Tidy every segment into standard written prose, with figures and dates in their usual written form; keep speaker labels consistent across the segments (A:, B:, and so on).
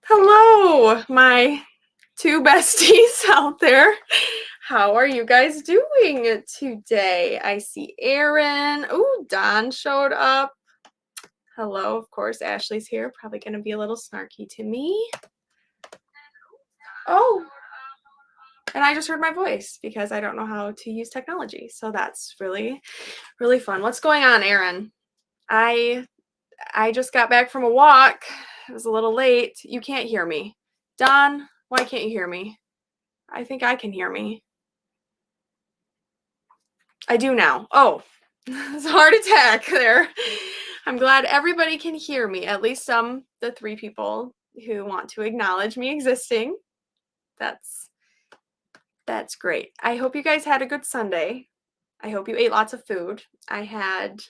A: Hello, my two besties out there. How are you guys doing today? I see Aaron. Oh, Don showed up. Hello, of course, Ashley's here. Probably going to be a little snarky to me. Oh, and I just heard my voice because I don't know how to use technology. So that's really, really fun. What's going on, Aaron? I just got back from a walk. It was a little late. You can't hear me. Don, why can't you hear me? I think I can hear me. I do now. Oh, it's a heart attack there. I'm glad everybody can hear me, at least the 3 people who want to acknowledge me existing. That's great. I hope you guys had a good Sunday. I hope you ate lots of food. I had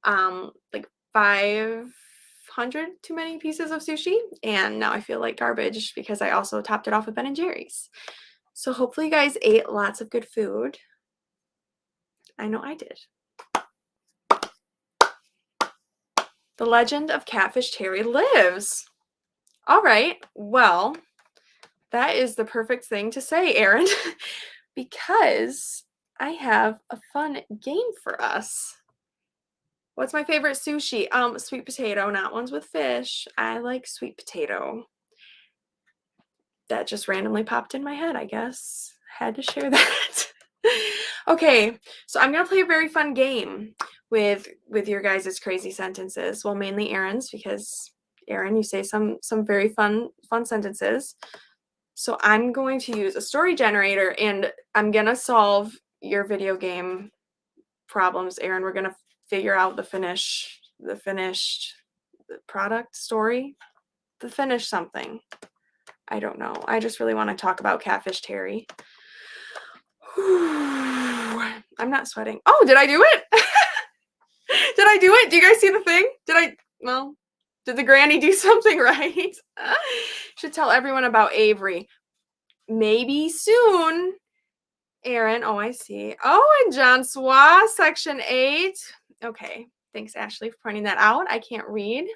A: like 500 too many pieces of sushi, and now I feel like garbage because I also topped it off with Ben & Jerry's. So hopefully you guys ate lots of good food. I know I did. The legend of Catfish Terry lives. All right, well, that is the perfect thing to say, Aaron, because I have a fun game for us. What's my favorite sushi? Sweet potato, not ones with fish. I like sweet potato. That just randomly popped in my head, I guess. Had to share that. Okay, so I'm gonna play a very fun game with your guys' crazy sentences. Well, mainly Aaron's, because Aaron, you say some very fun sentences. So I'm going to use a story generator, and I'm gonna solve your video game problems, Aaron. We're gonna figure out the finished product story, the finished something. I don't know. I just really want to talk about Catfish Terry. I'm not sweating. Oh, did I do it? Did I do it? Do you guys see the thing? Did the granny do something right? Should tell everyone about Avery. Maybe soon. Aaron, oh, I see. Oh, and John Suarez, section 8. Okay, thanks, Ashley, for pointing that out. I can't read.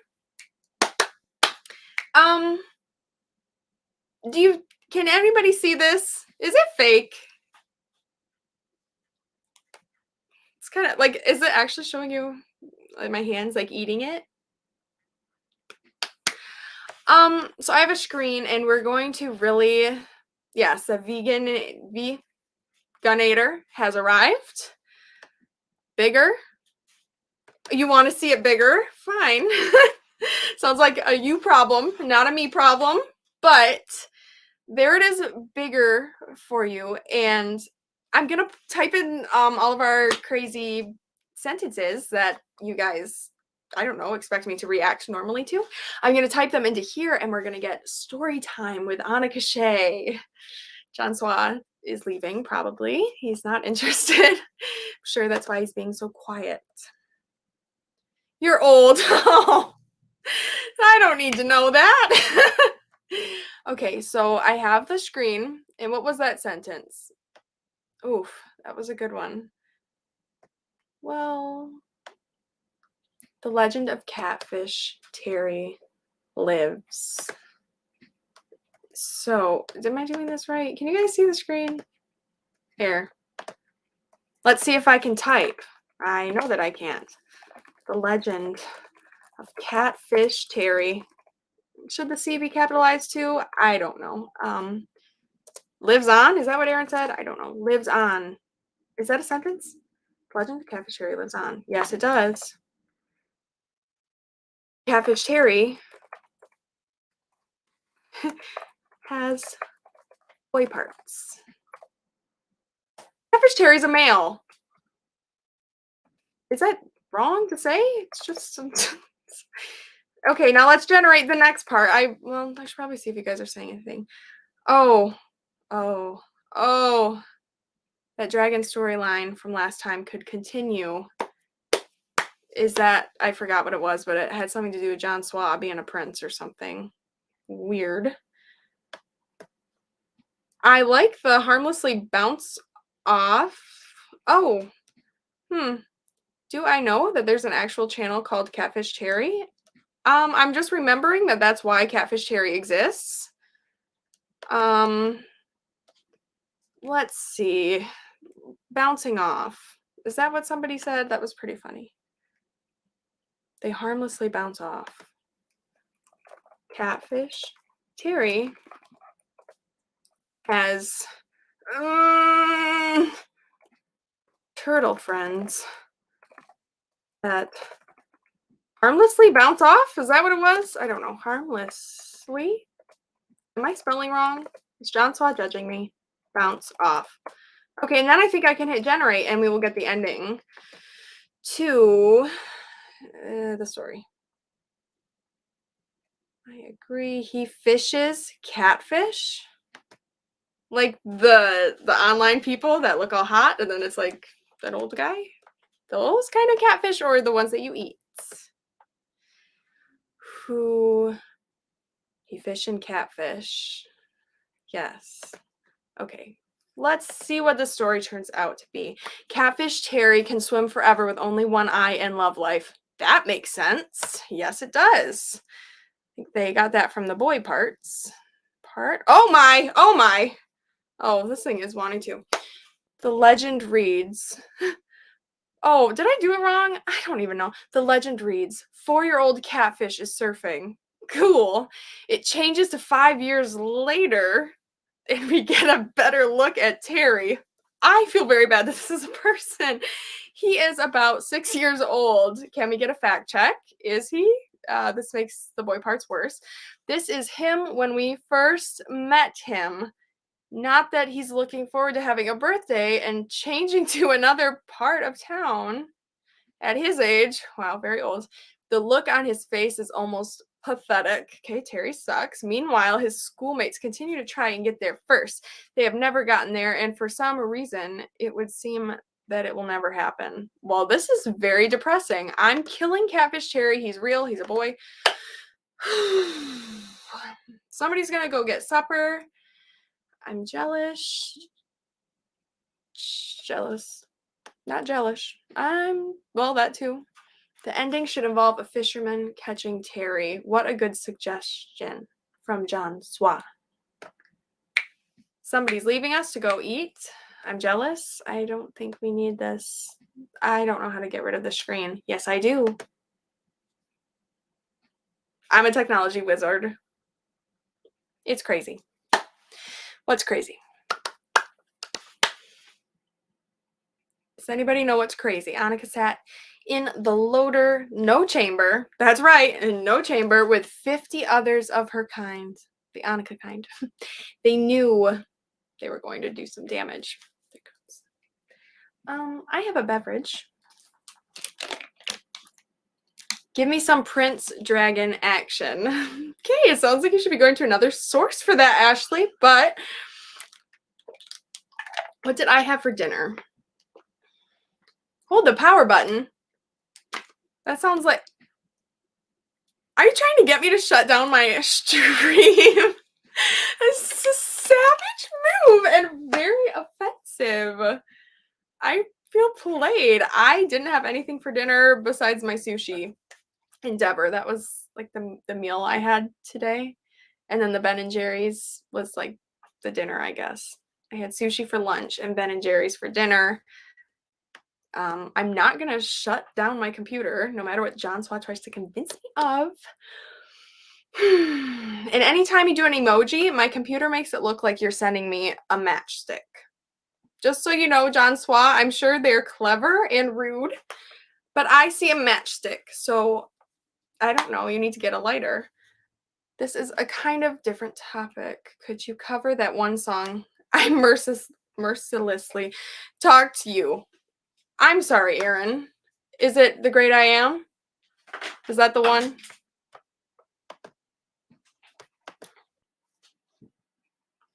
A: Can anybody see this? Is it fake? It's kind of like, is it actually showing you my hands like eating it? So I have a screen, and we're going to really, yes, the veganator has arrived. Bigger. You want to see it bigger? Fine. Sounds like a you problem, not a me problem, but there it is, bigger for you. And I'm gonna type in all of our crazy sentences that you guys, I don't know, expect me to react normally to. I'm gonna type them into here, and we're gonna get story time with Anika Shea. John Suarez is leaving, probably. He's not interested. I'm sure that's why he's being so quiet. You're old. Oh, I don't need to know that. Okay, so I have the screen. And what was that sentence? Oof, that was a good one. Well, the legend of Catfish Terry lives. So, am I doing this right? Can you guys see the screen? Here. Let's see if I can type. I know that I can't. The legend of Catfish Terry. Should the C be capitalized too? I don't know. Lives on? Is that what Aaron said? I don't know. Lives on. Is that a sentence? Legend of Catfish Terry lives on. Yes, it does. Catfish Terry has boy parts. Catfish Terry's a male. Is that wrong to say? It's just okay, now let's generate the next part. I should probably see if you guys are saying anything. Oh. That dragon storyline from last time could continue. Is that, I forgot what it was, but it had something to do with John Suarez being a prince or something weird. I like the harmlessly bounce off. Oh, do Do I know that there's an actual channel called Catfish Cherry? I'm just remembering that that's why Catfish Cherry exists. Let's see. Bouncing off. Is that what somebody said? That was pretty funny. They harmlessly bounce off. Catfish Cherry has turtle friends that harmlessly bounce off? Is that what it was? I don't know. Harmlessly? Am I spelling wrong? Is John Suarez judging me? Bounce off. Okay, and then I think I can hit generate and we will get the ending to the story. I agree. He fishes catfish. Like the online people that look all hot, and then it's like that old guy. Those kind of catfish, or the ones that you eat. Who he fish and catfish. Yes. Okay. Let's see what the story turns out to be. Catfish Terry can swim forever with only one eye and love life. That makes sense. Yes, it does. I think they got that from the boy parts. Oh my! Oh my! Oh, this thing is wanting to. The legend reads. Oh, did I do it wrong? I don't even know. The legend reads, 4-year-old catfish is surfing. Cool. It changes to 5 years later, and we get a better look at Terry. I feel very bad that this is a person. He is about 6 years old. Can we get a fact check? Is he? This makes the boy parts worse. This is him when we first met him. Not that he's looking forward to having a birthday and changing to another part of town at his age. Wow, very old. The look on his face is almost pathetic. Okay, Terry sucks. Meanwhile, his schoolmates continue to try and get there first. They have never gotten there, and for some reason, it would seem that it will never happen. Well, this is very depressing. I'm killing Catfish Cherry. He's real. He's a boy. Somebody's gonna go get supper. I'm jealous. Jealous. Not jealous. Well, that too. The ending should involve a fisherman catching Terry. What a good suggestion from John Suarez. Somebody's leaving us to go eat. I'm jealous. I don't think we need this. I don't know how to get rid of the screen. Yes, I do. I'm a technology wizard. It's crazy. What's crazy? Does anybody know what's crazy? Anika sat in the loader, no chamber. That's right, in no chamber with 50 others of her kind. The Anika kind. They knew they were going to do some damage. There goes. I have a beverage. Give me some Prince Dragon action. Okay, it sounds like you should be going to another source for that, Ashley, but what did I have for dinner? Hold the power button. That sounds like... Are you trying to get me to shut down my stream? It's a savage move and very offensive. I feel played. I didn't have anything for dinner besides my sushi endeavor. That was like the meal I had today. And then the Ben & Jerry's was like the dinner, I guess. I had sushi for lunch and Ben & Jerry's for dinner. I'm not going to shut down my computer, no matter what John Suarez tries to convince me of. And anytime you do an emoji, my computer makes it look like you're sending me a matchstick. Just so you know, John Suarez, I'm sure they're clever and rude, but I see a matchstick, so I don't know, you need to get a lighter. This is a kind of different topic. Could you cover that one song? I mercilessly talk to you. I'm sorry, Aaron. Is it The Great I Am? Is that the one?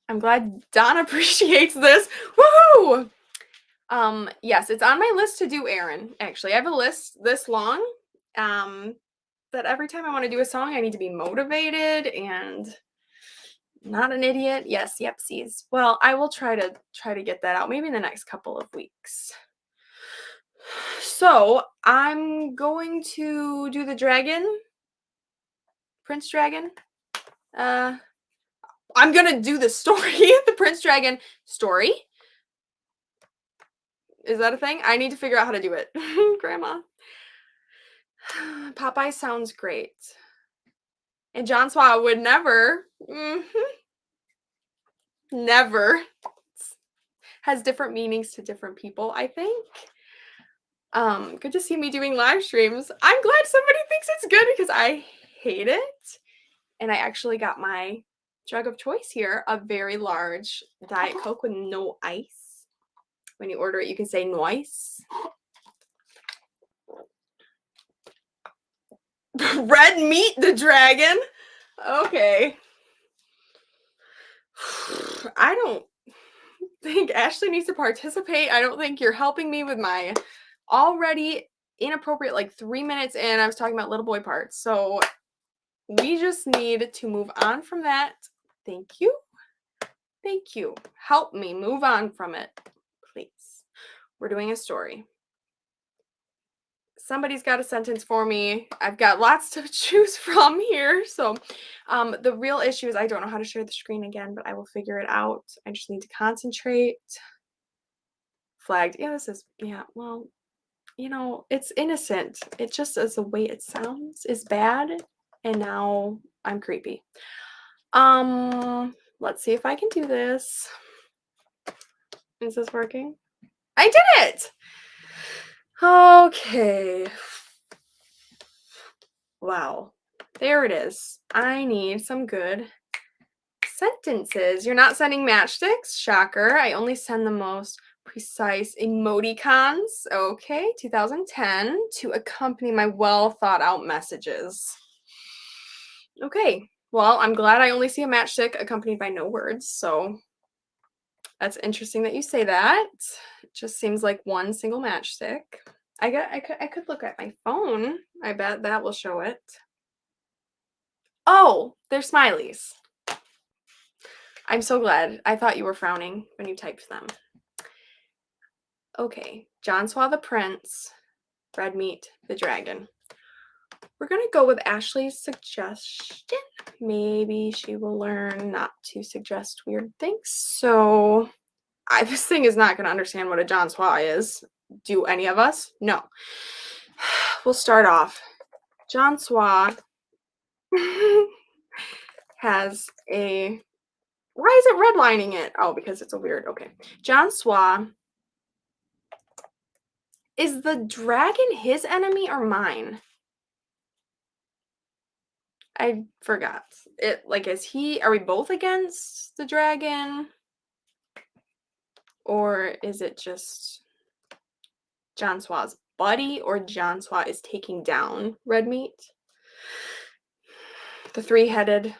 A: I'm glad Don appreciates this. Woohoo! Yes, it's on my list to do, Aaron. Actually, I have a list this long. That every time I want to do a song, I need to be motivated and not an idiot. Yes, yepsies. Well, I will try to get that out maybe in the next couple of weeks. So I'm going to do the dragon, Prince Dragon. I'm gonna do the story, the Prince Dragon story. Is that a thing? I need to figure out how to do it. Grandma. Popeye sounds great. And John Suarez would never. Never. Has different meanings to different people, I think. Good to see me doing live streams. I'm glad somebody thinks it's good because I hate it. And I actually got my drug of choice here, a very large Diet Coke with no ice. When you order it, you can say no ice. Red meat, the dragon. Okay. I don't think Ashley needs to participate. I don't think you're helping me with my already inappropriate, like 3 minutes in, I was talking about little boy parts. So we just need to move on from that. Thank you. Thank you. Help me move on from it, please. We're doing a story. Somebody's got a sentence for me. I've got lots to choose from here. So the real issue is I don't know how to share the screen again, but I will figure it out. I just need to concentrate. Flagged. Yeah, this is, yeah, well, you know, it's innocent. It just is the way it sounds is bad. And now I'm creepy. Let's see if I can do this. Is this working? I did it! Okay. Wow. There it is. I need some good sentences. You're not sending matchsticks? Shocker. I only send the most precise emoticons. Okay, 2010 to accompany my well thought out messages. Okay, well, I'm glad I only see a matchstick accompanied by no words, so that's interesting that you say that. It just seems like one single matchstick. I could look at my phone. I bet that will show it. Oh, they're smileys. I'm so glad. I thought you were frowning when you typed them. Okay, John Suarez the Prince, red meat the dragon. We're gonna go with Ashley's suggestion. Maybe she will learn not to suggest weird things. So this thing is not gonna understand what a John Suarez is. Do any of us? No. We'll start off. John Suarez has a. Why is it redlining it? Oh, because it's a weird. Okay. John Suarez. Is the dragon his enemy or mine? I forgot. It like are we both against the dragon? Or is it just John Suarez's buddy, or John Suarez is taking down red meat? The three-headed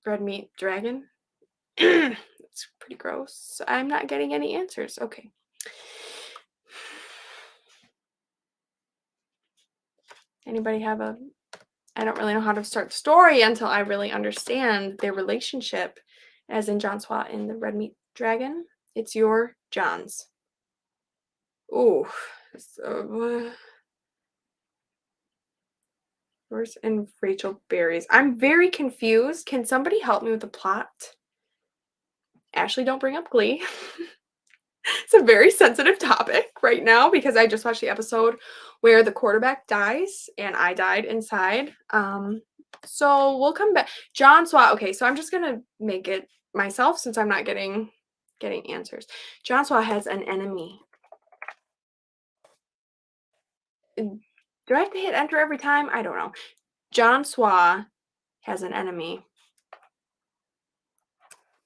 A: red meat dragon? It's pretty gross. I'm not getting any answers. Okay. Anybody have a... I don't really know how to start the story until I really understand their relationship, as in John Suarez and the red meat dragon. It's your John's. Ooh. So, Roars and Rachel berries. I'm very confused. Can somebody help me with the plot? Ashley, don't bring up Glee. It's a very sensitive topic right now because I just watched the episode where the quarterback dies and I died inside. So we'll come back. John Suarez. Okay, so I'm just gonna make it myself since I'm not getting answers. John Suarez has an enemy. Do I have to hit enter every time? I don't know. John Suarez has an enemy.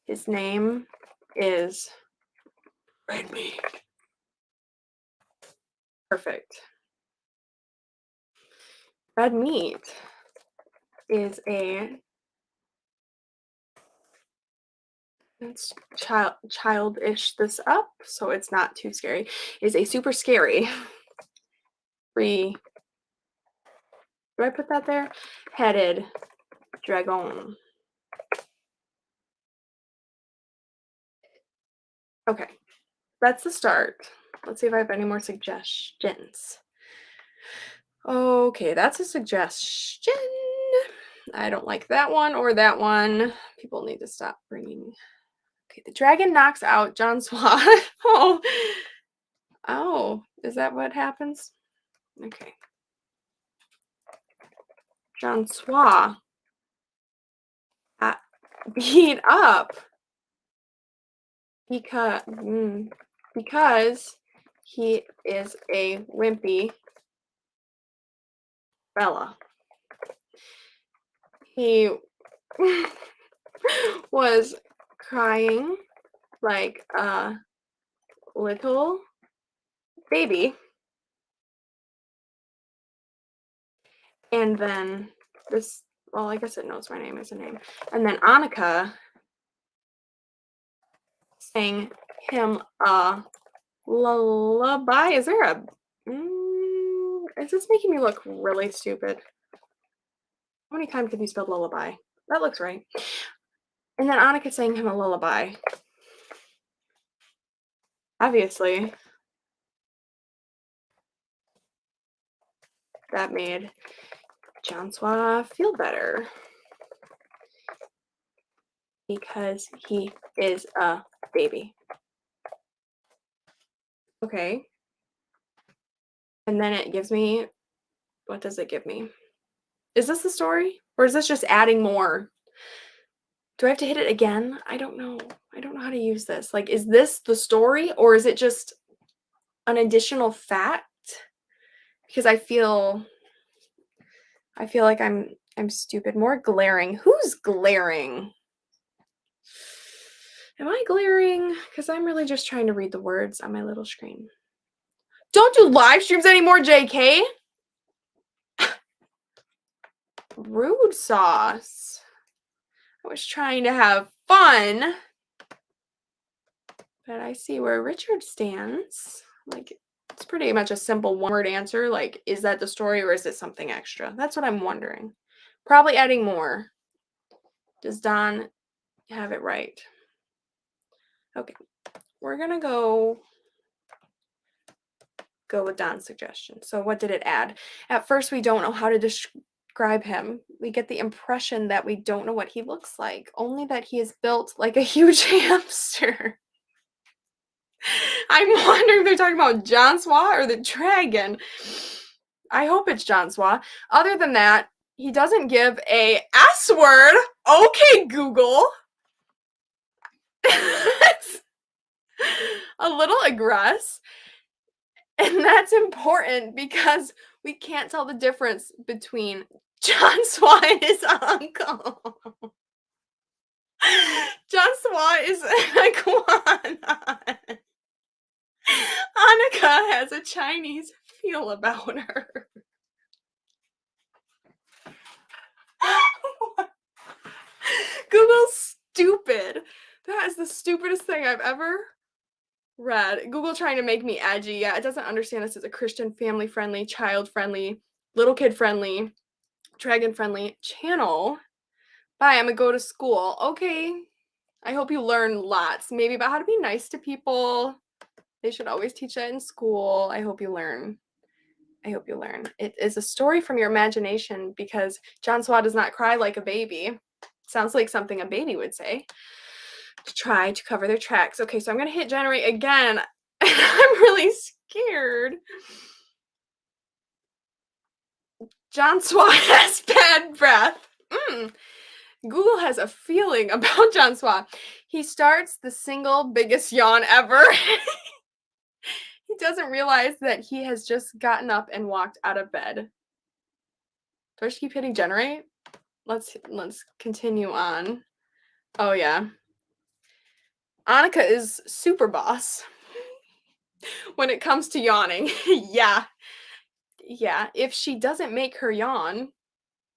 A: His name is red meat. Perfect. Red meat is a... Let's childish this up so it's not too scary. Is a super scary free... Do I put that there? Headed dragon. Okay, that's the start. Let's see if I have any more suggestions. Okay, that's a suggestion. I don't like that one or that one. People need to stop bringing. Okay, the dragon knocks out John Suarez. Oh. Oh, is that what happens? Okay. John Suarez beat up because he is a wimpy fella. He was crying like a little baby. And then this, well, I guess it knows my name is a name. And then Anika sang him a lullaby. Is there a, is this making me look really stupid? How many times have you spelled lullaby? That looks right. And then Anika sang him a lullaby. Obviously, that made John Suarez feel better because he is a baby. Okay. And then it gives me, what does it give me? Is this the story? Or is this just adding more? Do I have to hit it again? I don't know. I don't know how to use this. Like, is this the story or is it just an additional fact? Because I feel like I'm stupid. More glaring. Who's glaring? Am I glaring? Because I'm really just trying to read the words on my little screen. Don't do live streams anymore, JK. Rude sauce. I was trying to have fun. But I see where Richard stands. Like, it's pretty much a simple one-word answer. Like, is that the story or is it something extra? That's what I'm wondering. Probably adding more. Does Don have it right? Okay. We're going to go with Don's suggestion. So what did it add? At first, we don't know how to describe him. We get the impression that we don't know what he looks like, only that he is built like a huge hamster. I'm wondering if they're talking about John Suarez or the dragon. I hope it's John Suarez. Other than that, he doesn't give a S word. Okay, Google. A little aggressive. And that's important because we can't tell the difference between John Suarez and his uncle. John Suarez is an iguana. Anika has a Chinese feel about her. Google's stupid. That is the stupidest thing I've ever read. Google trying to make me edgy. Yeah, it doesn't understand this as a Christian, family-friendly, child-friendly, little kid-friendly, dragon-friendly channel. Bye, I'm gonna go to school. Okay. I hope you learn lots. Maybe about how to be nice to people. They should always teach that in school. I hope you learn. It is a story from your imagination because John Suarez does not cry like a baby. Sounds like something a baby would say. To try to cover their tracks. Okay, so I'm going to hit generate again. I'm really scared. John Suarez has bad breath. Google has a feeling about John Suarez. He starts the single biggest yawn ever. He doesn't realize that he has just gotten up and walked out of bed. Do I just keep hitting generate? Let's continue on. Oh yeah. Anika is super boss when it comes to yawning. Yeah. If she doesn't make her yawn,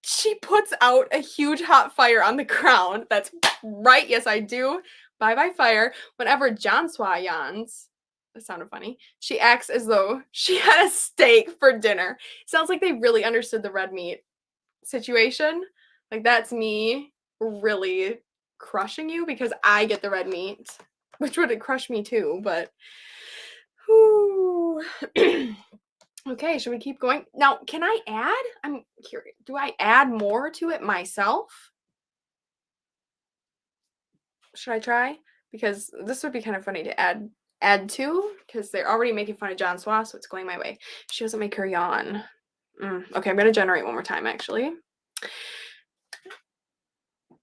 A: she puts out a huge hot fire on the ground. That's right. Yes, I do. Bye fire. Whenever John Suarez yawns, that sounded funny, she acts as though she had a steak for dinner. Sounds like they really understood the red meat situation. Like, that's me really crushing you because I get the red meat, which would crush me too, but Whew. Okay, should we keep going? Now, can I add? I'm curious. Do I add more to it myself? Should I try? Because this would be kind of funny to add to, because they're already making fun of John Suarez, so it's going my way. She doesn't make her yawn. Okay, I'm gonna generate one more time, actually.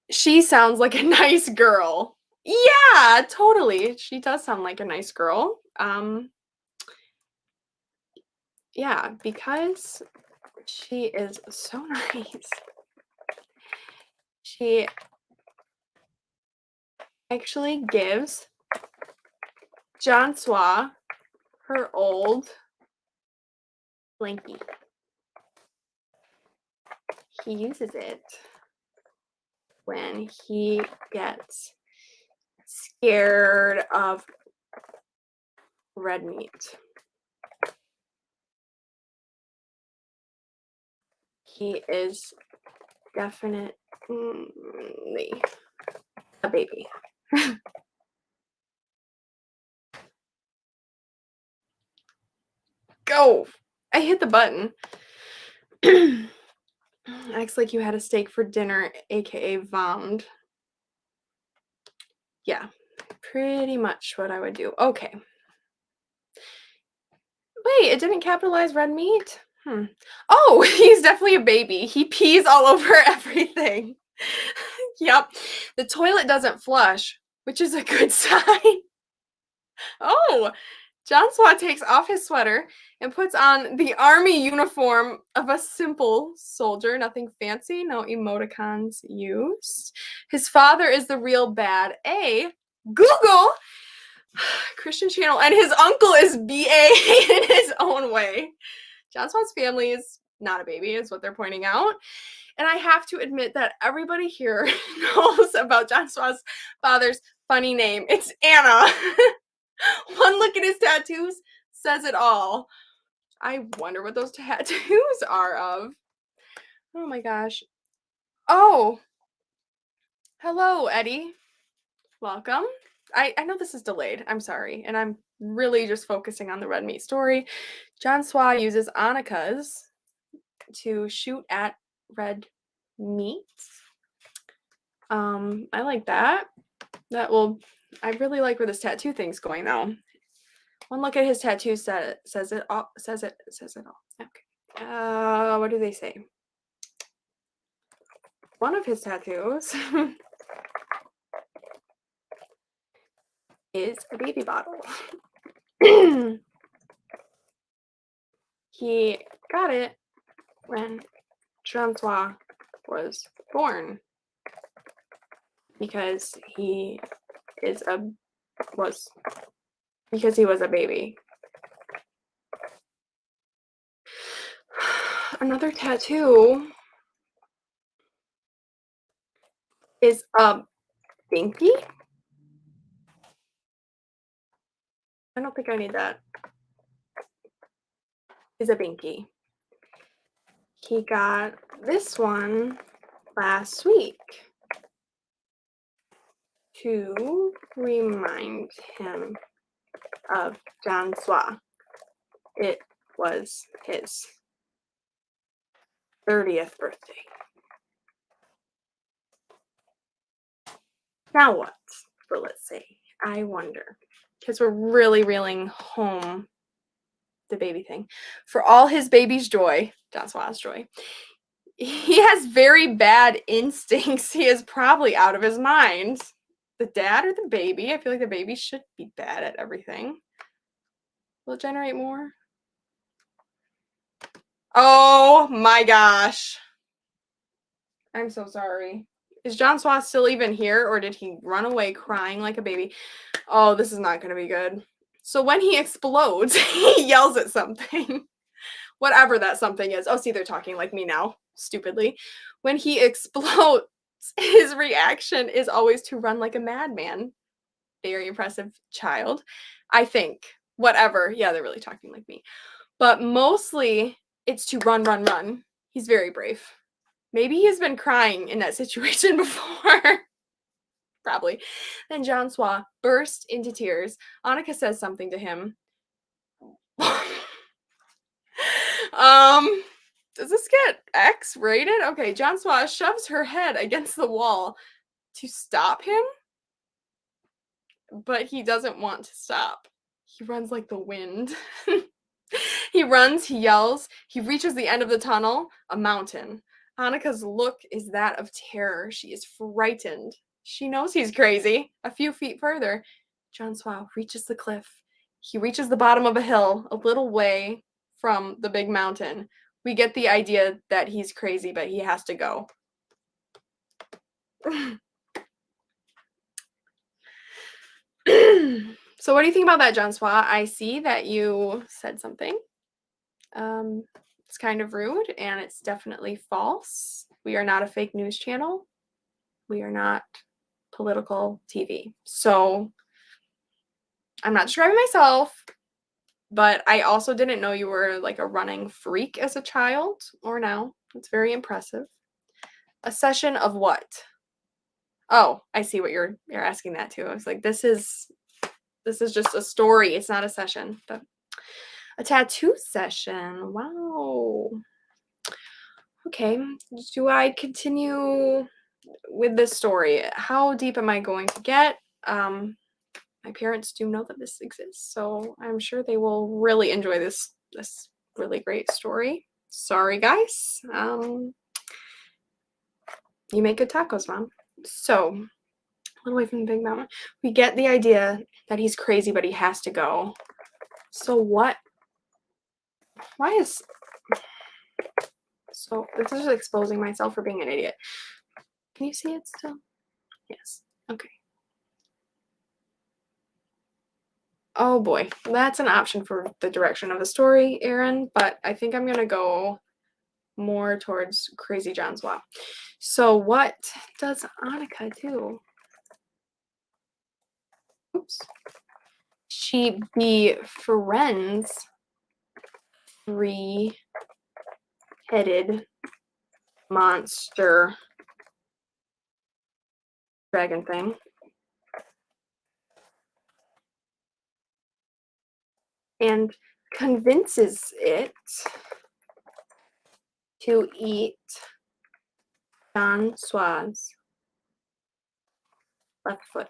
A: She sounds like a nice girl. Yeah, totally. She does sound like a nice girl. Yeah, because she is so nice. She actually gives John Suarez her old blankie. He uses it when he gets scared of red meat. He is definitely a baby. Go! I hit the button. Acts like you had a steak for dinner, aka vommed. Yeah, pretty much what I would do. Okay. Wait, it didn't capitalize red meat? Oh, he's definitely a baby. He pees all over everything. Yep. The toilet doesn't flush, which is a good sign. Oh, John Swat takes off his sweater and puts on the army uniform of a simple soldier. Nothing fancy, no emoticons used. His father is the real bad A. Google Christian channel, and his uncle is BA in his own way. John Swat's family is not a baby, is what they're pointing out. And I have to admit that everybody here knows about John Swat's father's funny name. It's Anna. One look at his tattoos says it all. I wonder what those tattoos are of. Oh my gosh. Oh, hello, Eddie. Welcome. I know this is delayed. I'm sorry. And I'm really just focusing on the red meat story. John Swa uses Anika's to shoot at red meat. I like that. I really like where this tattoo thing's going though. One look at his tattoo says it all. Okay. What do they say? One of his tattoos is a baby bottle. He got it when Jean-Soi was born because he was a baby. Another tattoo is a binky. I don't think I need that. Is a binky. He got this one last week to remind him of John Swa. It was his 30th birthday. Now what for let's say? I wonder. Because we're really reeling home the baby thing. For all his baby's joy, John Swa's joy, he has very bad instincts. He is probably out of his mind. The dad or the baby? I feel like the baby should be bad at everything. Will it generate more? Oh my gosh. I'm so sorry. Is John Swa still even here, or did he run away crying like a baby? Oh, this is not going to be good. So when he explodes, he yells at something. Whatever that something is. Oh, see, they're talking like me now, stupidly. When he explodes, his reaction is always to run like a madman. Very impressive child, I think. Whatever. Yeah, they're really talking like me. But mostly, it's to run, run, run. He's very brave. Maybe he's been crying in that situation before. Probably. Then John Swa burst into tears. Anika says something to him. Does this get X rated? Okay, John Suarez shoves her head against the wall to stop him, but he doesn't want to stop. He runs like the wind. He runs, he yells, he reaches the end of the tunnel, a mountain. Anika's look is that of terror. She is frightened. She knows he's crazy. A few feet further, John Suarez reaches the cliff. He reaches the bottom of a hill, a little way from the big mountain. We get the idea that he's crazy, but he has to go. So what do you think about that, John Suarez? I see that you said something. It's kind of rude, and it's definitely false. We are not a fake news channel. We are not political TV. So I'm not describing myself, but I also didn't know you were like a running freak as a child or now. It's very impressive. A session of what? Oh, I see what you're asking that too. I was like, this is just a story. It's not a session. But a tattoo session. Wow. Okay. Do I continue with this story? How deep am I going to get? My parents do know that this exists, so I'm sure they will really enjoy this really great story. Sorry, guys. You make good tacos, Mom. So, a little away from the big mountain. We get the idea that he's crazy, but he has to go. So what? Why is... So, this is exposing myself for being an idiot. Can you see it still? Yes. Okay. Oh boy. That's an option for the direction of the story, Aaron, but I think I'm going to go more towards Crazy John Suarez. So what does Anika do? Oops. She befriends three-headed monster dragon thing. And convinces it to eat John Suarez's left foot.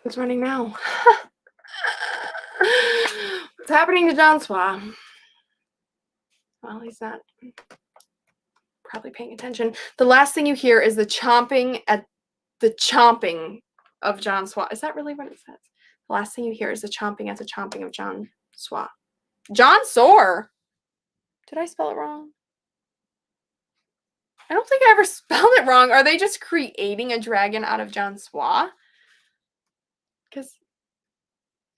A: Who's running now? What's happening to John Suarez? Well, he's not probably paying attention. The last thing you hear is the chomping of John Suarez. Is that really what it says? The last thing you hear is the chomping of John Suarez. John Soar. Did I spell it wrong? I don't think I ever spelled it wrong. Are they just creating a dragon out of John Suarez? Because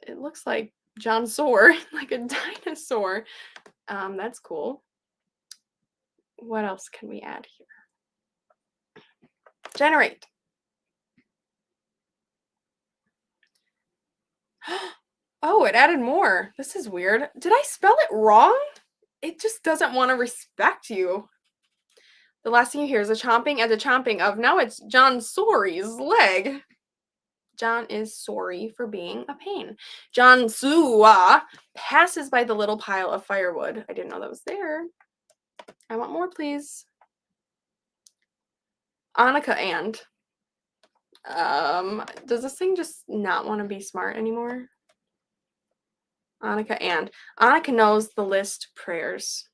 A: it looks like John Soar, like a dinosaur. That's cool. What else can we add here? Generate. Oh, it added more. This is weird. Did I spell it wrong? It just doesn't want to respect you. The last thing you hear is a chomping and a chomping of, now it's John Sorry's leg. John is sorry for being a pain. John Suarez passes by the little pile of firewood. I didn't know that was there. I want more, please. Anika and. Does this thing just not want to be smart anymore? Anika and. Anika knows the list prayers.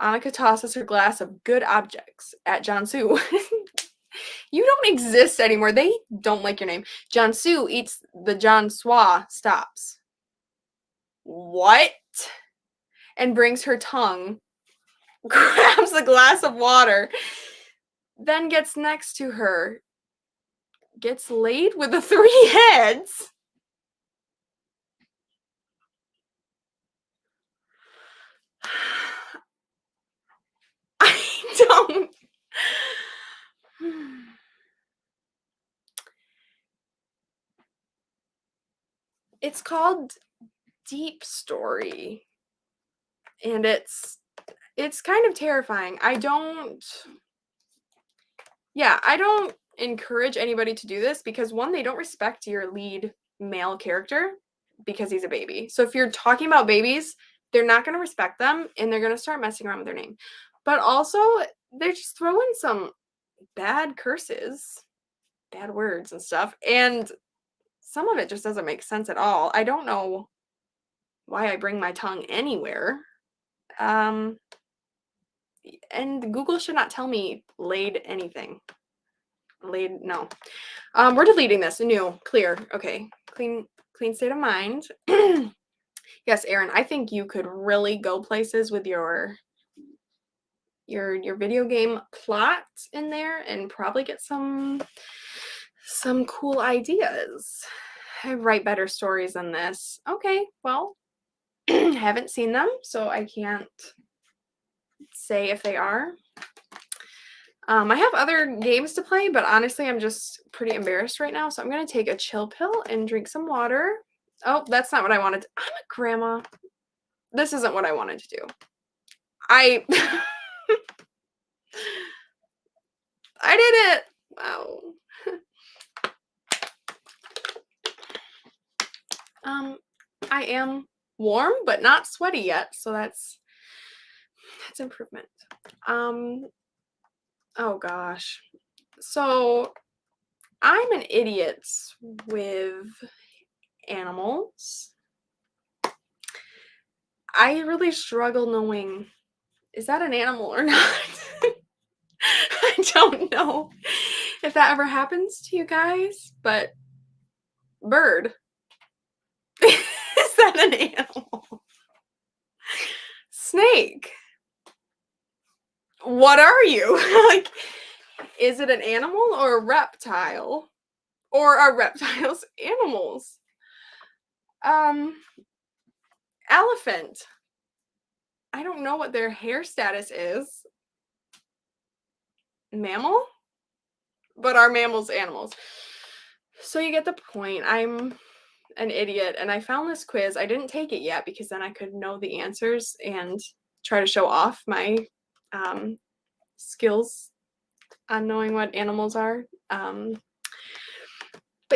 A: Anika tosses her glass of good objects at John Su. You don't exist anymore. They don't like your name. John Su eats the John Suarez stops. What? And brings her tongue, grabs a glass of water, then gets next to her, gets laid with the three heads. I don't. It's called Deep Story. And it's kind of terrifying. I don't encourage anybody to do this because one, they don't respect your lead male character because he's a baby. So if you're talking about babies, they're not going to respect them and they're going to start messing around with their name. But also, they're just throwing some bad curses, bad words and stuff. And some of it just doesn't make sense at all. I don't know why I bring my tongue anywhere. And Google should not tell me laid anything. Laid, no. We're deleting this. New, clear. Okay. Clean state of mind. Yes, Aaron, I think you could really go places with your video game plot in there and probably get some cool ideas. I write better stories than this. Okay, well, haven't seen them, so I can't say if they are. I have other games to play, but honestly, I'm just pretty embarrassed right now, so I'm going to take a chill pill and drink some water. Oh, that's not what I wanted. I'm a grandma. This isn't what I wanted to do. I did it. Wow. I am warm, but not sweaty yet, so that's improvement. Oh gosh. So I'm an idiot with animals. I really struggle knowing, is that an animal or not? I don't know if that ever happens to you guys, but bird. Is that an animal? Snake. What are you? Like, is it an animal or a reptile? Or are reptiles animals? Elephant. I don't know what their hair status is. Mammal? But are mammals animals? So you get the point. I'm an idiot, and I found this quiz. I didn't take it yet because then I could know the answers and try to show off my skills on knowing what animals are. But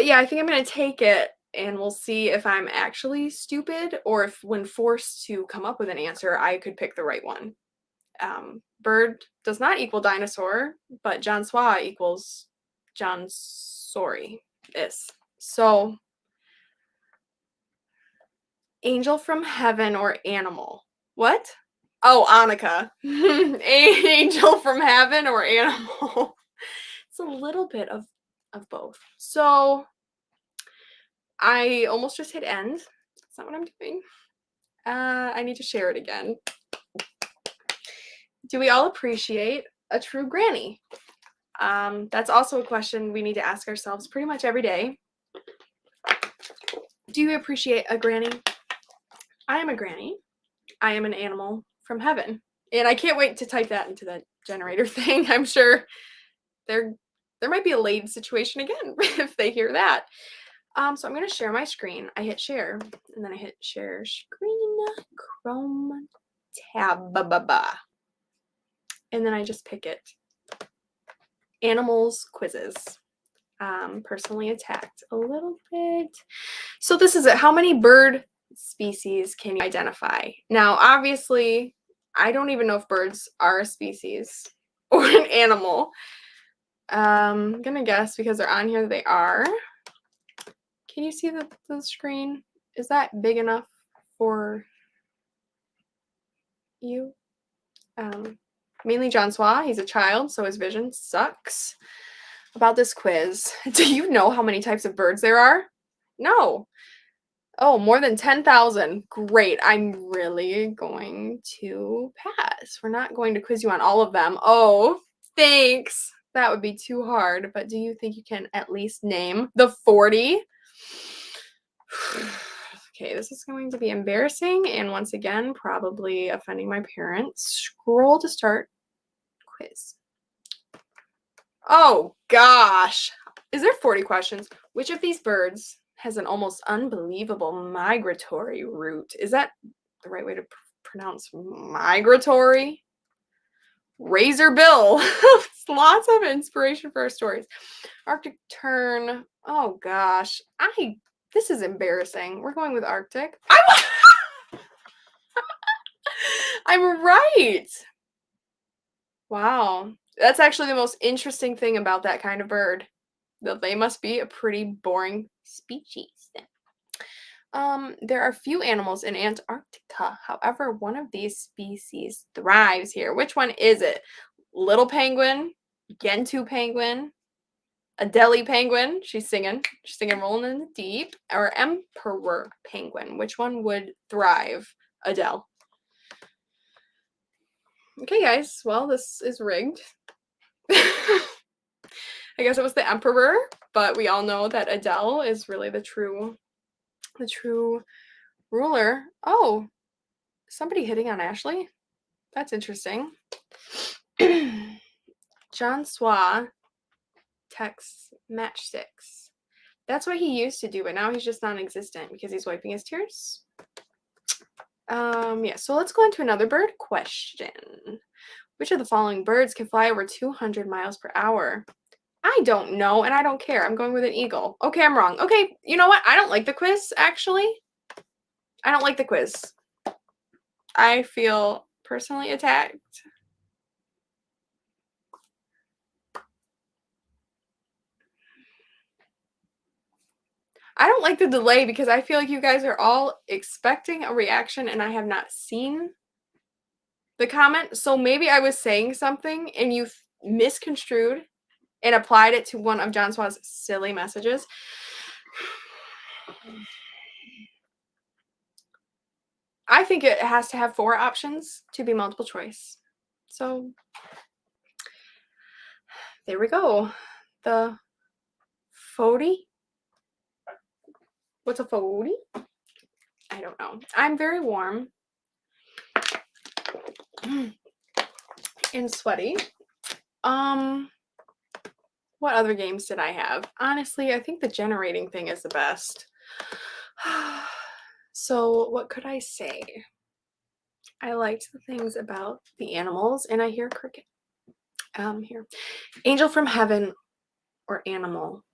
A: yeah, I think I'm going to take it, and we'll see if I'm actually stupid or if when forced to come up with an answer, I could pick the right one. Bird does not equal dinosaur, but John Suarez equals John Suarez. So, angel from heaven or animal? What? Oh, Anika. Angel from heaven or animal? It's a little bit of both. So, I almost just hit end. That's not what I'm doing. I need to share it again. Do we all appreciate a true granny? That's also a question we need to ask ourselves pretty much every day. Do you appreciate a granny? I am a granny. I am an animal from heaven. And I can't wait to type that into the generator thing. I'm sure there might be a laid situation again if they hear that. So I'm going to share my screen. I hit share, and then I hit share screen, Chrome tab, and then I just pick it. Animals quizzes. Personally attacked a little bit. So this is it. How many bird species can you identify? Now, obviously, I don't even know if birds are a species or an animal. I'm going to guess because they're on here, they are. Can you see the screen? Is that big enough for you? Mainly John Suarez. He's a child, so his vision sucks. About this quiz, do you know how many types of birds there are? No. Oh, more than 10,000. Great. I'm really going to pass. We're not going to quiz you on all of them. Oh, thanks. That would be too hard, but do you think you can at least name the 40? Okay, this is going to be embarrassing and once again, probably offending my parents. Scroll to start quiz. Oh gosh. Is there 40 questions? Which of these birds has an almost unbelievable migratory route? Is that the right way to pronounce migratory? Razor Bill. Lots of inspiration for our stories. Arctic Tern. Oh gosh. This is embarrassing. We're going with Arctic. I'm right. Wow. That's actually the most interesting thing about that kind of bird. That they must be a pretty boring species. There are few animals in Antarctica. However, one of these species thrives here. Which one is it? Little penguin, Gentoo penguin, Adelie penguin. She's singing Rolling in the Deep. Or emperor penguin. Which one would thrive? Adele. Okay, guys. Well, this is rigged. I guess it was the emperor, but we all know that Adele is really the true ruler. Oh, somebody hitting on Ashley? That's interesting. John Suarez texts matchsticks. That's what he used to do, but now he's just non-existent because he's wiping his tears. Yeah, so let's go on to another bird question. Which of the following birds can fly over 200 miles per hour? I don't know, and I don't care. I'm going with an eagle. Okay, I'm wrong. Okay, you know what? I don't like the quiz, actually. I don't like the quiz. I feel personally attacked. I don't like the delay because I feel like you guys are all expecting a reaction and I have not seen the comment. So maybe I was saying something and you misconstrued and applied it to one of John Suarez's silly messages. I think it has to have 4 options to be multiple choice. So there we go. The 40. What's a 40? I don't know. I'm very warm and sweaty. What other games did I have? Honestly, I think the generating thing is the best. So what could I say? I liked the things about the animals, and I hear cricket. Here. Angel from heaven or animal?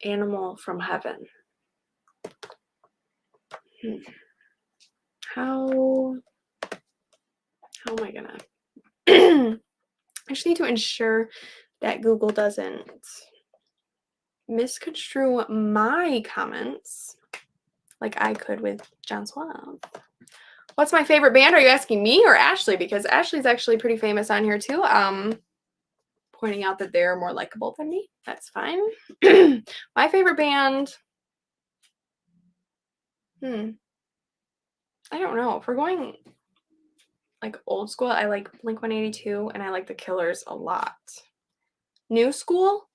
A: Animal from heaven. How am I gonna? I just need to ensure that Google doesn't misconstrue my comments like I could with John Suarez. What's my favorite band? Are you asking me or Ashley? Because Ashley's actually pretty famous on here too. Pointing out that they're more likable than me. That's fine. My favorite band. I don't know. If we're going like old school, I like Blink-182 and I like the Killers a lot. New school,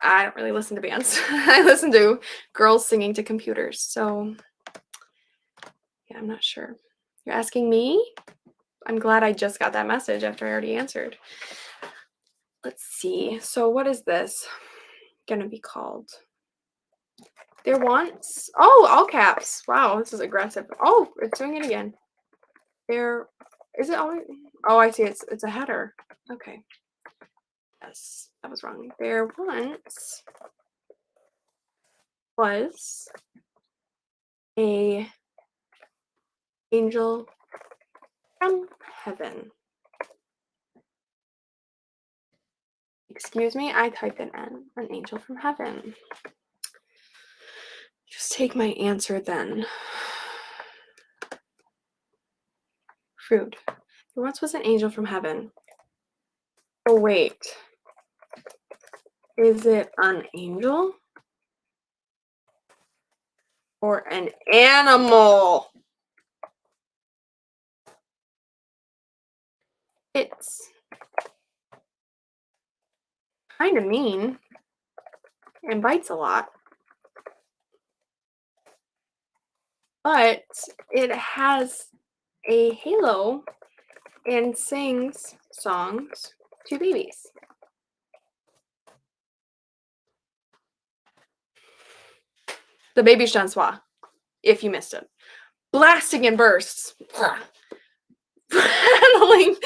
A: I don't really listen to bands. I listen to girls singing to computers. So yeah, I'm not sure. You're asking me? I'm glad I just got that message after I already answered. Let's see. So what is this gonna be called? There once. Oh, all caps. Wow, this is aggressive. Oh, it's doing it again. There. Is it always? Oh, I see. It's a header. Okay. Yes, that was wrong. There once was a angel from heaven. Excuse me, I typed in an angel from heaven. Just take my answer then. Fruit. There once was an angel from heaven. Oh, wait. Is it an angel? Or an animal? It's kind of mean and bites a lot. But it has a halo and sings songs to babies. The Baby's John Suarez, if you missed it. Blasting in bursts. Rattling.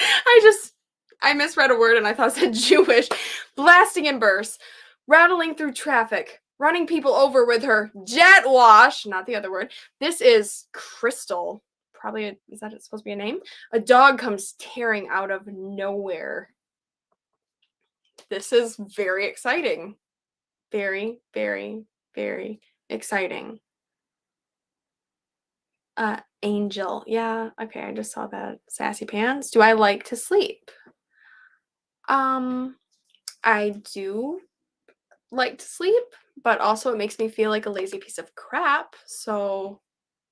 A: I misread a word and I thought it said Jewish. Blasting in bursts, rattling through traffic, running people over with her jet wash, not the other word. This is Crystal. Probably, is that supposed to be a name? A dog comes tearing out of nowhere. This is very exciting. Very, very, very exciting. Angel. Yeah, okay, I just saw that. Sassy pants. Do I like to sleep? I do like to sleep, but also it makes me feel like a lazy piece of crap. So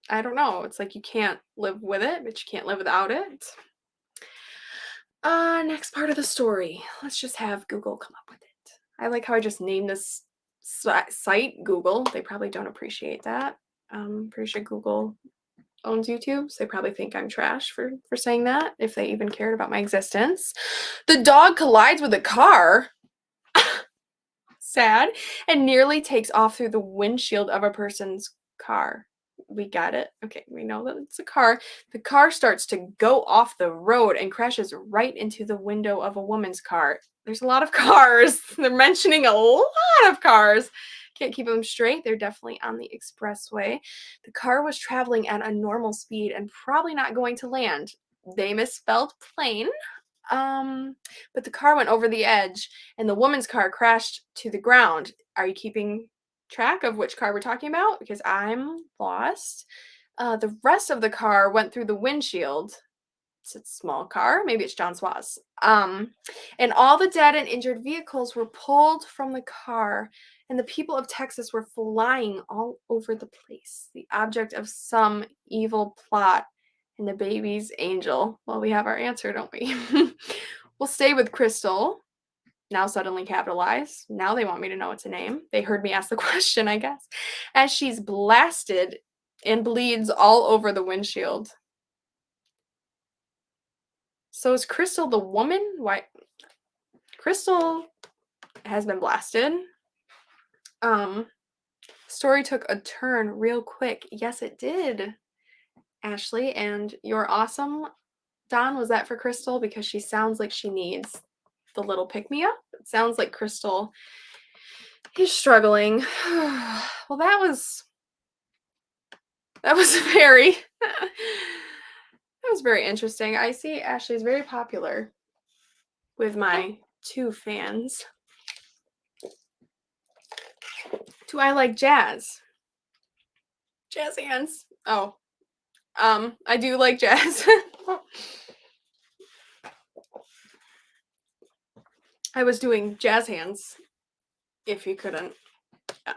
A: I don't know. It's like you can't live with it, but you can't live without it. Next part of the story. Let's just have Google come up with it. I like how I just named this site Google. They probably don't appreciate that. Pretty sure Google owns YouTube, so they probably think I'm trash for saying that, if they even cared about my existence. The dog collides with a car. Sad. And nearly takes off through the windshield of a person's car. We got it. Okay, we know that it's a car. The car starts to go off the road and crashes right into the window of a woman's car. There's a lot of cars. They're mentioning a lot of cars. Can't keep them straight. They're definitely on the expressway. The car was traveling at a normal speed and probably not going to land. They misspelled plane. But the car went over the edge and the woman's car crashed to the ground. Are you keeping track of which car we're talking about? Because I'm lost. The rest of the car went through the windshield. It's a small car. Maybe it's John Suarez. And all the dead and injured vehicles were pulled from the car, and the people of Texas were flying all over the place, the object of some evil plot. And the baby's angel. Well, we have our answer, don't we? We'll stay with Crystal. Now suddenly capitalized. Now they want me to know it's a name. They heard me ask the question, I guess. As she's blasted and bleeds all over the windshield. So is Crystal the woman? Why? Crystal has been blasted. Story took a turn real quick. Yes, it did. Ashley, and you're awesome. Don, was that for Crystal? Because she sounds like she needs the little pick-me-up. It sounds like Crystal is struggling. Well, that was very that was very interesting. I see Ashley's very popular with my 2 fans. Do I like jazz? Jazz hands. Oh. I do like jazz. I was doing jazz hands, if you couldn't. Yeah.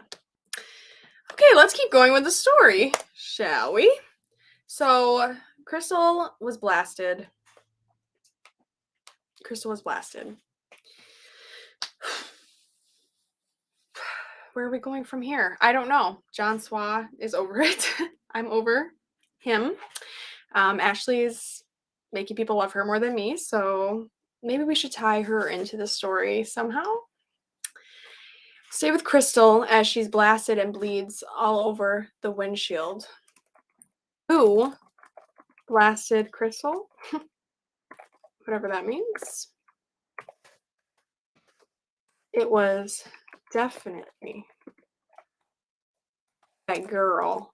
A: Okay, let's keep going with the story, shall we? So, Crystal was blasted. Where are we going from here? I don't know. John Suarez is over it. I'm over him. Ashley is making people love her more than me, so maybe we should tie her into the story somehow. Stay with Crystal as she's blasted and bleeds all over the windshield. Who blasted Crystal? Whatever that means. It was definitely that girl.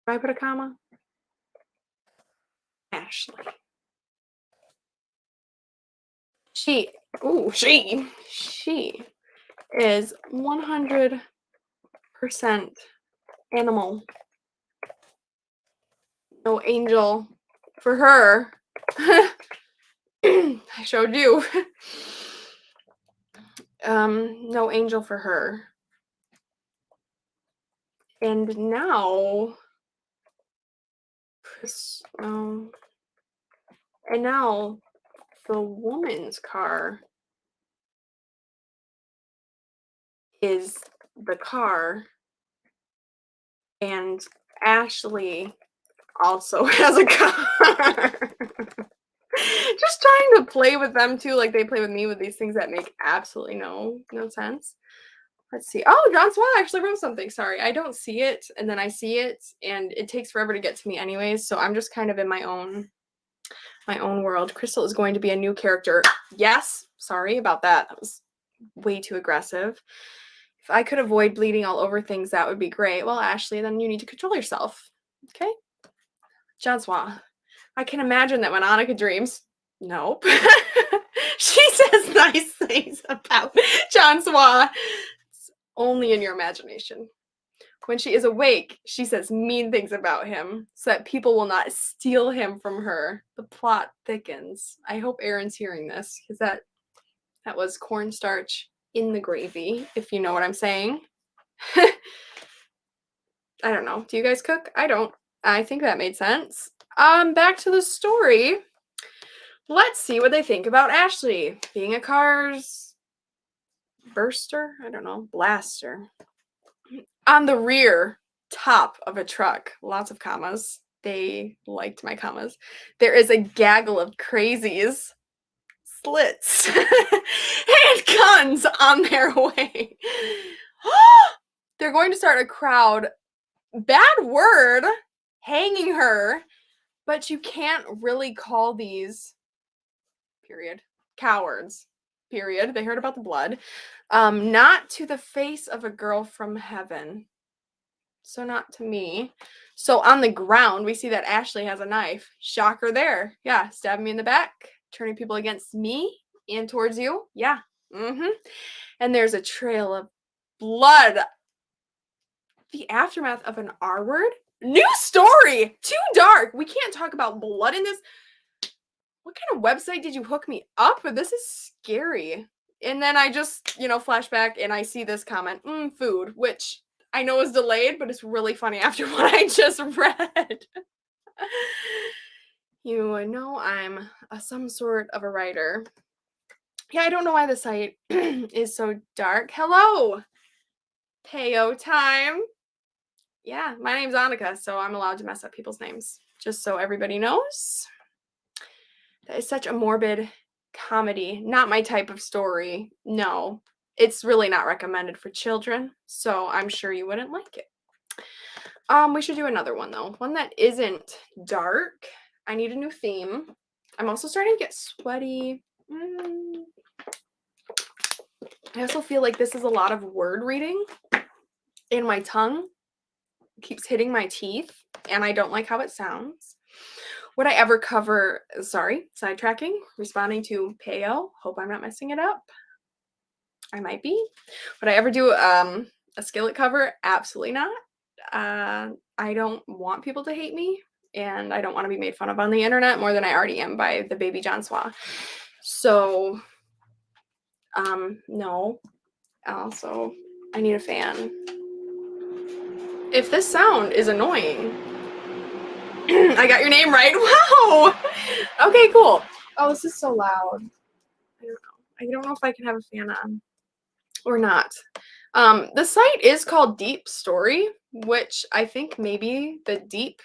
A: Did I put a comma? Ashley. She is 100% animal. No angel for her. I showed you. No angel for her. And now the woman's car is the car, and Ashley also has a car. Just trying to play with them too, like they play with me with these things that make absolutely no sense. Let's see. Oh, John Suarez actually wrote something. Sorry, I don't see it, and then I see it, and it takes forever to get to me anyways, so I'm just kind of in my own My own world. Crystal is going to be a new character. Yes. Sorry about that. That was way too aggressive. If I could avoid bleeding all over things, that would be great. Well, Ashley, then you need to control yourself. Okay? John Suarez. I can imagine that when Anika dreams. Nope. She says nice things about John Suarez. It's only in your imagination. When she is awake, she says mean things about him so that people will not steal him from her. The plot thickens. I hope Aaron's hearing this because that was cornstarch in the gravy, if you know what I'm saying. I don't know. Do you guys cook? I don't. I think that made sense. Back to the story. Let's see what they think about Ashley being a car's burster. I don't know, blaster. On the rear top of a truck, lots of commas. They liked my commas. There is a gaggle of crazies, slits, and guns on their way. They're going to start a crowd. Bad word, hanging her, but you can't really call these, period, cowards, period. They heard about the blood. Not to the face of a girl from heaven. So not to me. So on the ground, we see that Ashley has a knife. Shocker there. Yeah, stabbing me in the back, turning people against me and towards you. Yeah. And there's a trail of blood. The aftermath of an R word? New story! Too dark! We can't talk about blood in this. What kind of website did you hook me up with? This is scary. And then I just, flashback and I see this comment, food, which I know is delayed, but it's really funny after what I just read. You know I'm some sort of a writer. Yeah, I don't know why the site is so dark. Hello! Payo time. Yeah, my name's Anika, so I'm allowed to mess up people's names. Just so everybody knows. That is such a morbid comedy. Not my type of story. No, it's really not recommended for children, so I'm sure you wouldn't like it. We should do another one, though. One that isn't dark. I need a new theme. I'm also starting to get sweaty. I also feel like this is a lot of word reading, and my tongue keeps hitting my teeth, and I don't like how it sounds. Would I ever cover, sidetracking, responding to Payo? Hope I'm not messing it up. I might be. Would I ever do a skillet cover? Absolutely not. I don't want people to hate me, and I don't want to be made fun of on the internet more than I already am by the baby John Suarez. So, no. Also, I need a fan. If this sound is annoying, I got your name right. Wow. Okay, cool. Oh, this is so loud. I don't know if I can have a fan on or not. The site is called Deep Story, which I think maybe the deep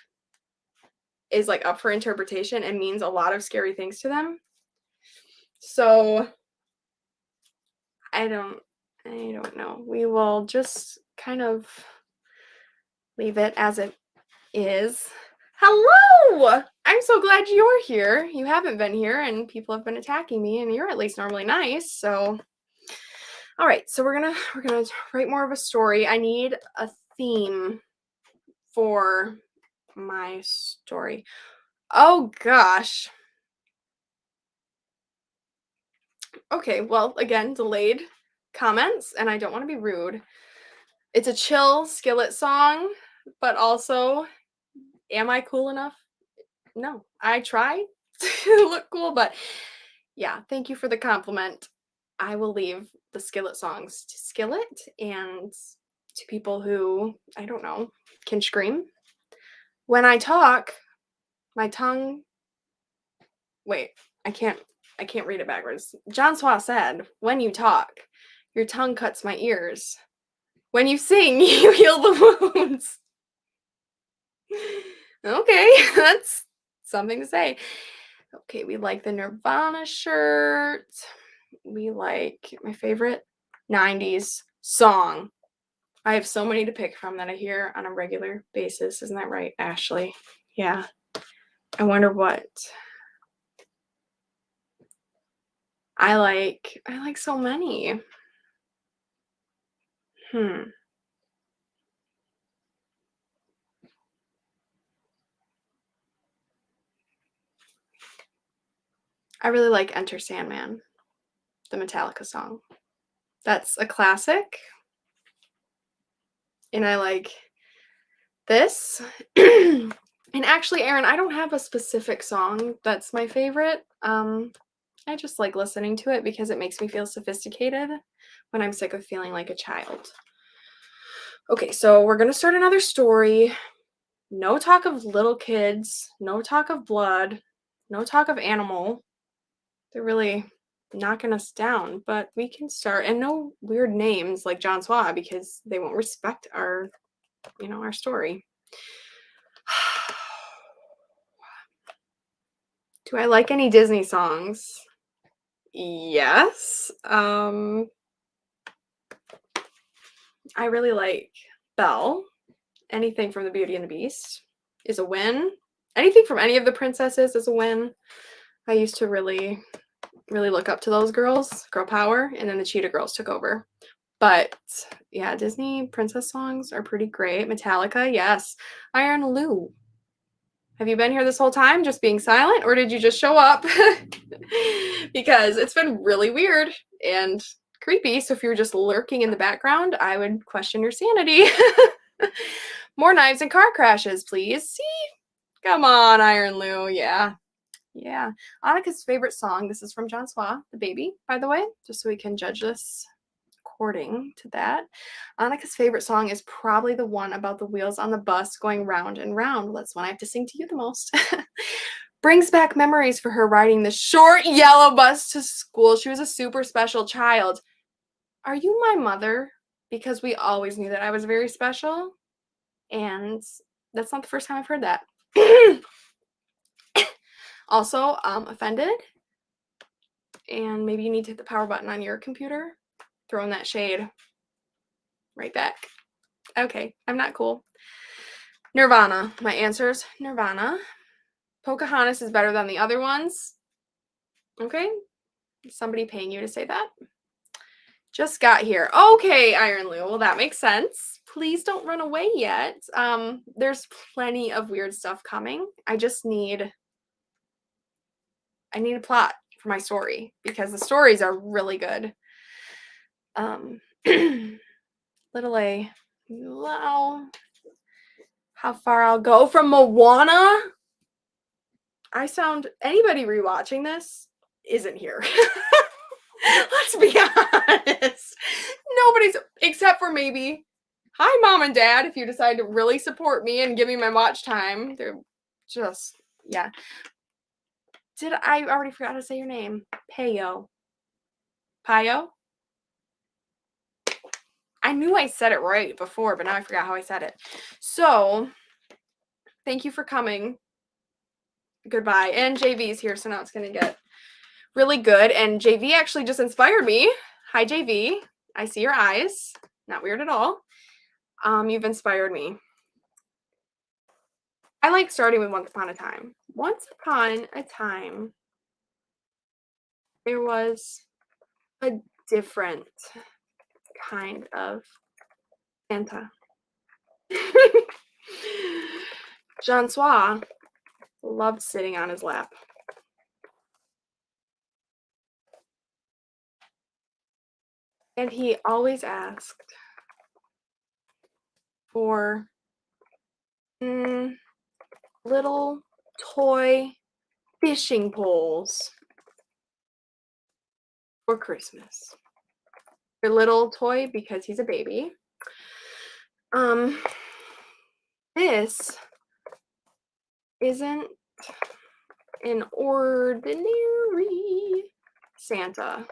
A: is like up for interpretation and means a lot of scary things to them. So I don't know. We will just kind of leave it as it is. Hello! I'm so glad you're here. You haven't been here and people have been attacking me, and you're at least normally nice, so all right, so we're gonna write more of a story. I need a theme for my story. Oh gosh. Okay, well, again, delayed comments, and I don't want to be rude. It's a chill skillet song, but also, am I cool enough? No, I try to look cool, but yeah, thank you for the compliment. I will leave the skillet songs to skillet and to people who, I don't know, can scream. When I talk, my tongue, wait, I can't read it backwards. John Suarez said, when you talk, your tongue cuts my ears. When you sing, you heal the wounds. Okay, that's something to say. Okay, we like the Nirvana shirt. We like my favorite 90s song. I have so many to pick from that I hear on a regular basis. Isn't that right, Ashley? Yeah. I wonder what I like so many. I really like Enter Sandman, the Metallica song. That's a classic. And I like this. And actually, Aaron, I don't have a specific song that's my favorite. I just like listening to it because it makes me feel sophisticated when I'm sick of feeling like a child. Okay, so we're going to start another story. No talk of little kids, no talk of blood, no talk of animal. They're really knocking us down, but we can start. And no weird names like John Suarez because they won't respect our, our story. Do I like any Disney songs? Yes. I really like Belle. Anything from the Beauty and the Beast is a win. Anything from any of the princesses is a win. I used to really, really look up to those girls, girl power, and then the Cheetah Girls took over. But yeah, Disney princess songs are pretty great. Metallica, yes. Iron Lou. Have you been here this whole time just being silent, or did you just show up? Because it's been really weird and creepy. So if you're just lurking in the background, I would question your sanity. More knives and car crashes, please. See? Come on, Iron Lou. Yeah. Yeah. Anika's favorite song. This is from John Suarez, the baby, by the way, just so we can judge this according to that. Anika's favorite song is probably the one about the wheels on the bus going round and round. Well, that's one I have to sing to you the most. Brings back memories for her riding the short yellow bus to school. She was a super special child. Are you my mother? Because we always knew that I was very special. And that's not the first time I've heard that. Also, offended. And maybe you need to hit the power button on your computer. Throwing that shade right back. Okay, I'm not cool. Nirvana. My answer is Nirvana. Pocahontas is better than the other ones. Okay. Somebody paying you to say that? Just got here. Okay, Iron Lou. Well, that makes sense. Please don't run away yet. There's plenty of weird stuff coming. I need a plot for my story because the stories are really good. Little A. Wow. How far I'll go from Moana? Anybody rewatching this isn't here. Let's be honest. Nobody's, except for maybe, hi, Mom and Dad, if you decide to really support me and give me my watch time. They're just, yeah. I already forgot to say your name. Payo. Payo? I knew I said it right before, but now I forgot how I said it. So, thank you for coming. Goodbye. And JV's here, so now it's going to get really good. And JV actually just inspired me. Hi, JV. I see your eyes. Not weird at all. You've inspired me. I like starting with Once Upon a Time. Once upon a time, there was a different kind of Santa. John Suarez loved sitting on his lap. And he always asked for little toy fishing poles for Christmas. Your little toy because he's a baby. This isn't an ordinary Santa.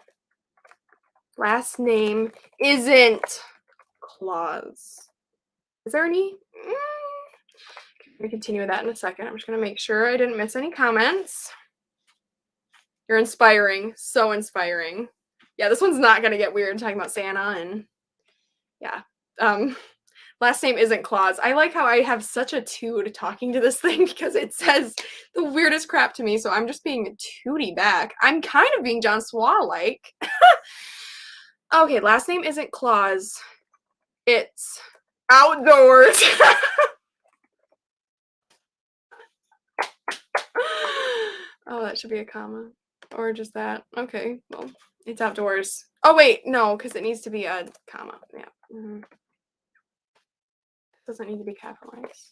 A: Last name isn't Claus. Is there any? I'm going to continue with that in a second. I'm just going to make sure I didn't miss any comments. You're inspiring. So inspiring. Yeah, this one's not going to get weird talking about Santa and yeah. Last name isn't Claus. I like how I have such a toot talking to this thing because it says the weirdest crap to me, so I'm just being tooty back. I'm kind of being John Suarez-like. Okay, last name isn't Claus. It's outdoors. Oh, that should be a comma. Or just that. Okay, well, it's outdoors. Oh, wait, no, because it needs to be a comma. Yeah. It doesn't need to be capitalized.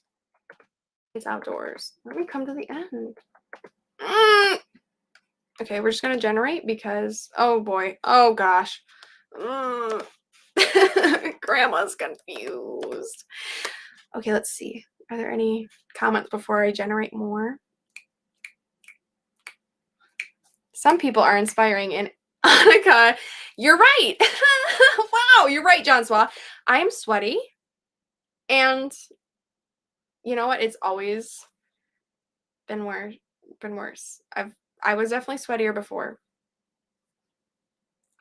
A: It's outdoors. Let me come to the end. Okay, we're just going to generate because, oh boy. Oh gosh. Grandma's confused. Okay, let's see. Are there any comments before I generate more? Some people are inspiring, and Anika, you're right. Wow, you're right, John Suarez. I am sweaty, and you know what? It's always been worse. I was definitely sweatier before.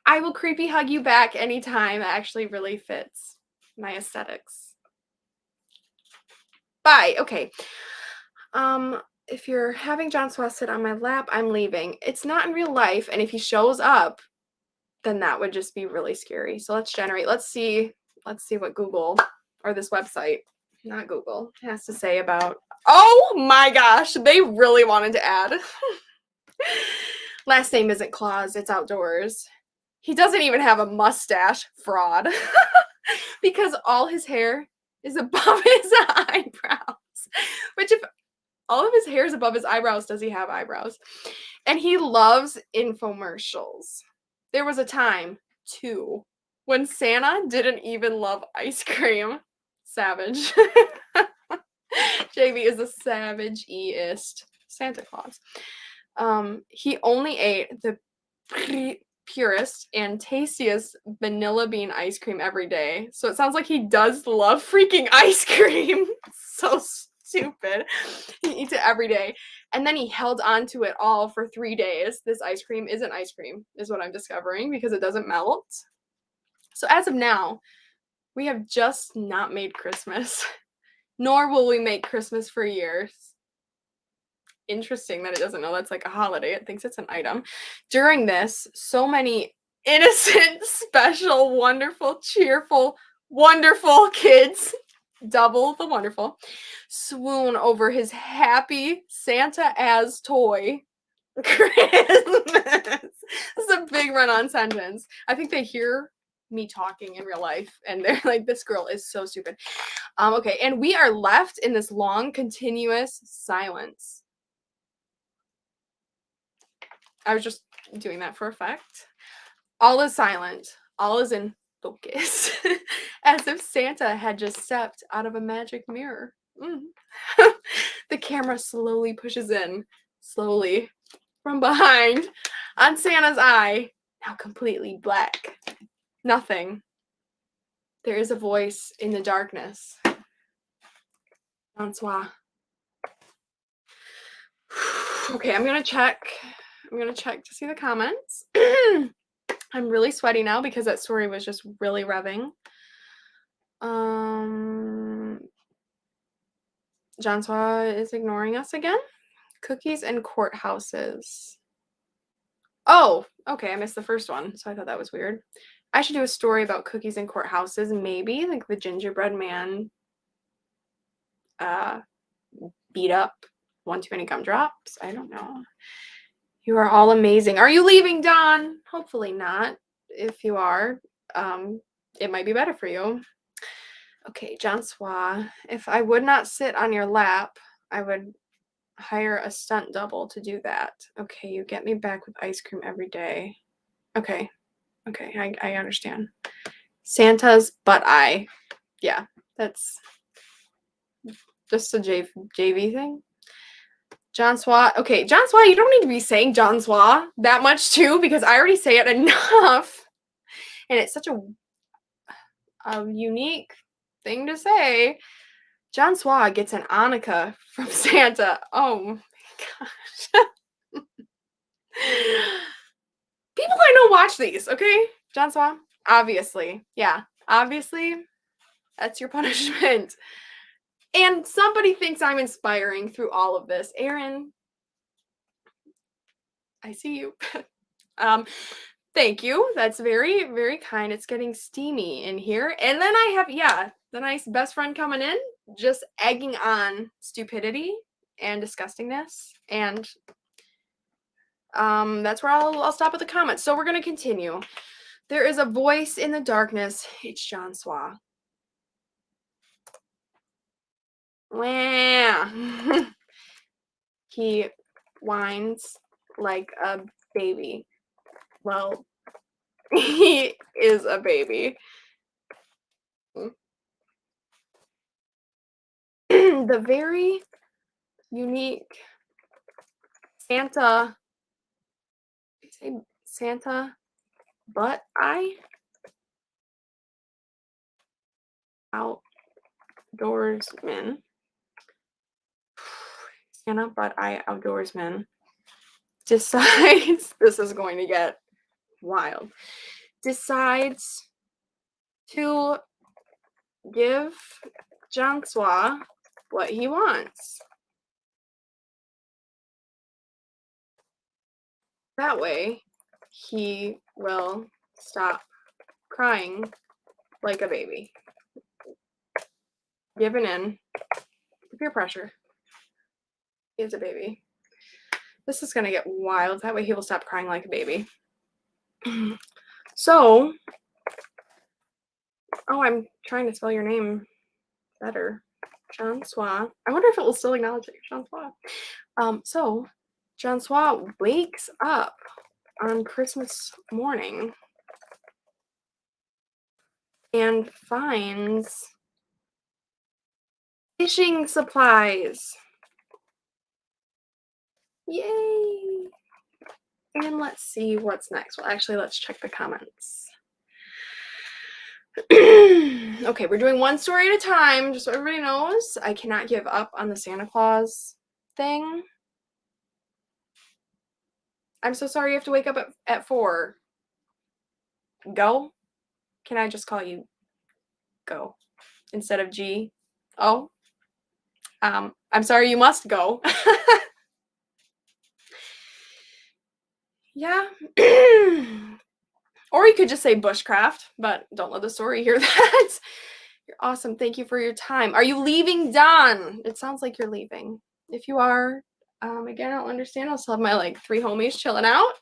A: I will creepy hug you back anytime. That actually really fits my aesthetics. Bye. Okay. If you're having John Suarez sit on my lap, I'm leaving. It's not in real life, and if he shows up, then that would just be really scary. So let's generate. Let's see what Google or this website, not Google, has to say about. Oh my gosh, they really wanted to add. Last name isn't Claus, it's outdoors. He doesn't even have a mustache, fraud. Because all his hair is above his eyebrows. Which, if all of his hair is above his eyebrows, does he have eyebrows? And he loves infomercials. There was a time, too, when Santa didn't even love ice cream. Savage. JV is the savage-eest Santa Claus. He only ate the purest and tastiest vanilla bean ice cream every day. So it sounds like he does love freaking ice cream. So stupid. He eats it every day. And then he held on to it all for 3 days. This ice cream isn't ice cream, is what I'm discovering, because it doesn't melt. So as of now, we have just not made Christmas. Nor will we make Christmas for years. Interesting that it doesn't know that's like a holiday. It thinks it's an item. During this, so many innocent, special, wonderful, cheerful, wonderful kids, double the wonderful, swoon over his happy Santa as toy Christmas. This is a big run-on sentence. I think they hear me talking in real life and they're like, this girl is so stupid. Okay, and we are left in this long, continuous silence. I was just doing that for effect. All is silent. All is in focus. As if Santa had just stepped out of a magic mirror. The camera slowly pushes in, slowly, from behind, on Santa's eye, now completely black. Nothing. There is a voice in the darkness. Bonsoir. Okay, I'm gonna check to see the comments. I'm really sweaty now because that story was just really revving. John Suarez is ignoring us again. Cookies and courthouses. Oh, okay, I missed the first one, so I thought that was weird. I should do a story about cookies and courthouses, maybe, like the gingerbread man beat up one too many gumdrops. I don't know. You are all amazing. Are you leaving, Don? Hopefully not. If you are, it might be better for you. Okay, John Suarez. If I would not sit on your lap, I would hire a stunt double to do that. Okay, you get me back with ice cream every day. Okay, I understand. Santa's butt eye. Yeah, that's just a JV thing. John Suarez. Okay, John Suarez, you don't need to be saying John Suarez that much too, because I already say it enough. And it's such a unique thing to say. John Suarez gets an Anika from Santa. Oh my gosh. People I know watch these, okay? John Suarez, obviously. Yeah, obviously. That's your punishment. And somebody thinks I'm inspiring through all of this. Aaron, I see you. um, Thank you. That's very, very kind. It's getting steamy in here. And then I have, yeah, the nice best friend coming in, just egging on stupidity and disgustingness. And that's where I'll stop with the comments. So we're gonna continue. There is a voice in the darkness. It's John Suarez. Wah. He whines like a baby. Well, he is a baby. The very unique Santa, say Santa butt eye outdoorsman. Santa butt eye outdoorsman decides this is going to get wild. Decides to give John Suarez what he wants. That way, he will stop crying like a baby. Giving in to peer pressure. He is a baby. This is going to get wild. That way he will stop crying like a baby. So, oh, I'm trying to spell your name better. John Suarez. I wonder if it will still acknowledge that you're John Suarez. So, John Suarez wakes up on Christmas morning and finds fishing supplies. Yay! And let's see what's next. Well, actually, let's check the comments. Okay, we're doing one story at a time, just so everybody knows. I cannot give up on the Santa Claus thing. I'm so sorry you have to wake up at 4. Go? Can I just call you Go instead of G? Oh? I'm sorry you must go. Yeah. Or you could just say bushcraft, but don't let the story hear that. You're awesome. Thank you for your time. Are you leaving, Don? It sounds like you're leaving. If you are, again, I'll understand. I'll still have my 3 homies chilling out,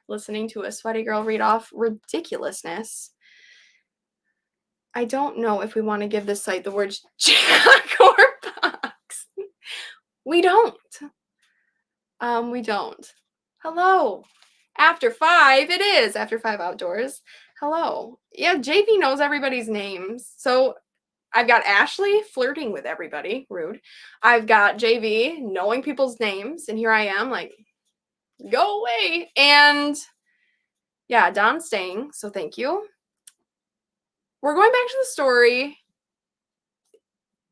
A: listening to a sweaty girl read off ridiculousness. I don't know if we want to give this site the words jack or box. We don't. We don't. Hello. After 5, it is. After 5 outdoors. Hello. Yeah, JV knows everybody's names. So I've got Ashley flirting with everybody. Rude. I've got JV knowing people's names. And here I am go away. And yeah, Don's staying. So thank you. We're going back to the story.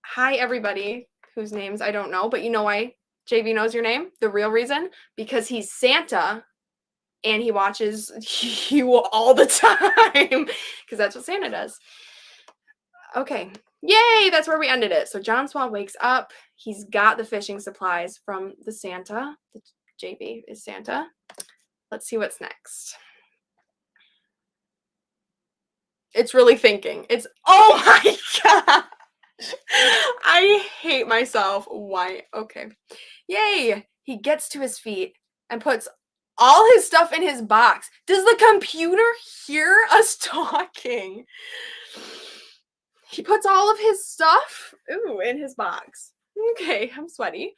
A: Hi, everybody whose names I don't know. But you know why JV knows your name? The real reason? Because he's Santa. And he watches you all the time because that's what Santa does. Okay. Yay! That's where we ended it. So John Suarez wakes up. He's got the fishing supplies from the Santa. The JB is Santa. Let's see what's next. It's really thinking. It's, oh my God. I hate myself. Why? Okay. Yay! He gets to his feet and puts all his stuff in his box. Does the computer hear us talking? He puts all of his stuff, in his box. Okay, I'm sweaty.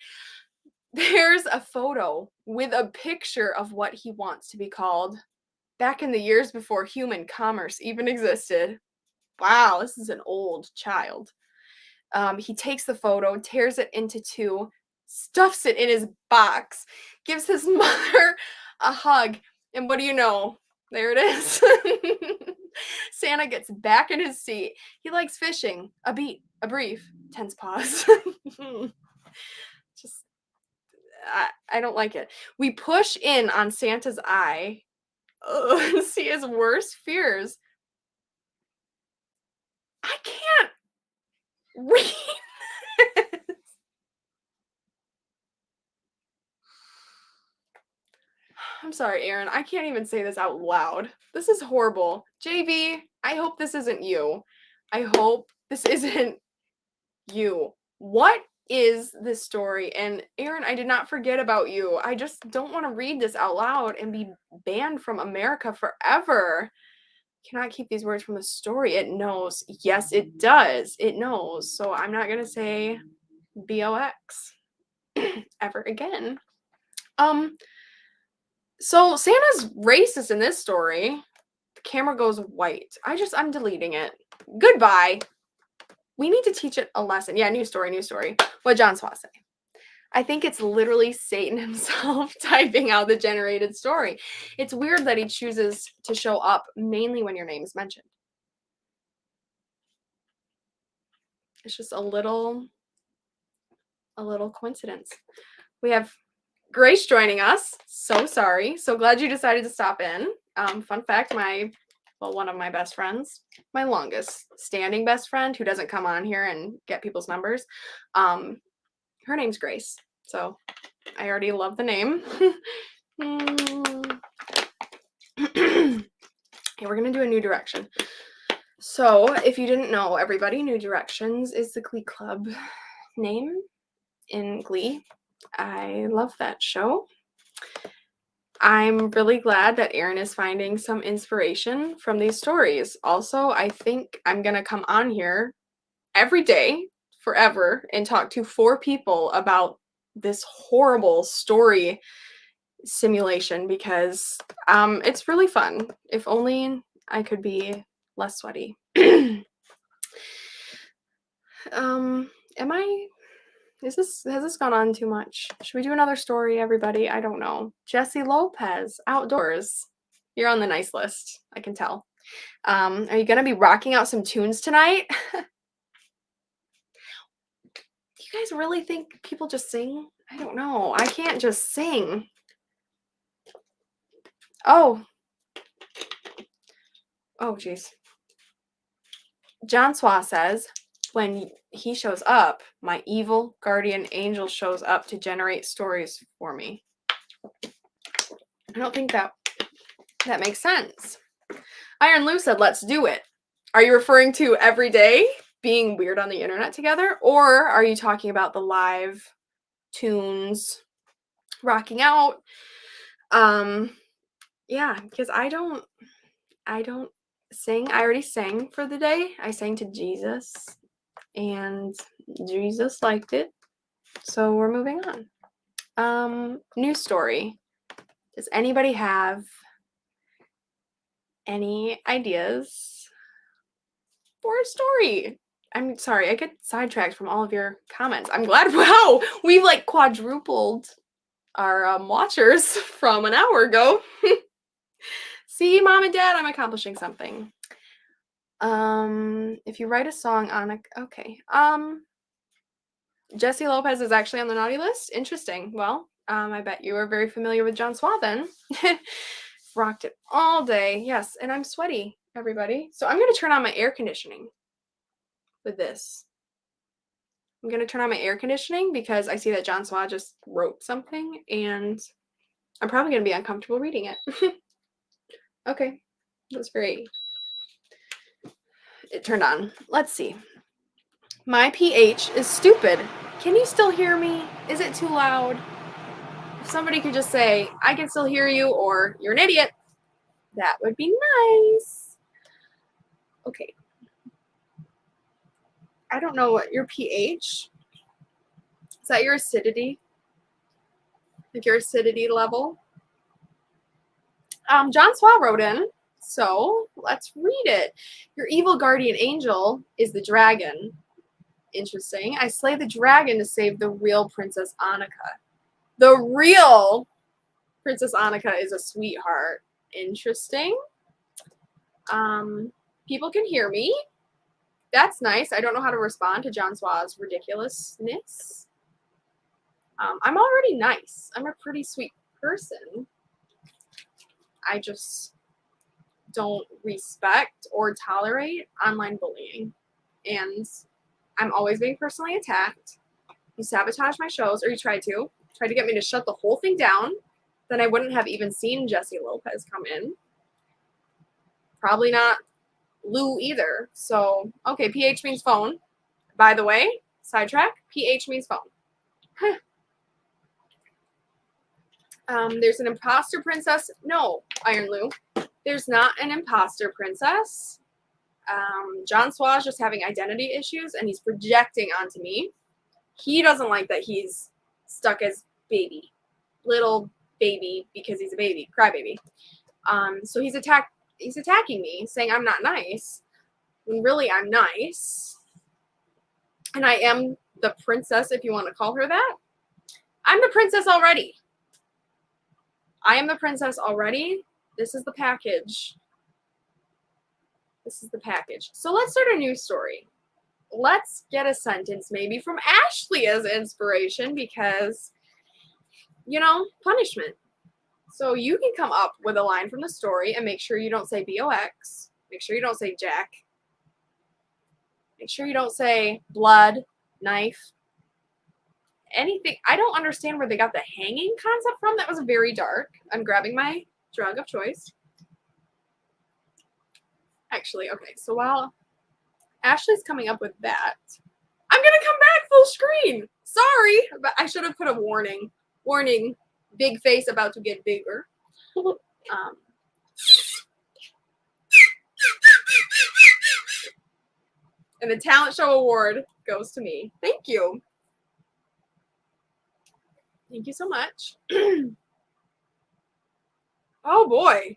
A: There's a photo with a picture of what he wants to be called back in the years before human commerce even existed. Wow, this is an old child. He takes the photo, tears it into 2, stuffs it in his box, gives his mother a hug, and what do you know? There it is. Santa gets back in his seat. He likes fishing. A beat, a brief, tense pause. Just, I don't like it. We push in on Santa's eye. See his worst fears. I can't read. I'm sorry, Aaron. I can't even say this out loud. This is horrible. JB, I hope this isn't you. I hope this isn't you. What is this story? And Aaron, I did not forget about you. I just don't want to read this out loud and be banned from America forever. Cannot keep these words from the story. It knows. Yes, it does. It knows. So I'm not going to say BOX ever again. So Santa's racist in this story. The camera goes white. I'm deleting it. Goodbye. We need to teach it a lesson. Yeah, new story. What John Suarez say? I think it's literally Satan himself typing out the generated story. It's weird that he chooses to show up mainly when your name is mentioned. It's just a little coincidence. We have Grace joining us. So sorry. So glad you decided to stop in. Fun fact, one of my best friends, my longest standing best friend who doesn't come on here and get people's numbers, her name's Grace. So I already love the name. Okay, we're going to do a New Direction. So if you didn't know, everybody, New Directions is the Glee Club name in Glee. I love that show. I'm really glad that Aaron is finding some inspiration from these stories. Also, I think I'm going to come on here every day forever and talk to 4 people about this horrible story simulation because it's really fun. If only I could be less sweaty. Has this gone on too much? Should we do another story, everybody? I don't know. Jesse Lopez, outdoors. You're on the nice list, I can tell. Are you gonna be rocking out some tunes tonight? Do you guys really think people just sing? I don't know. I can't just sing. Oh, jeez. John Suarez says, when he shows up, my evil guardian angel shows up to generate stories for me. I don't think that makes sense. Iron Lou said, let's do it. Are you referring to every day being weird on the internet together? Or are you talking about the live tunes rocking out? Yeah, because I don't sing. I already sang for the day. I sang to Jesus and Jesus liked it. So we're moving on. News story. Does anybody have any ideas for a story? I'm sorry, I get sidetracked from all of your comments. I'm glad. Wow, we've like quadrupled our watchers from an hour ago. See, Mom and Dad, I'm accomplishing something. If you write a song on okay. Jesse Lopez is actually on the naughty list. Interesting. Well, I bet you are very familiar with John Suarez then. Rocked it all day. Yes, and I'm sweaty, everybody. So I'm going to turn on my air conditioning with this. I'm going to turn on my air conditioning because I see that John Suarez just wrote something and I'm probably going to be uncomfortable reading it. Okay, that's great. It turned on. Let's see. My pH is stupid. Can you still hear me? Is it too loud? If somebody could just say, I can still hear you, or you're an idiot, that would be nice. Okay. I don't know what your pH. Is that your acidity? Like your acidity level? John Suarez wrote in, so let's read it. Your evil guardian angel is the dragon. Interesting. I slay the dragon to save the real Princess Anika. The real Princess Anika is a sweetheart. Interesting. People can hear me. That's nice. I don't know how to respond to John Suarez's ridiculousness. I'm already nice. I'm a pretty sweet person. I just don't respect or tolerate online bullying. and I'm always being personally attacked. You sabotage my shows, or you tried to get me to shut the whole thing down. Then I wouldn't have even seen Jesse Lopez come in. Probably not Lou either. So, okay, PH means phone. By the way, sidetrack, PH means phone. There's an imposter princess. No, Iron Lou. There's not an imposter princess. John Suarez just having identity issues, and he's projecting onto me. He doesn't like that he's stuck as baby. Little baby, because he's a baby. Crybaby. So he's attacking me, saying I'm not nice. When really I'm nice. And I am the princess, if you want to call her that. I'm the princess already. I am the princess already. This is the package. This is the package. So let's start a new story. Let's get a sentence maybe from Ashley as inspiration because, you know, punishment. So you can come up with a line from the story and make sure you don't say BOX. Make sure you don't say Jack. Make sure you don't say blood, knife, anything. I don't understand where they got the hanging concept from. That was very dark. I'm grabbing my drug of choice. Actually, okay, so while Ashley's coming up with that, I'm going to come back full screen. Sorry, but I should have put a warning. Warning, big face about to get bigger. And the talent show award goes to me. Thank you. Thank you so much. Oh boy.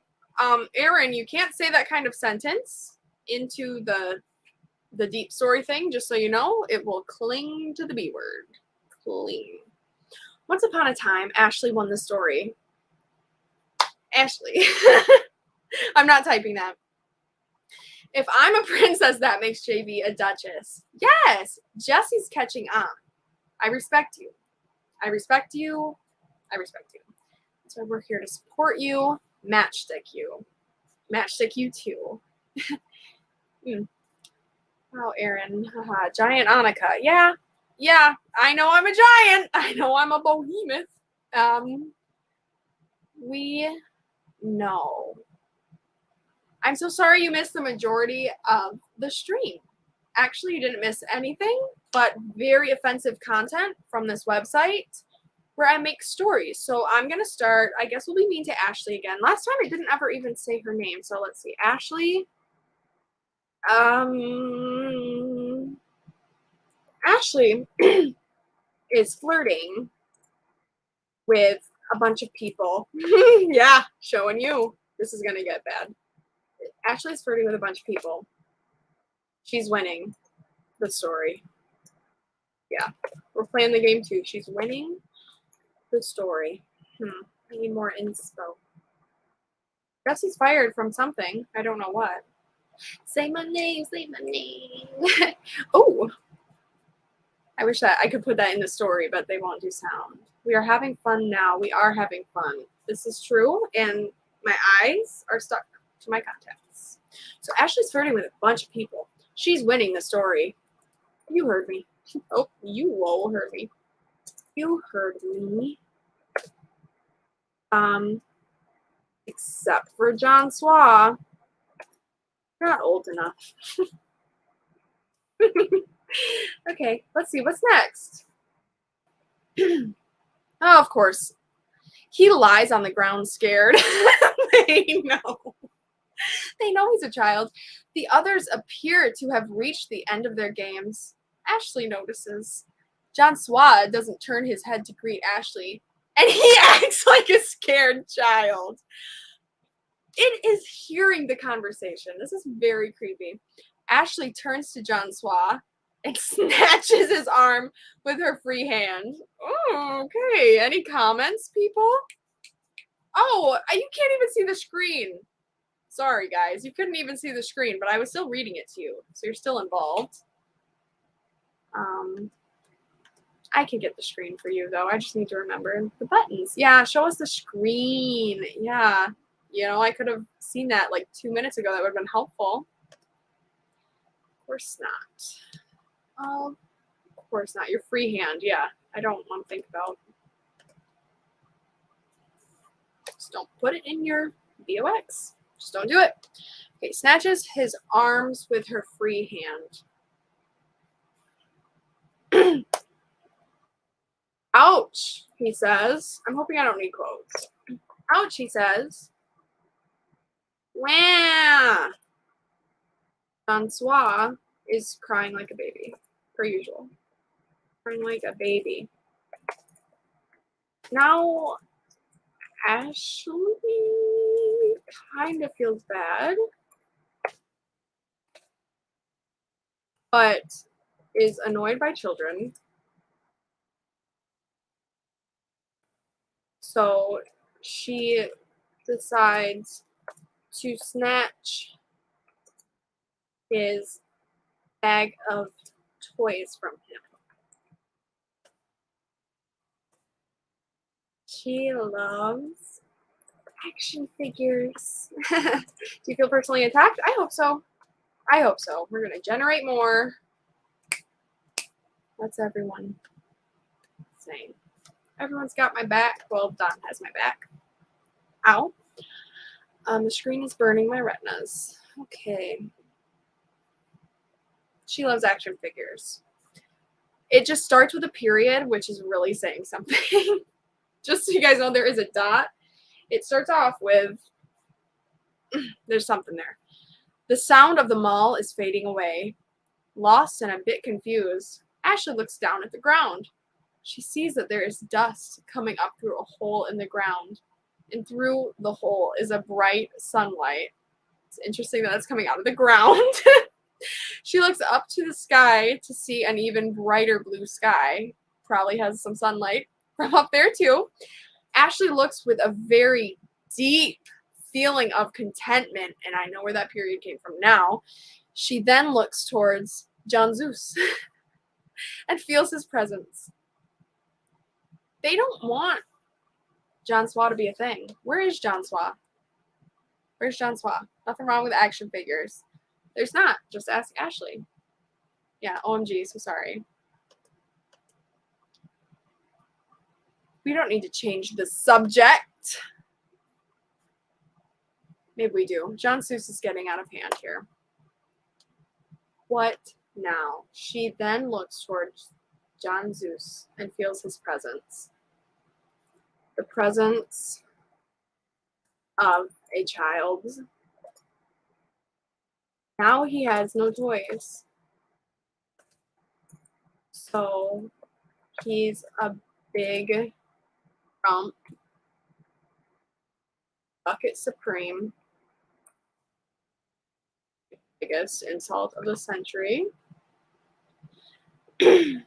A: Aaron, you can't say that kind of sentence into the deep story thing, just so you know. It will cling to the B word. Cling. Once upon a time, Ashley won the story. Ashley. I'm not typing that. If I'm a princess, that makes JV a duchess. Yes, Jesse's catching on. I respect you. I respect you. I respect you. So we're here to support you, matchstick you. Matchstick you too. Wow, Aaron. Haha, giant Anika. Yeah, I know I'm a giant. I know I'm a behemoth. We know. I'm so sorry you missed the majority of the stream. Actually, you didn't miss anything, but very offensive content from this website where I make stories. So I'm going to start, I guess we'll be mean to Ashley again. Last time I didn't ever even say her name. So let's see. Ashley. Ashley is flirting with a bunch of people. Yeah, showing you. This is going to get bad. Ashley's flirting with a bunch of people. She's winning the story. Yeah, we're playing the game too. She's winning the story. I need more inspo. Guess he's fired from something. I don't know what. Say my name, say my name. Oh, I wish that I could put that in the story, but they won't do sound. We are having fun now. We are having fun. This is true, and my eyes are stuck to my contacts. So Ashley's flirting with a bunch of people. She's winning the story. You heard me. Oh, you all heard me. You heard me. Except for John Suarez. Not old enough. Okay, let's see. What's next? Oh, of course. He lies on the ground scared. They know. They know he's a child. The others appear to have reached the end of their games. Ashley notices. John Suarez doesn't turn his head to greet Ashley, and he acts like a scared child. It is hearing the conversation. This is very creepy. Ashley turns to John Suarez and snatches his arm with her free hand. Oh, okay. Any comments, people? Oh, you can't even see the screen. Sorry, guys. You couldn't even see the screen, but I was still reading it to you, so you're still involved. I can get the screen for you, though. I just need to remember the buttons. Yeah, show us the screen. Yeah. You know, I could have seen that like 2 minutes ago. That would have been helpful. course not. Of course not. Your free hand, yeah. I don't want to think about. Just don't put it in your BOX. Just don't do it. Okay, snatches his arms with her free hand. Ouch, he says. I'm hoping I don't need quotes. Ouch, he says. Wah! John Suarez is crying like a baby, per usual. Crying like a baby. Now, Ashley kind of feels bad, but is annoyed by children. So she decides to snatch his bag of toys from him. She loves action figures. Do you feel personally attacked? I hope so. I hope so. We're going to generate more. That's everyone saying. Everyone's got my back. Well, Don has my back. Ow. The screen is burning my retinas. Okay. She loves action figures. It just starts with a period, which is really saying something. Just so you guys know, there is a dot. It starts off with, there's something there. The sound of the mall is fading away. Lost and a bit confused, Ashley looks down at the ground. She sees that there is dust coming up through a hole in the ground, and through the hole is a bright sunlight. It's interesting that it's coming out of the ground. She looks up to the sky to see an even brighter blue sky. Probably has some sunlight from up there too. Ashley looks with a very deep feeling of contentment, and I know where that period came from now. She then looks towards John Zeus and feels his presence. They don't want John Suarez to be a thing. Where is John Suarez? Where's John Suarez? Nothing wrong with action figures. There's not. Just ask Ashley. Yeah, OMG, so sorry. We don't need to change the subject. Maybe we do. John Suarez is getting out of hand here. What now? She then looks towards John Zeus and feels his presence. The presence of a child. Now he has no toys. So he's a big rump, bucket supreme, biggest insult of the century. I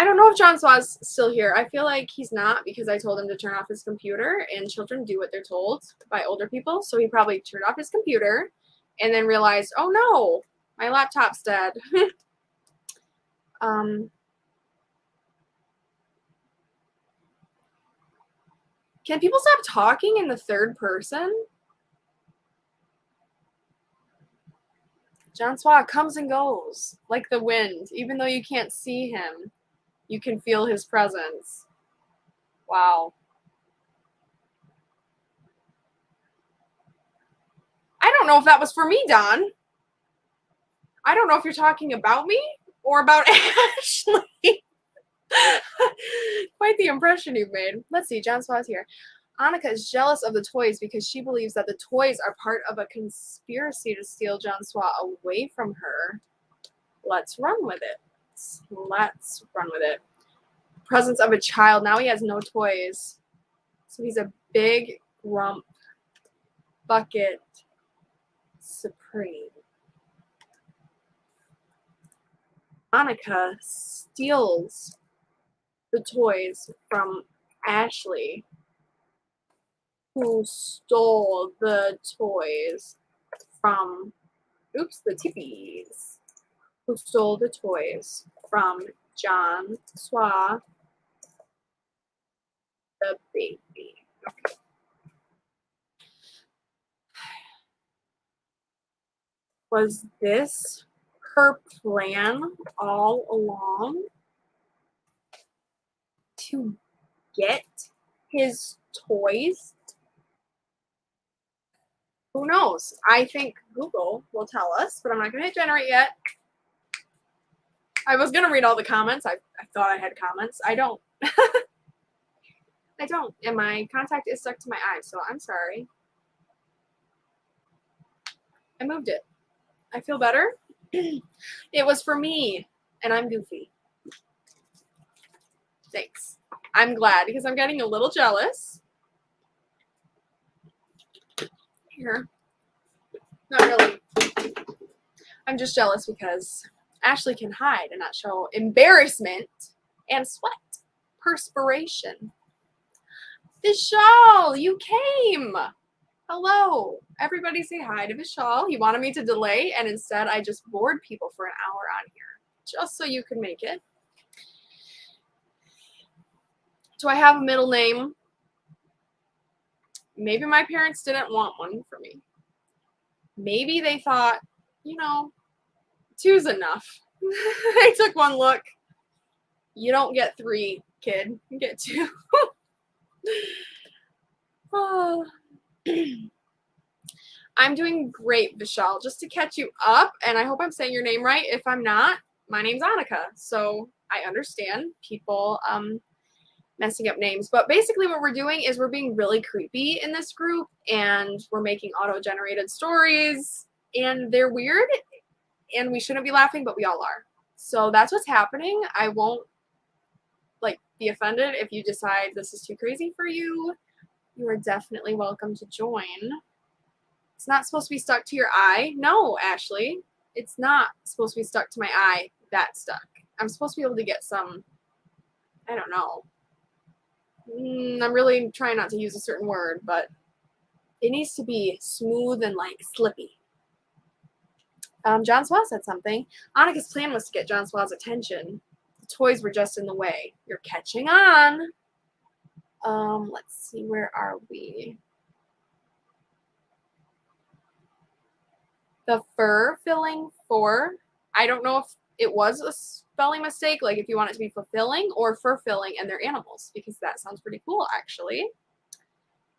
A: don't know if John Suarez is still here. I feel like he's not because I told him to turn off his computer, and children do what they're told by older people. So he probably turned off his computer and then realized, oh no, my laptop's dead. Can people stop talking in the third person? John Suarez comes and goes like the wind. Even though you can't see him, you can feel his presence. Wow. I don't know if that was for me, Don. I don't know if you're talking about me or about Ashley. Quite the impression you've made. Let's see, John Suarez here. Anika is jealous of the toys because she believes that the toys are part of a conspiracy to steal John Suarez away from her. Let's run with it. Let's run with it. Presence of a child. Now he has no toys. So he's a big grump bucket supreme. Anika steals the toys from Ashley, who stole the toys from, the tippies, who stole the toys from John Suarez, the baby. Okay. Was this her plan all along? To get his toys? Who knows? I think Google will tell us, but I'm not going to hit generate yet. I was going to read all the comments. I thought I had comments. I don't. I don't. And my contact is stuck to my eye, so I'm sorry. I moved it. I feel better. It was for me, and I'm goofy. Thanks. I'm glad because I'm getting a little jealous. Here. Not really. I'm just jealous because Ashley can hide and not show embarrassment and sweat. Perspiration. Vishal, you came. Hello. Everybody say hi to Vishal. He wanted me to delay, and instead I just bored people for an hour on here just so you could make it. Do I have a middle name? Maybe my parents didn't want one for me. Maybe they thought, you know, 2's enough. I took one look. You don't get 3, kid. You get 2. Oh. I'm doing great, Vishal. Just to catch you up, and I hope I'm saying your name right. If I'm not, my name's Anika. So I understand people messing up names. But basically what we're doing is we're being really creepy in this group, and we're making auto-generated stories, and they're weird, and we shouldn't be laughing, but we all are. So that's what's happening. I won't be offended if you decide this is too crazy for you. You are definitely welcome to join. It's not supposed to be stuck to your eye. No, Ashley. It's not supposed to be stuck to my eye. That stuck. I'm supposed to be able to get some, I don't know. I'm really trying not to use a certain word, but it needs to be smooth and slippy. John Suarez said something. Anika's plan was to get John Suarez's attention. The toys were just in the way. You're catching on. Let's see, where are we? The fur filling for, I don't know if it was a spelling mistake, if you want it to be fulfilling or fur filling and their animals, because that sounds pretty cool, actually.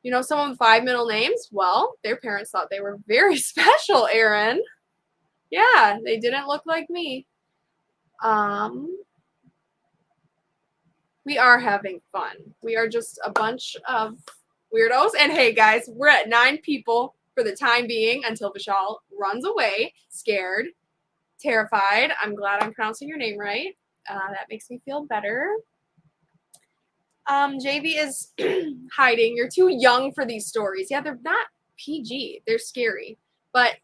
A: You know some of the 5 middle names? Well, their parents thought they were very special, Aaron. Yeah, they didn't look like me. We are having fun. We are just a bunch of weirdos. And hey, guys, we're at 9 people for the time being until Vishal runs away, scared, terrified. I'm glad I'm pronouncing your name right. That makes me feel better. JV is hiding. You're too young for these stories. Yeah, they're not PG. They're scary. But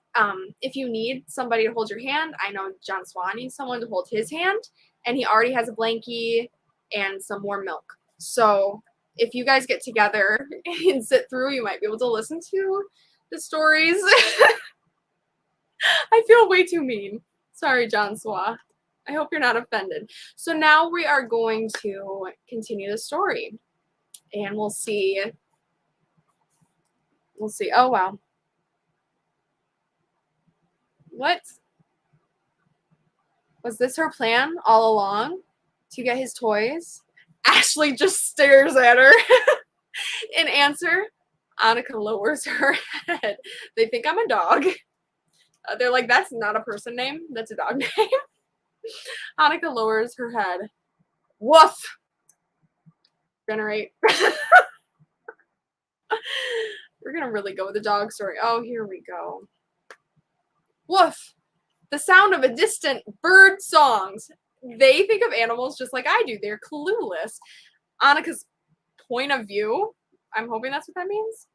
A: if you need somebody to hold your hand, I know John Swan needs someone to hold his hand, and he already has a blankie and some warm milk. So if you guys get together and sit through, you might be able to listen to the stories. I feel way too mean. Sorry, John Swa. I hope you're not offended. So now we are going to continue the story, and we'll see. We'll see. Oh, wow. What? Was this her plan all along? To get his toys? Ashley just stares at her. In answer, Anika lowers her head. They think I'm a dog. They're like, that's not a person name. That's a dog name. Anika lowers her head. Woof! Generate. We're going to really go with the dog story. Oh, here we go. Woof! The sound of a distant bird songs. They think of animals just like I do. They're clueless. Anika's point of view, I'm hoping that's what that means.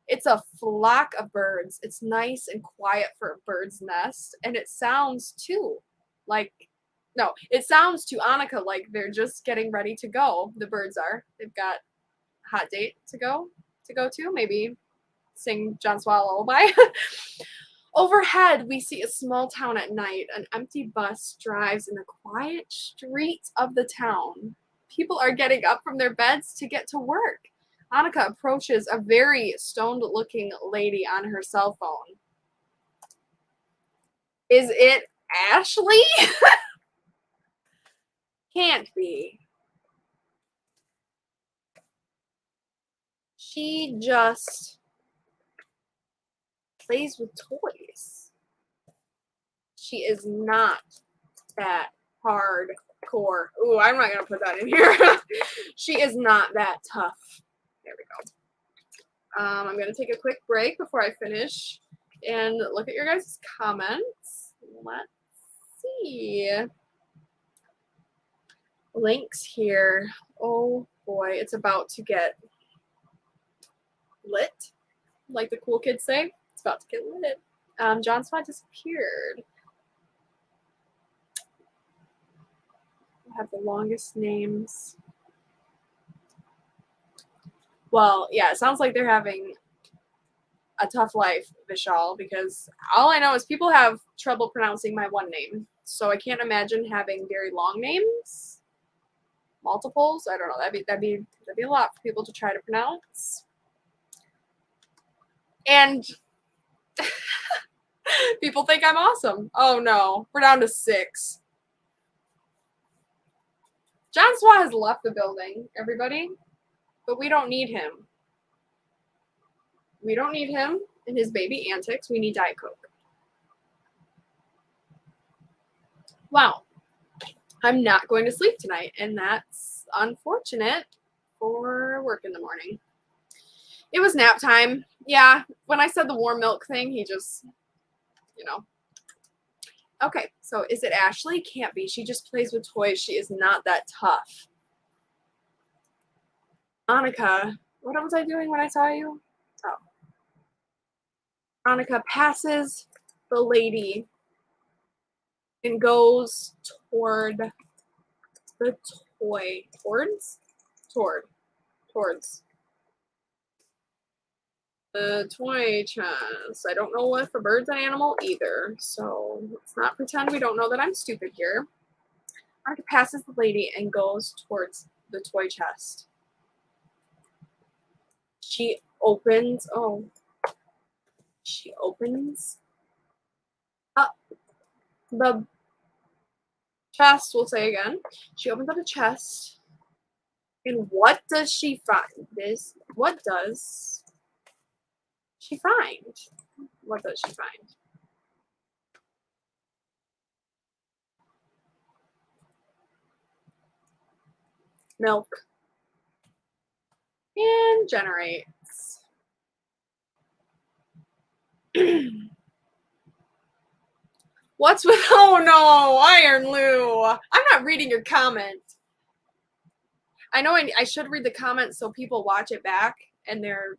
A: It's a flock of birds. It's nice and quiet for a bird's nest. And it sounds too it sounds to Anika like they're just getting ready to go. The birds are. They've got a hot date to go to. Maybe sing John Swallow lullaby. Overhead, we see a small town at night. An empty bus drives in the quiet streets of the town. People are getting up from their beds to get to work. Anika approaches a very stoned-looking lady on her cell phone. Is it Ashley? Can't be. She just plays with toys. She is not that hardcore. Ooh, I'm not going to put that in here. She is not that tough. There we go. I'm going to take a quick break before I finish and look at your guys' comments. Let's see. Links here. Oh boy, it's about to get lit, like the cool kids say. It's about to get lit. John Suarez disappeared. I have the longest names. Well, yeah, it sounds like they're having a tough life, Vishal, because all I know is people have trouble pronouncing my one name. So I can't imagine having very long names. Multiples. I don't know. That'd be a lot for people to try to pronounce. And people think I'm awesome. Oh no, we're down to 6. John Suarez has left the building, everybody, but we don't need him. We don't need him and his baby antics. We need Diet Coke. Wow. I'm not going to sleep tonight, and that's unfortunate for work in the morning. It was nap time. Yeah, when I said the warm milk thing, he just, you know. Okay, so is it Ashley? Can't be. She just plays with toys. She is not that tough. Anika. What was I doing when I saw you? Oh. Anika passes the lady and goes toward the toy. Towards the toy chest. I don't know if a bird's an animal either, so let's not pretend we don't know that I'm stupid here. Anika passes the lady and goes towards the toy chest. She opens up the chest, we'll say again. She opens up the chest. And what does she find? What does she find? What does she find? Milk. And generates. What's with, oh no, Iron Lou. I'm not reading your comment. I know I should read the comments so people watch it back and they're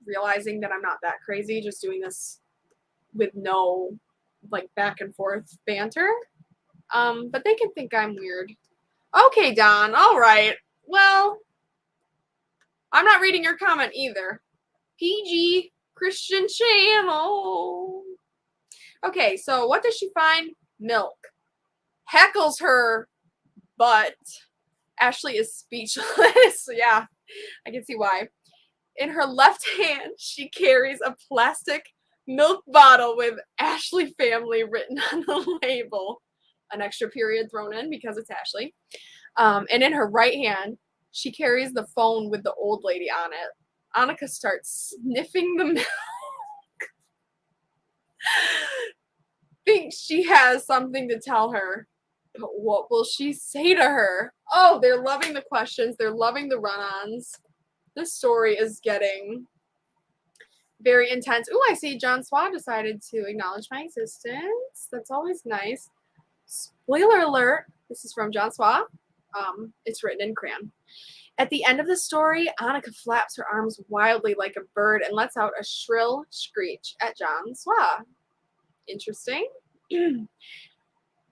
A: realizing that I'm not that crazy, just doing this with no like back and forth banter. But they can think I'm weird. Okay, Don. All right. Well, I'm not reading your comment either. PG Christian channel. Okay, so what does she find? Milk. Heckles her butt. Ashley is speechless. Yeah, I can see why. In her left hand, she carries a plastic milk bottle with Ashley family written on the label. An extra period thrown in because it's Ashley. And in her right hand, she carries the phone with the old lady on it. Anika starts sniffing the milk. Thinks she has something to tell her. But what will she say to her? Oh, they're loving the questions. They're loving the run-ons. This story is getting very intense. Ooh, I see John Suarez decided to acknowledge my existence. That's always nice. Spoiler alert. This is from John Suarez. It's written in crayon. At the end of the story, Anika flaps her arms wildly like a bird and lets out a shrill screech at John Suarez. Interesting.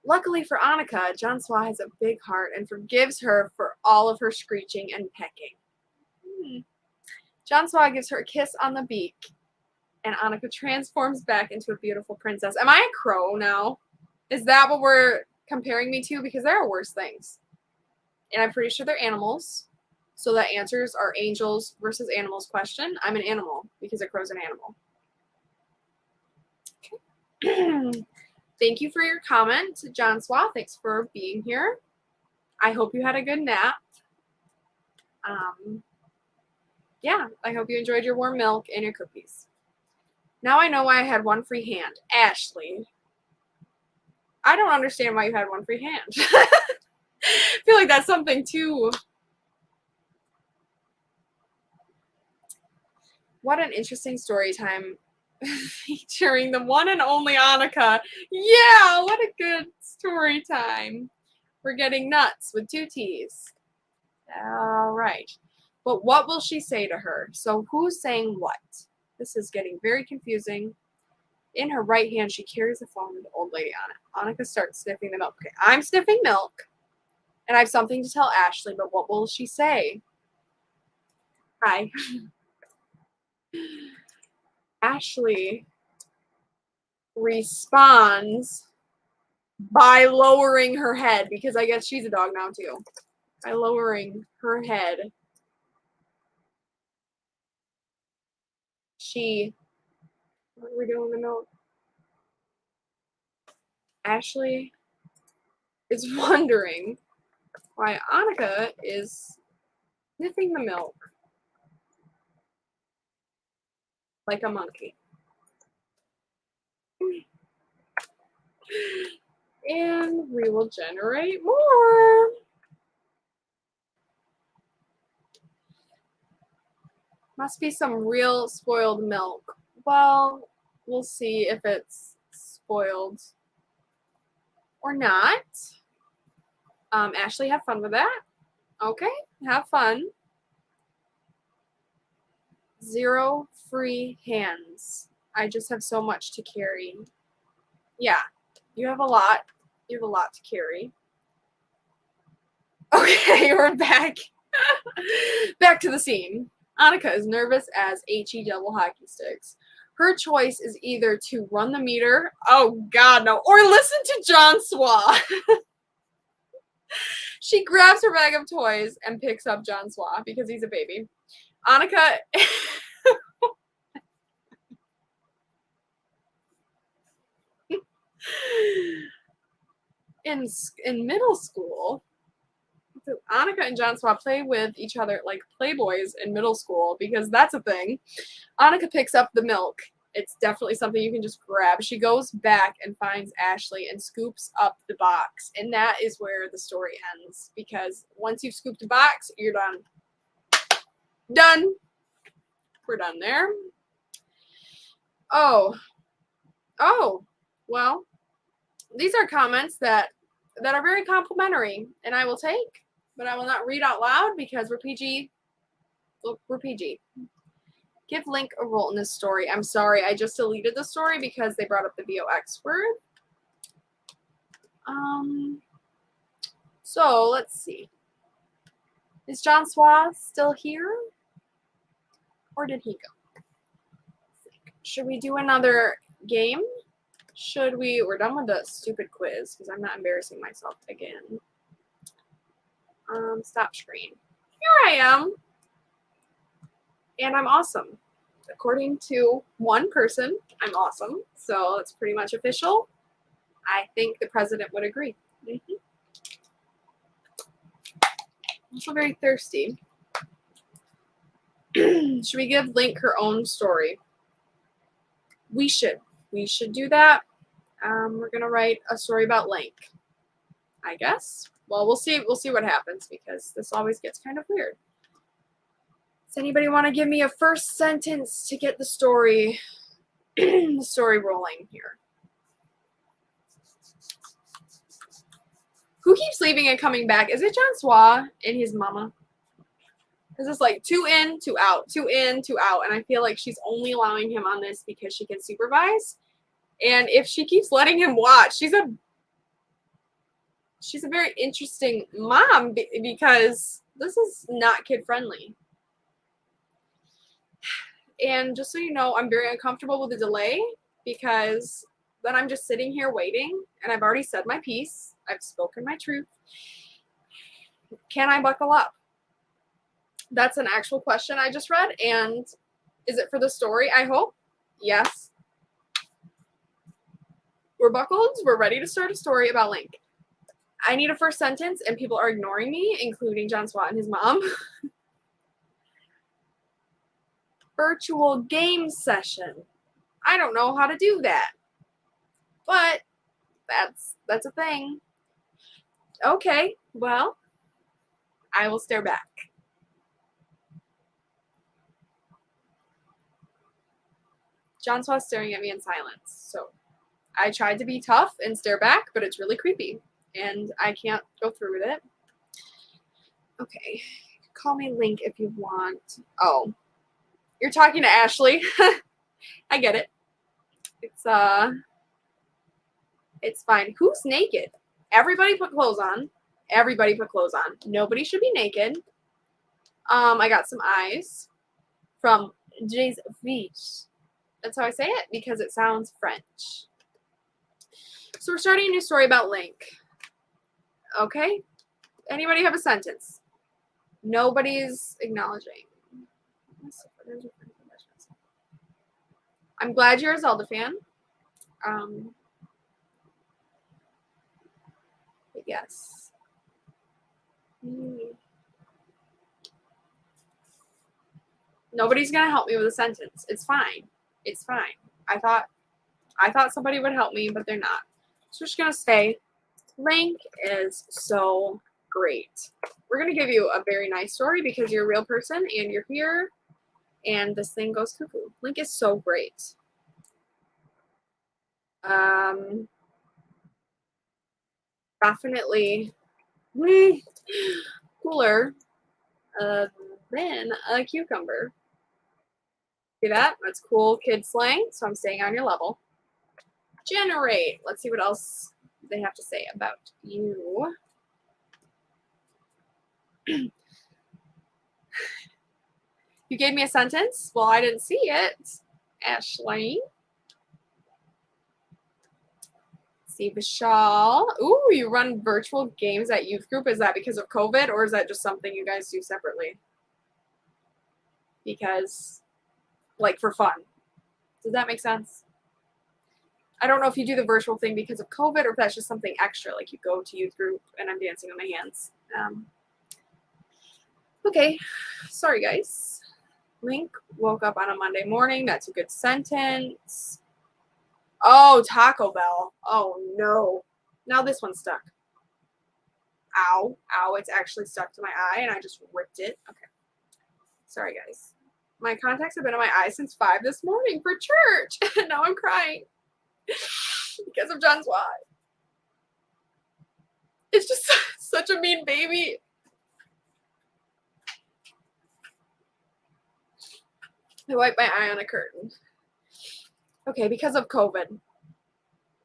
A: Luckily for Anika, John Suarez has a big heart and forgives her for all of her screeching and pecking. John Suarez gives her a kiss on the beak, and Anika transforms back into a beautiful princess. Am I a crow now? Is that what we're comparing me to? Because there are worse things. And I'm pretty sure they're animals. So that answers our angels versus animals question. I'm an animal because a crow's an animal. Okay. Thank you for your comment, John Suarez. Thanks for being here. I hope you had a good nap. Yeah, I hope you enjoyed your warm milk and your cookies. Now I know why I had one free hand. Ashley, I don't understand why you had one free hand. I feel like that's something too. What an interesting story time featuring the one and only Anika. Yeah, what a good story time. We're getting nuts with 2 T's. All right. But what will she say to her? So who's saying what? This is getting very confusing. In her right hand, she carries a phone with the old lady on it. Anika starts sniffing the milk. Okay, I'm sniffing milk, and I have something to tell Ashley, but what will she say? Hi. Ashley responds by lowering her head, because I guess she's a dog now too. By lowering her head, what are we doing with the milk? Ashley is wondering why Anika is sniffing the milk like a monkey. And we will generate more. Must be some real spoiled milk. Well, we'll see if it's spoiled or not. Ashley, have fun with that. Okay, have fun. 0 free hands. I just have so much to carry. Yeah, you have a lot. You have a lot to carry. Okay, we're back. Back to the scene. Anika is nervous as HE double hockey sticks. Her choice is either to run the meter, oh god no, or listen to John Suarez. She grabs her bag of toys and picks up John Suarez because he's a baby. Anika in middle school, Anika and John Suarez play with each other like playboys in middle school because that's a thing. Anika picks up the milk. It's definitely something you can just grab. She goes back and finds Ashley and scoops up the box. And that is where the story ends. Because once you've scooped the box, you're done. Done. We're done there. Oh. Well, these are comments that are very complimentary. And I will take. But I will not read out loud because we're PG. Look, we're PG. Give Link a role in this story. I'm sorry, I just deleted the story because they brought up the VOX word. So let's see. Is John Suarez still here? Or did he go? Should we do another game? Should we? We're done with the stupid quiz because I'm not embarrassing myself again. Stop screen. Here I am. And I'm awesome. According to one person, I'm awesome. So it's pretty much official. I think the president would agree. I'm also very thirsty. Should we give Link her own story? We should. We should do that. We're gonna write a story about Link, I guess. Well, we'll see. We'll see what happens because this always gets kind of weird. Does anybody want to give me a first sentence to get the story, the story rolling here? Who keeps leaving and coming back? Is it John Suarez and his mama? Because it's like 2 in, 2 out, 2 in, 2 out. And I feel like she's only allowing him on this because she can supervise. And if she keeps letting him watch, she's a very interesting mom because this is not kid friendly. And just so you know, I'm very uncomfortable with the delay because then I'm just sitting here waiting and I've already said my piece. I've spoken my truth. Can I buckle up? That's an actual question I just read. And is it for the story? I hope. Yes. We're buckled. We're ready to start a story about Link. I need a first sentence, and people are ignoring me, including John Suarez and his mom. Virtual game session. I don't know how to do that, but that's a thing. Okay, well, I will stare back. John Suarez staring at me in silence. So I tried to be tough and stare back, but it's really creepy, and I can't go through with it. Okay, call me Link if you want. Oh, you're talking to Ashley. I get it. It's fine. Who's naked? Everybody put clothes on. Everybody put clothes on. Nobody should be naked. I got some eyes from Jay's Fish. That's how I say it because it sounds French. So we're starting a new story about Link. Okay? Anybody have a sentence? Nobody's acknowledging. I'm glad you're a Zelda fan. But yes. Nobody's gonna help me with a sentence. It's fine. It's fine. I thought somebody would help me, but they're not. So we're just gonna say Link is so great. We're gonna give you a very nice story because you're a real person and you're here and this thing goes cuckoo. Link is so great. Definitely cooler than a cucumber. See that? That's cool kid slang, so I'm staying on your level. Generate. Let's see what else they have to say about you. You gave me a sentence? Well, I didn't see it. Ashley. See Vishal. Ooh, you run virtual games at youth group. Is that because of COVID or is that just something you guys do separately? Because, like, for fun. Does that make sense? I don't know if you do the virtual thing because of COVID or if that's just something extra, like you go to youth group and I'm dancing on my hands. Okay, sorry guys. Link woke up on a Monday morning. That's a good sentence. Oh, Taco Bell. Oh no. Now this one's stuck. Ow. Ow, it's actually stuck to my eye and I just ripped it. Okay. Sorry guys. My contacts have been in my eye since 5 this morning for church. And now I'm crying. Because of John Suarez. It's just such a mean baby. I wiped my eye on a curtain. Okay, because of COVID.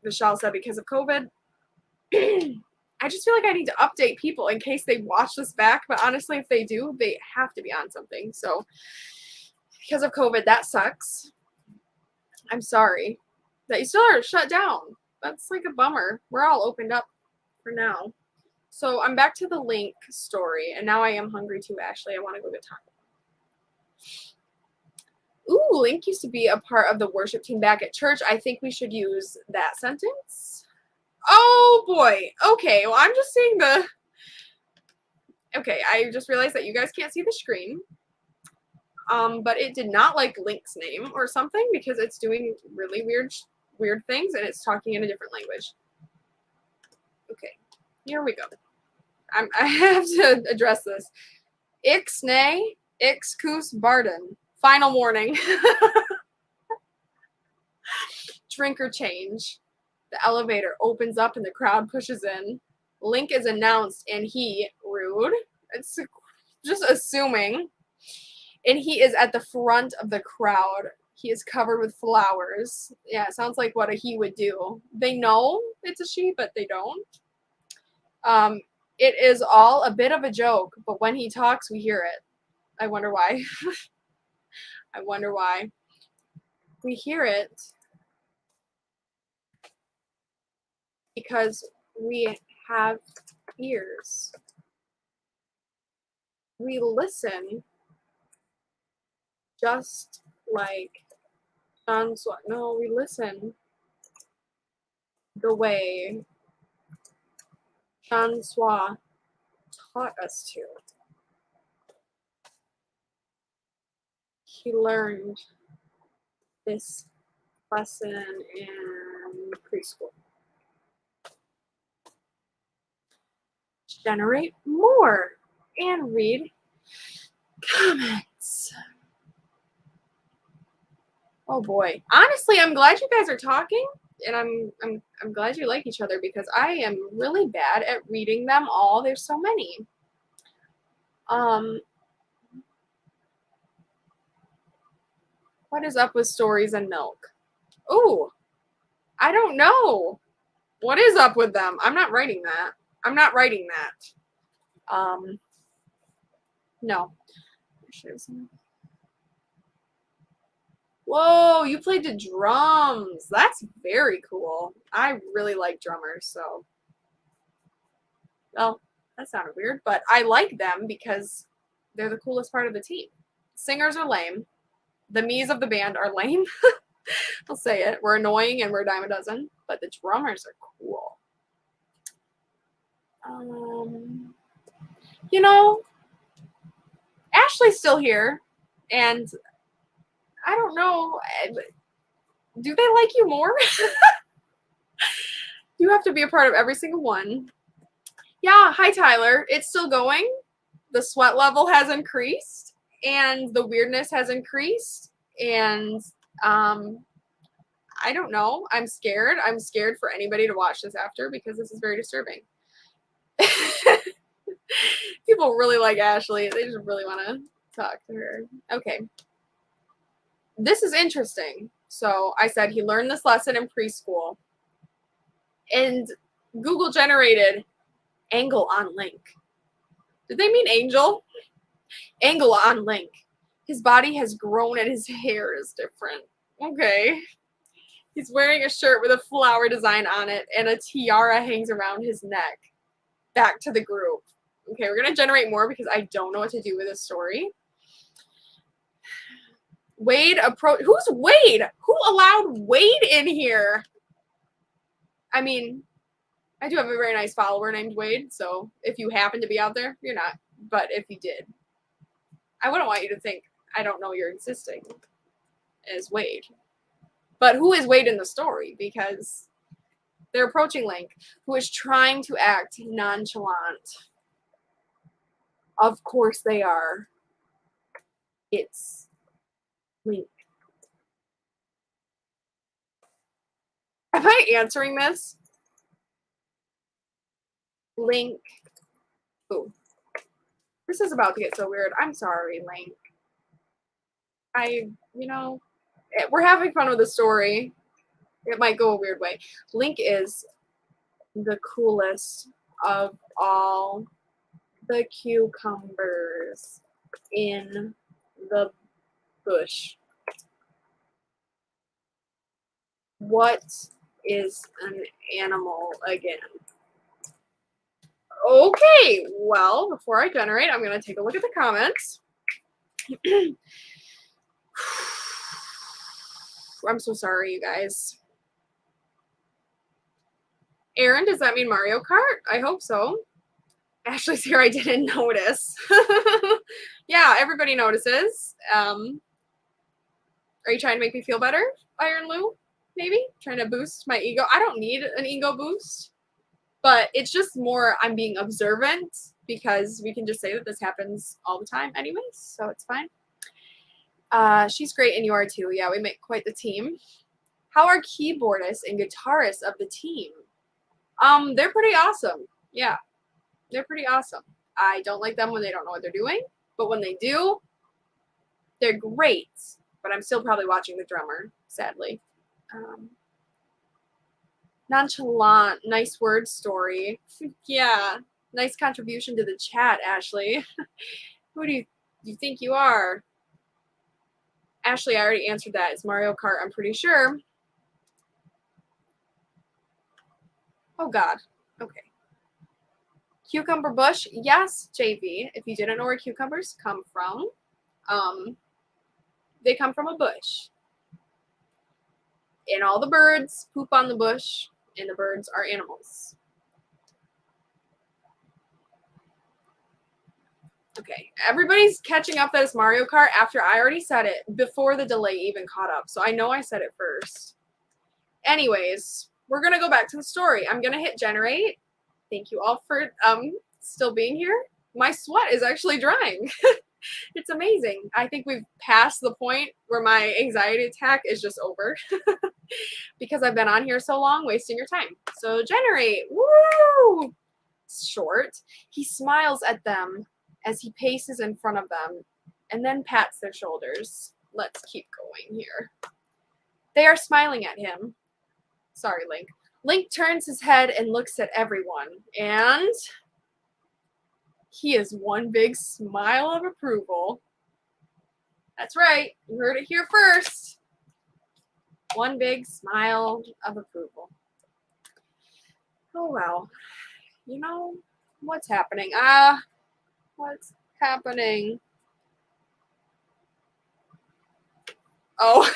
A: Michelle said because of COVID. I just feel like I need to update people in case they watch this back. But honestly, if they do, they have to be on something. So because of COVID, that sucks. I'm sorry that you still are shut down. That's like a bummer. We're all opened up for now. So I'm back to the Link story. And now I am hungry too, Ashley. I want to go get taco. Ooh, Link used to be a part of the worship team back at church. I think we should use that sentence. Oh, boy. Okay, well, I'm just saying the... Okay, I just realized that you guys can't see the screen. But it did not like Link's name or something because it's doing really weird things and it's talking in a different language. Okay, here we go. I have to address this. Ixnay, Ixcus Barden. Final warning. Drink or change. The elevator opens up and the crowd pushes in. Link is announced and he, rude, it's just assuming, and he is at the front of the crowd. He is covered with flowers. Yeah, it sounds like what a he would do. They know it's a she, but they don't. It is all a bit of a joke, but when he talks, we hear it. I wonder why. I wonder why. We hear it because we have ears. We listen just like John Suarez. No, we listen the way John Suarez taught us to. He learned this lesson in preschool. Generate more and read comments. Oh boy. Honestly, I'm glad you guys are talking, and I'm glad you like each other, because I am really bad at reading them all. There's so many. What is up with stories and milk? Oh, I don't know. What is up with them? I'm not writing that. I'm not writing that. No. Whoa, you played the drums. That's very cool. I really like drummers, so. Well, that sounded weird, but I like them because they're the coolest part of the team. Singers are lame. The me's of the band are lame. I'll say it. We're annoying and we're a dime a dozen, but the drummers are cool. You know, Ashley's still here, and I don't know. Do they like you more? You have to be a part of every single one. Yeah, hi Tyler. It's still going. The sweat level has increased, and the weirdness has increased, and I don't know. I'm scared. I'm scared for anybody to watch this after, because this is very disturbing. People really like Ashley. They just really want to talk to her. Okay. This is interesting. So I said he learned this lesson in preschool, and Google generated angle on link. Did they mean angel? Angle on link. His body has grown and his hair is different. Okay. He's wearing a shirt with a flower design on it, and a tiara hangs around his neck. Back to the group. Okay, we're going to generate more because I don't know what to do with this story. Wade approach. Who's Wade? Who allowed Wade in here? I mean, I do have a very nice follower named Wade, so if you happen to be out there, you're not. But if you did, I wouldn't want you to think I don't know you're existing as Wade. But who is Wade in the story? Because they're approaching Link, who is trying to act nonchalant. Of course they are. It's Link. Am I answering this? Link. Ooh. This is about to get so weird. I'm sorry, Link. We're having fun with the story. It might go a weird way. Link is the coolest of all the cucumbers in the bush. What is an animal again? Okay, well, before I generate, I'm going to take a look at the comments. I'm so sorry, you guys. Aaron, does that mean Mario Kart? I hope so. Ashley's here. I didn't notice. Yeah, everybody notices. Are you trying to make me feel better, Iron Lou? Maybe? Trying to boost my ego? I don't need an ego boost. But it's just more I'm being observant, because we can just say that this happens all the time anyways, so it's fine. She's great and you are too. Yeah, we make quite the team. How are keyboardists and guitarists of the team? They're pretty awesome. Yeah, they're pretty awesome. I don't like them when they don't know what they're doing, but when they do, they're great. But I'm still probably watching the drummer, sadly. Nonchalant, nice word story. Yeah, nice contribution to the chat, Ashley. Who do you think you are? Ashley, I already answered that. It's Mario Kart, I'm pretty sure. Oh, God. Okay. Cucumber bush? Yes, JV. If you didn't know where cucumbers come from, they come from a bush. And all the birds poop on the bush, and the birds are animals. Okay, everybody's catching up that it's Mario Kart after I already said it before the delay even caught up. So I know I said it first. Anyways, we're going to go back to the story. I'm going to hit generate. Thank you all for still being here. My sweat is actually drying. It's amazing. I think we've passed the point where my anxiety attack is just over because I've been on here so long, wasting your time. So generate. Woo! Short. He smiles at them as he paces in front of them and then pats their shoulders. Let's keep going here. They are smiling at him. Sorry, Link. Link turns his head and looks at everyone, and he is one big smile of approval. That's right. You heard it here first. One big smile of approval. Oh, wow. You know, what's happening? What's happening? Oh,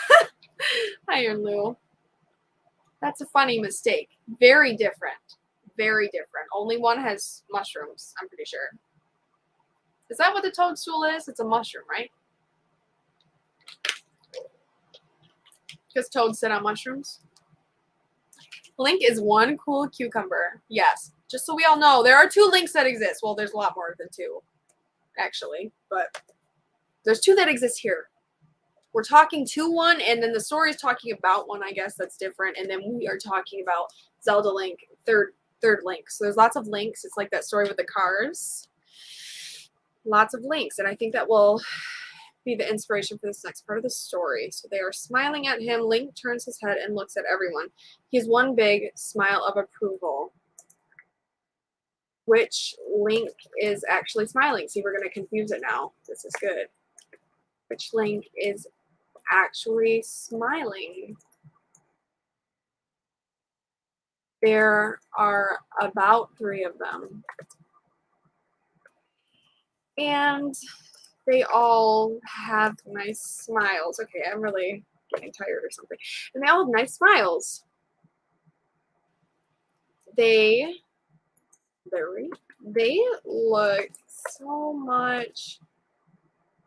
A: Iron Lou. That's a funny mistake. Very different. Very different. Only one has mushrooms, I'm pretty sure. Is that what the toadstool is? It's a mushroom, right? Because toads sit on mushrooms. Link is one cool cucumber. Yes. Just so we all know, there are 2 Links that exist. Well, there's a lot more than 2, actually. But there's 2 that exist here. We're talking to one, and then the story is talking about one, I guess, that's different. And then we are talking about Zelda Link, third Link. So there's lots of links. It's like that story with the cars. Lots of links. And I think that will be the inspiration for this next part of the story. So they are smiling at him. Link turns his head and looks at everyone. He's one big smile of approval. Which Link is actually smiling? See, we're going to confuse it now. This is good. Which Link is actually smiling? There are about 3 of them. And they all have nice smiles. Okay, I'm really getting tired or something. And they all have nice smiles. They look so much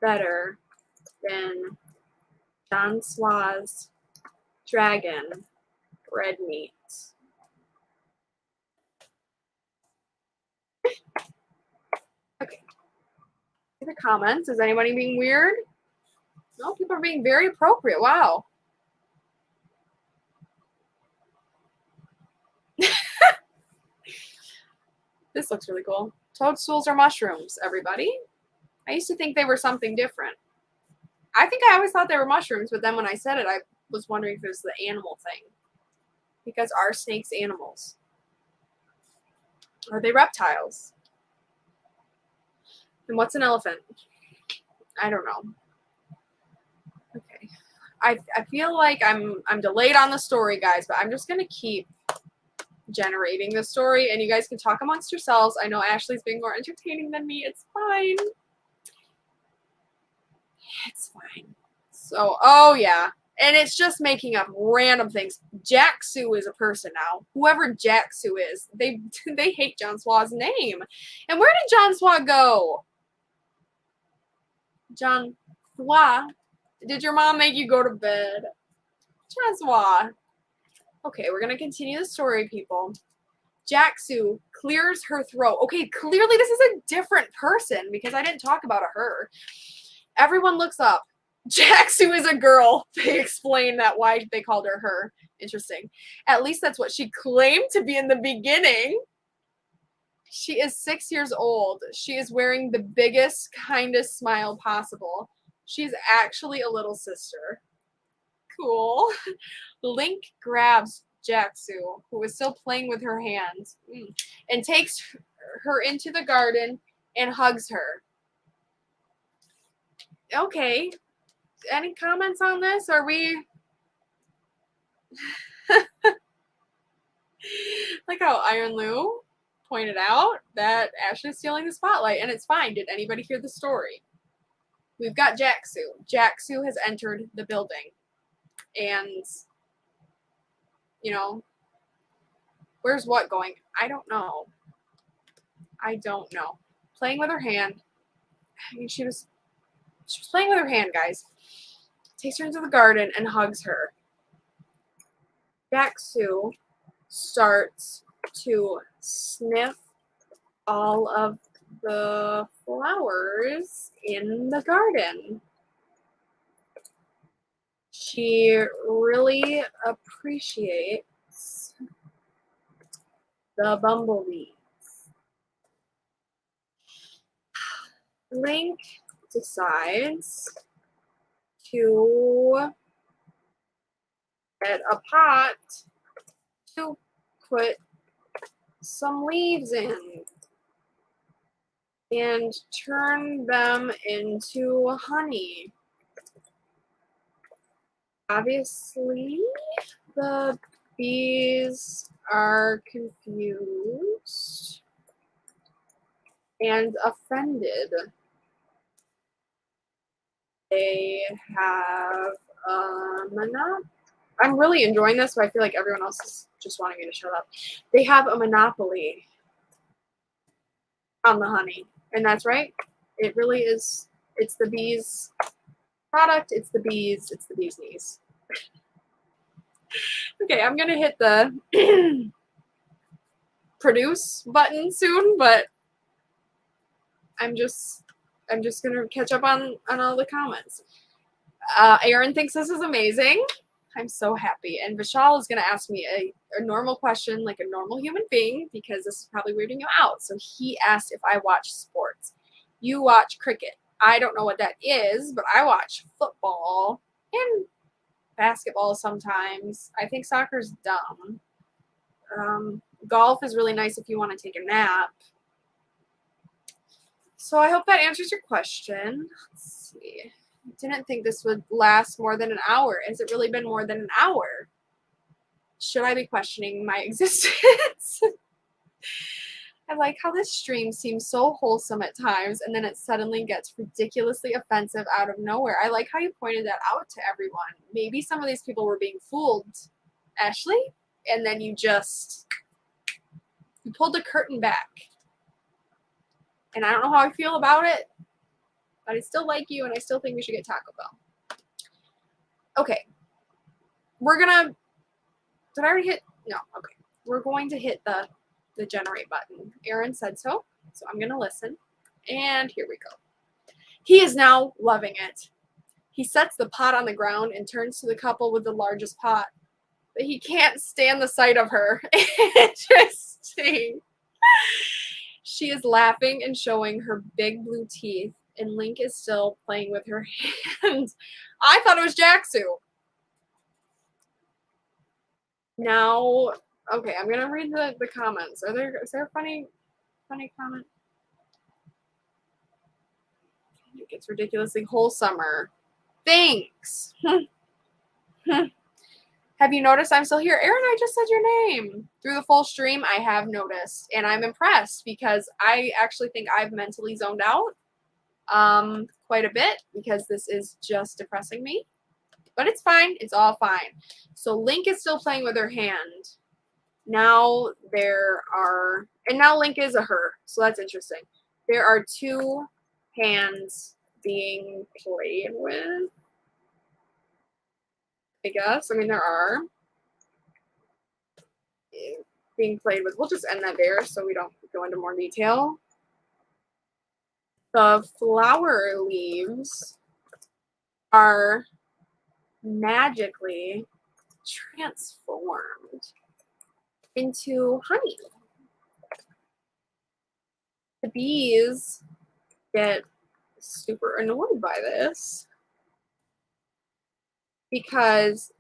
A: better than John Suarez dragon red meat. Okay. The comments. Is anybody being weird? No, people are being very appropriate. Wow. This looks really cool. Toadstools are mushrooms, everybody. I used to think they were something different. I think I always thought they were mushrooms, but then when I said it, I was wondering if it was the animal thing. Because are snakes animals? Are they reptiles? And what's an elephant? I don't know. Okay. I feel like I'm delayed on the story, guys, but I'm just going to keep generating the story, and you guys can talk amongst yourselves. I know Ashley's being more entertaining than me. It's fine. It's fine. So, oh yeah. And it's just making up random things. Jacksu is a person now. Whoever Jacksu is, they hate John Sua's name. And where did John Sua go? John Sua, did your mom make you go to bed? John Sua. Okay, we're gonna continue the story, people. Jacksu clears her throat. Okay, clearly this is a different person because I didn't talk about her. Everyone looks up. Jacksu is a girl. They explain that why they called her. Interesting. At least that's what she claimed to be in the beginning. She is 6 years old. She is wearing the biggest, kindest smile possible. She's actually a little sister. Cool. Link grabs Jacksu, who is still playing with her hands, and takes her into the garden and hugs her. Okay. Any comments on this? Are we... like how Iron Lou pointed out that Ashley's stealing the spotlight, and it's fine. Did anybody hear the story? We've got Jacksu. Jacksu has entered the building. And, you know, Where's what going? I don't know. I don't know. Playing with her hand. I mean, she was playing with her hand, guys. Takes her into the garden and hugs her. Jack-Sue starts to sniff all of the flowers in the garden. She really appreciates the bumblebees. Link decides to get a pot to put some leaves in and turn them into honey. Obviously, the bees are confused and offended. They have a monopoly. I'm really enjoying this, but I feel like everyone else is just wanting me to shut up. They have a monopoly on the honey. And that's right. It really is. It's the bees' product. It's the bees' knees. Okay, I'm going to hit the produce button soon, but I'm just going to catch up on all the comments. Aaron thinks this is amazing. I'm so happy. And Vishal is going to ask me a normal question, like a normal human being, because this is probably weirding you out. So he asked if I watch sports. You watch cricket. I don't know what that is, but I watch football and basketball sometimes. I think soccer's dumb. Golf is really nice if you want to take a nap. So I hope that answers your question. Let's see. I didn't think this would last more than an hour. Has it really been more than an hour? Should I be questioning my existence? I like how this stream seems so wholesome at times, and then it suddenly gets ridiculously offensive out of nowhere. I like how you pointed that out to everyone. Maybe some of these people were being fooled, Ashley, and then you pulled the curtain back. And I don't know how I feel about it, but I still like you, and I still think we should get Taco Bell. Okay. Did I already hit? No. Okay. We're going to hit the generate button. Aaron said so I'm going to listen. And here we go. He is now loving it. He sets the pot on the ground and turns to the couple with the largest pot. But he can't stand the sight of her. Interesting. She is laughing and showing her big blue teeth, and Link is still playing with her hand. I thought it was Jack-Sue. Now, okay, I'm gonna read the comments. Is there a funny comment? It gets ridiculously wholesomer. Thanks. Have you noticed I'm still here? Aaron, I just said your name. Through the full stream, I have noticed. And I'm impressed because I actually think I've mentally zoned out quite a bit because this is just depressing me. But it's fine. It's all fine. So Link is still playing with her hand. Now now Link is a her. So that's interesting. There are two hands being played with. I guess. I mean, there are being played with. We'll just end that there so we don't go into more detail. The flower leaves are magically transformed into honey. The bees get super annoyed by this because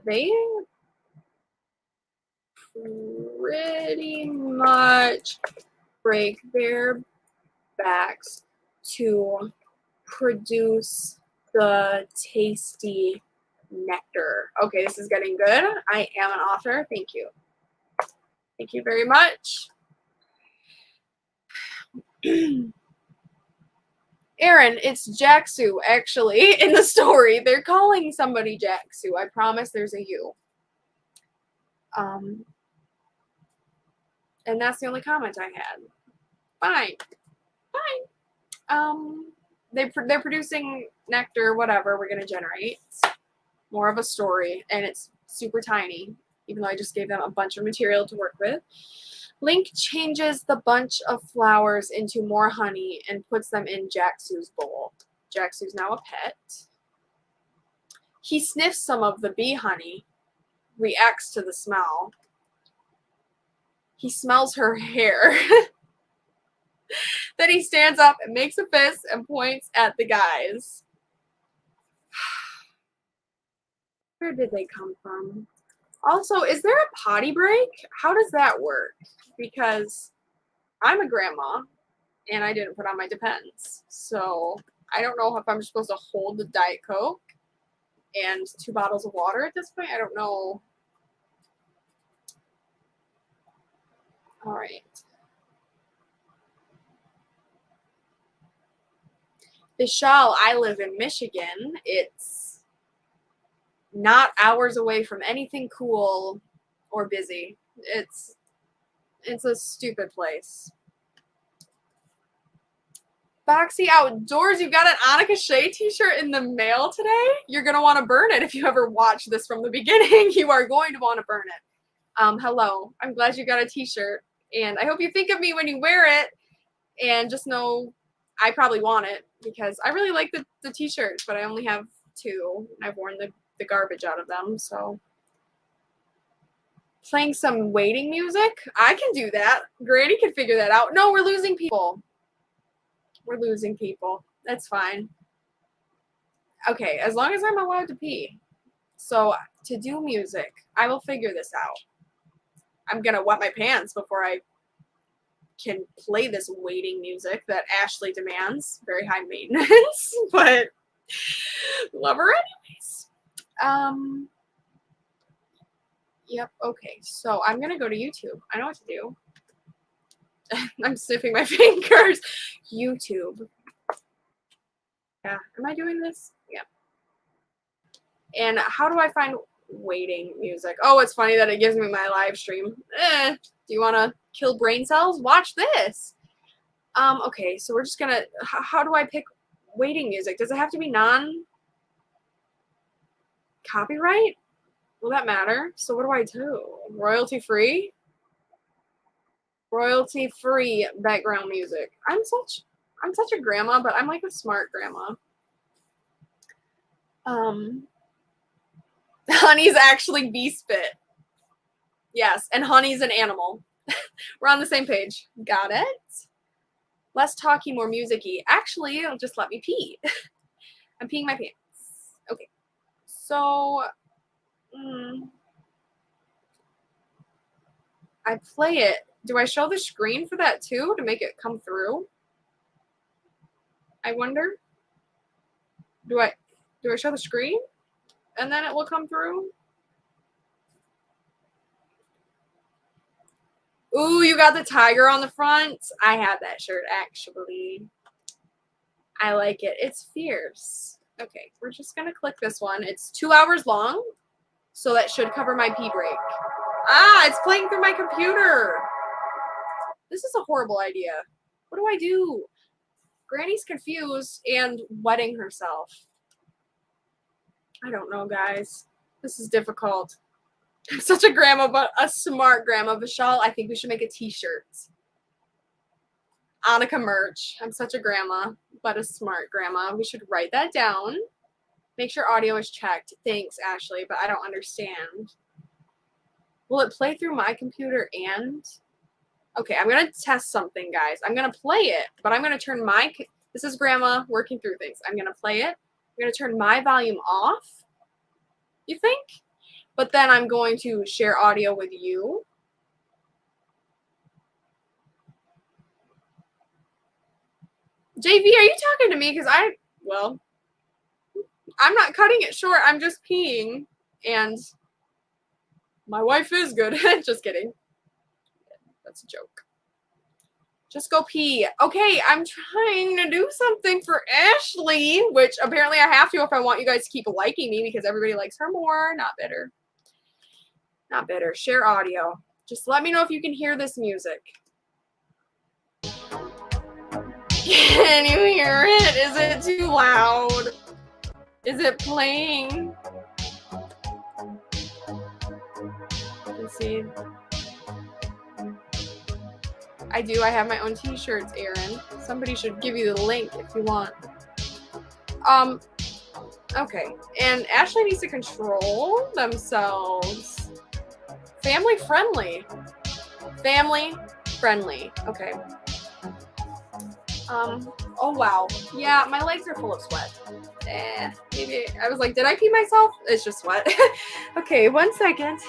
A: they pretty much break their backs to produce the tasty nectar. Okay, this is getting good. I am an author. Thank you. Thank you very much. Aaron, it's Jack-Sue, actually, in the story. They're calling somebody Jack-Sue. I promise there's a you. And that's the only comment I had. Fine. Fine. They're producing nectar, whatever we're going to generate. More of a story, and it's super tiny, even though I just gave them a bunch of material to work with. Link changes the bunch of flowers into more honey and puts them in Jacksu's bowl. Jacksu's now a pet. He sniffs some of the bee honey, reacts to the smell. He smells her hair. Then he stands up and makes a fist and points at the guys. Where did they come from? Also, is there a potty break? How does that work? Because I'm a grandma and I didn't put on my Depends. So I don't know if I'm supposed to hold the Diet Coke and 2 bottles of water at this point. I don't know. All right. Vishal, I live in Michigan. It's not hours away from anything cool or busy. It's a stupid place. Boxy Outdoors, you got an Anika Shea t-shirt in the mail today? You're going to want to burn it if you ever watch this from the beginning. You are going to want to burn it. Hello. I'm glad you got a t-shirt. And I hope you think of me when you wear it. And just know I probably want it because I really like the t-shirts, but I only have 2. I've worn the garbage out of them, so. Playing some waiting music? I can do that. Granny can figure that out. No, we're losing people. We're losing people. That's fine. Okay, as long as I'm allowed to pee. So, to do music, I will figure this out. I'm gonna wet my pants before I can play this waiting music that Ashley demands. Very high maintenance, but love her anyways. Yep, okay. So I'm gonna go to YouTube. I know what to do. I'm sniffing my fingers. YouTube. Yeah, am I doing this? Yeah. And how do I find waiting music? Oh, it's funny that it gives me my live stream. Do you want to kill brain cells? Watch this. Okay, so we're just gonna, how do I pick waiting music? Does it have to be non-copyright? Will that matter? So what do I do? Royalty free? Royalty free background music. I'm such a grandma, but I'm like a smart grandma. Honey's actually bee spit. Yes, and honey's an animal. We're on the same page. Got it? Less talky, more music-y. Actually, it'll just let me pee. I'm peeing my pants. Okay. So, I play it. Do I show the screen for that too to make it come through? I wonder. Do I show the screen and then it will come through? Ooh, you got the tiger on the front. I have that shirt actually. I like it. It's fierce. Okay, we're just gonna click this one. It's 2 hours long, so that should cover my pee break. Ah, it's playing through my computer. This is a horrible idea. What do I do? Granny's confused and wetting herself. I don't know, guys. This is difficult. I'm such a grandma, but a smart grandma. Vishal, I think we should make a t-shirt. Anika merch. I'm such a grandma, but a smart grandma. We should write that down. Make sure audio is checked. Thanks, Ashley, but I don't understand. Will it play through my computer and... Okay, I'm going to test something, guys. I'm going to play it, but I'm going to turn my... This is grandma working through things. I'm going to play it. I'm going to turn my volume off. You think? But then I'm going to share audio with you. JV, are you talking to me? Because well, I'm not cutting it short. I'm just peeing. And my wife is good. Just kidding. That's a joke. Just go pee. Okay, I'm trying to do something for Ashley, which apparently I have to if I want you guys to keep liking me because everybody likes her more. Not bitter. Not bitter. Share audio. Just let me know if you can hear this music. Can you hear it? Is it too loud? Is it playing? Let's see. I do. I have my own t-shirts, Aaron. Somebody should give you the link if you want. Okay. And Ashley needs to control themselves. Family friendly. Family friendly. Okay. Oh wow. Yeah, my legs are full of sweat. Maybe I was like, did I pee myself? It's just sweat. Okay, 1 second.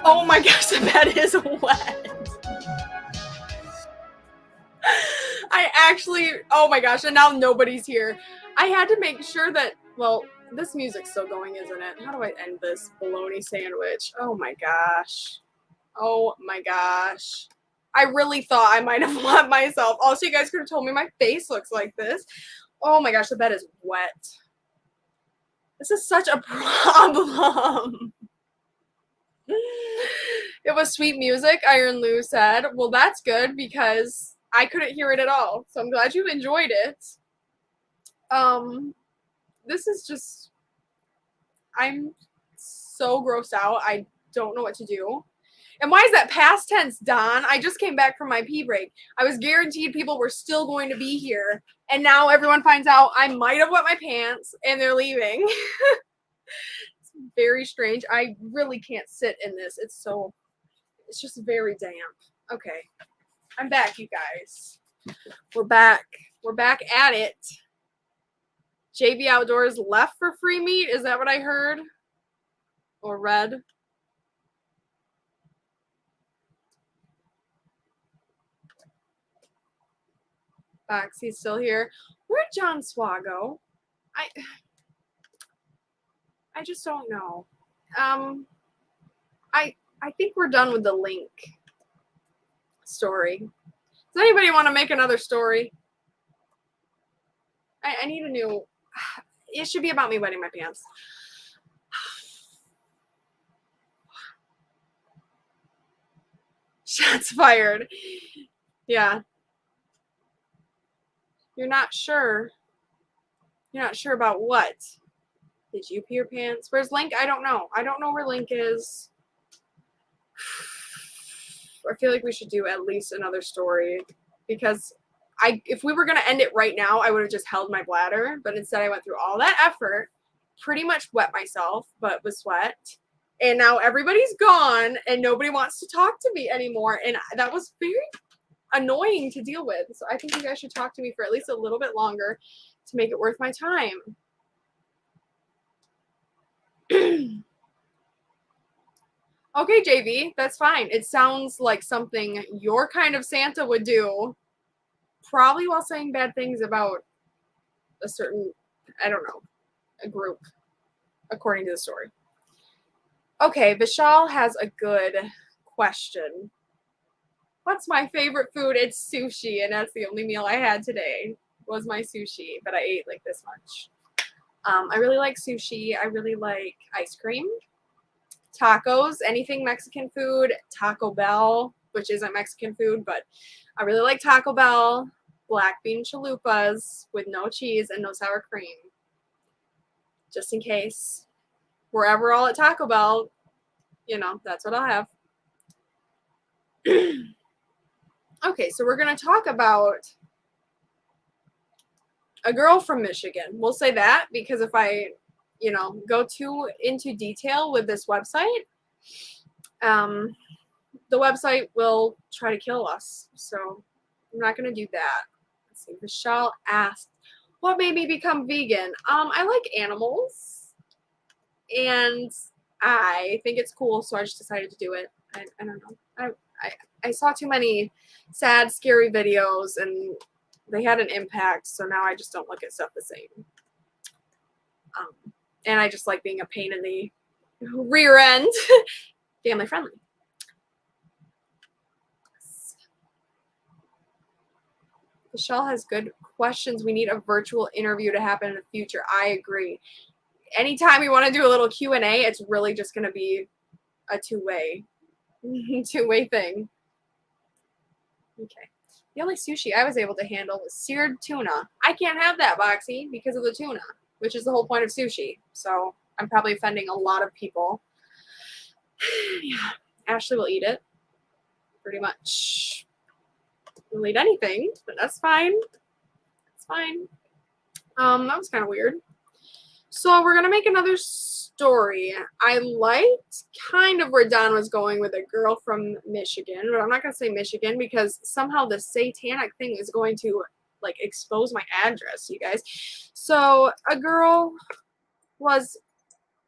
A: Oh my gosh, the bed is wet. I actually, oh my gosh, and now nobody's here. I had to make sure that, well, this music's still going, isn't it? How do I end this bologna sandwich? Oh my gosh. Oh my gosh. I really thought I might have let myself. Also, you guys could have told me my face looks like this. Oh my gosh, the bed is wet. This is such a problem. It was sweet music, Iron Lou said. Well, that's good because I couldn't hear it at all. So I'm glad you enjoyed it. This is just, I'm so grossed out. I don't know what to do. And why is that past tense, Don? I just came back from my pee break. I was guaranteed people were still going to be here. And now everyone finds out I might have wet my pants and they're leaving. It's very strange. I really can't sit in this. It's just very damp. Okay. I'm back, you guys. We're back. We're back at it. JV Outdoors left for free meat. Is that what I heard? Or read? He's still here. Where'd John Suarez go? I just don't know. I think we're done with the link story. Does anybody want to make another story? I need a new. It should be about me wetting my pants. Shots fired. Yeah. You're not sure. You're not sure about what? Did you pee your pants? Where's Link? I don't know. I don't know where Link is. I feel like we should do at least another story because if we were going to end it right now, I would have just held my bladder, but instead I went through all that effort, pretty much wet myself, but with sweat, and now everybody's gone and nobody wants to talk to me anymore, and that was very annoying to deal with. So I think you guys should talk to me for at least a little bit longer to make it worth my time. Okay, JV, that's fine. It sounds like something your kind of Santa would do, probably while saying bad things about a certain, I don't know, a group, according to the story. Okay, Vishal has a good question. What's my favorite food? It's sushi, and that's the only meal I had today was my sushi, but I ate like this much. I really like sushi. I really like ice cream, tacos, anything Mexican food, Taco Bell, which isn't Mexican food, but I really like Taco Bell, black bean chalupas with no cheese and no sour cream. Just in case we're ever all at Taco Bell, you know, that's what I'll have. Okay, so we're going to talk about a girl from Michigan. We'll say that because if I, you know, go too into detail with this website, the website will try to kill us. So I'm not going to do that. Let's see. Michelle asked, what made me become vegan? I like animals and I think it's cool, so I just decided to do it. I don't know. I saw too many sad, scary videos and they had an impact, so now I just don't look at stuff the same. And I just like being a pain in the rear end. Family friendly. Michelle has good questions. We need a virtual interview to happen in the future. I agree. Anytime we want to do a little Q&A, it's really just going to be a two-way thing. Okay. The only sushi I was able to handle was seared tuna. I can't have that, Boxy, because of the tuna, which is the whole point of sushi. So I'm probably offending a lot of people. Yeah. Ashley will eat it. Pretty much. We'll eat anything, but that's fine. It's fine. That was kind of weird. So we're going to make another story. I liked kind of where Don was going with a girl from Michigan, but I'm not going to say Michigan because somehow the satanic thing is going to like expose my address, you guys. So a girl was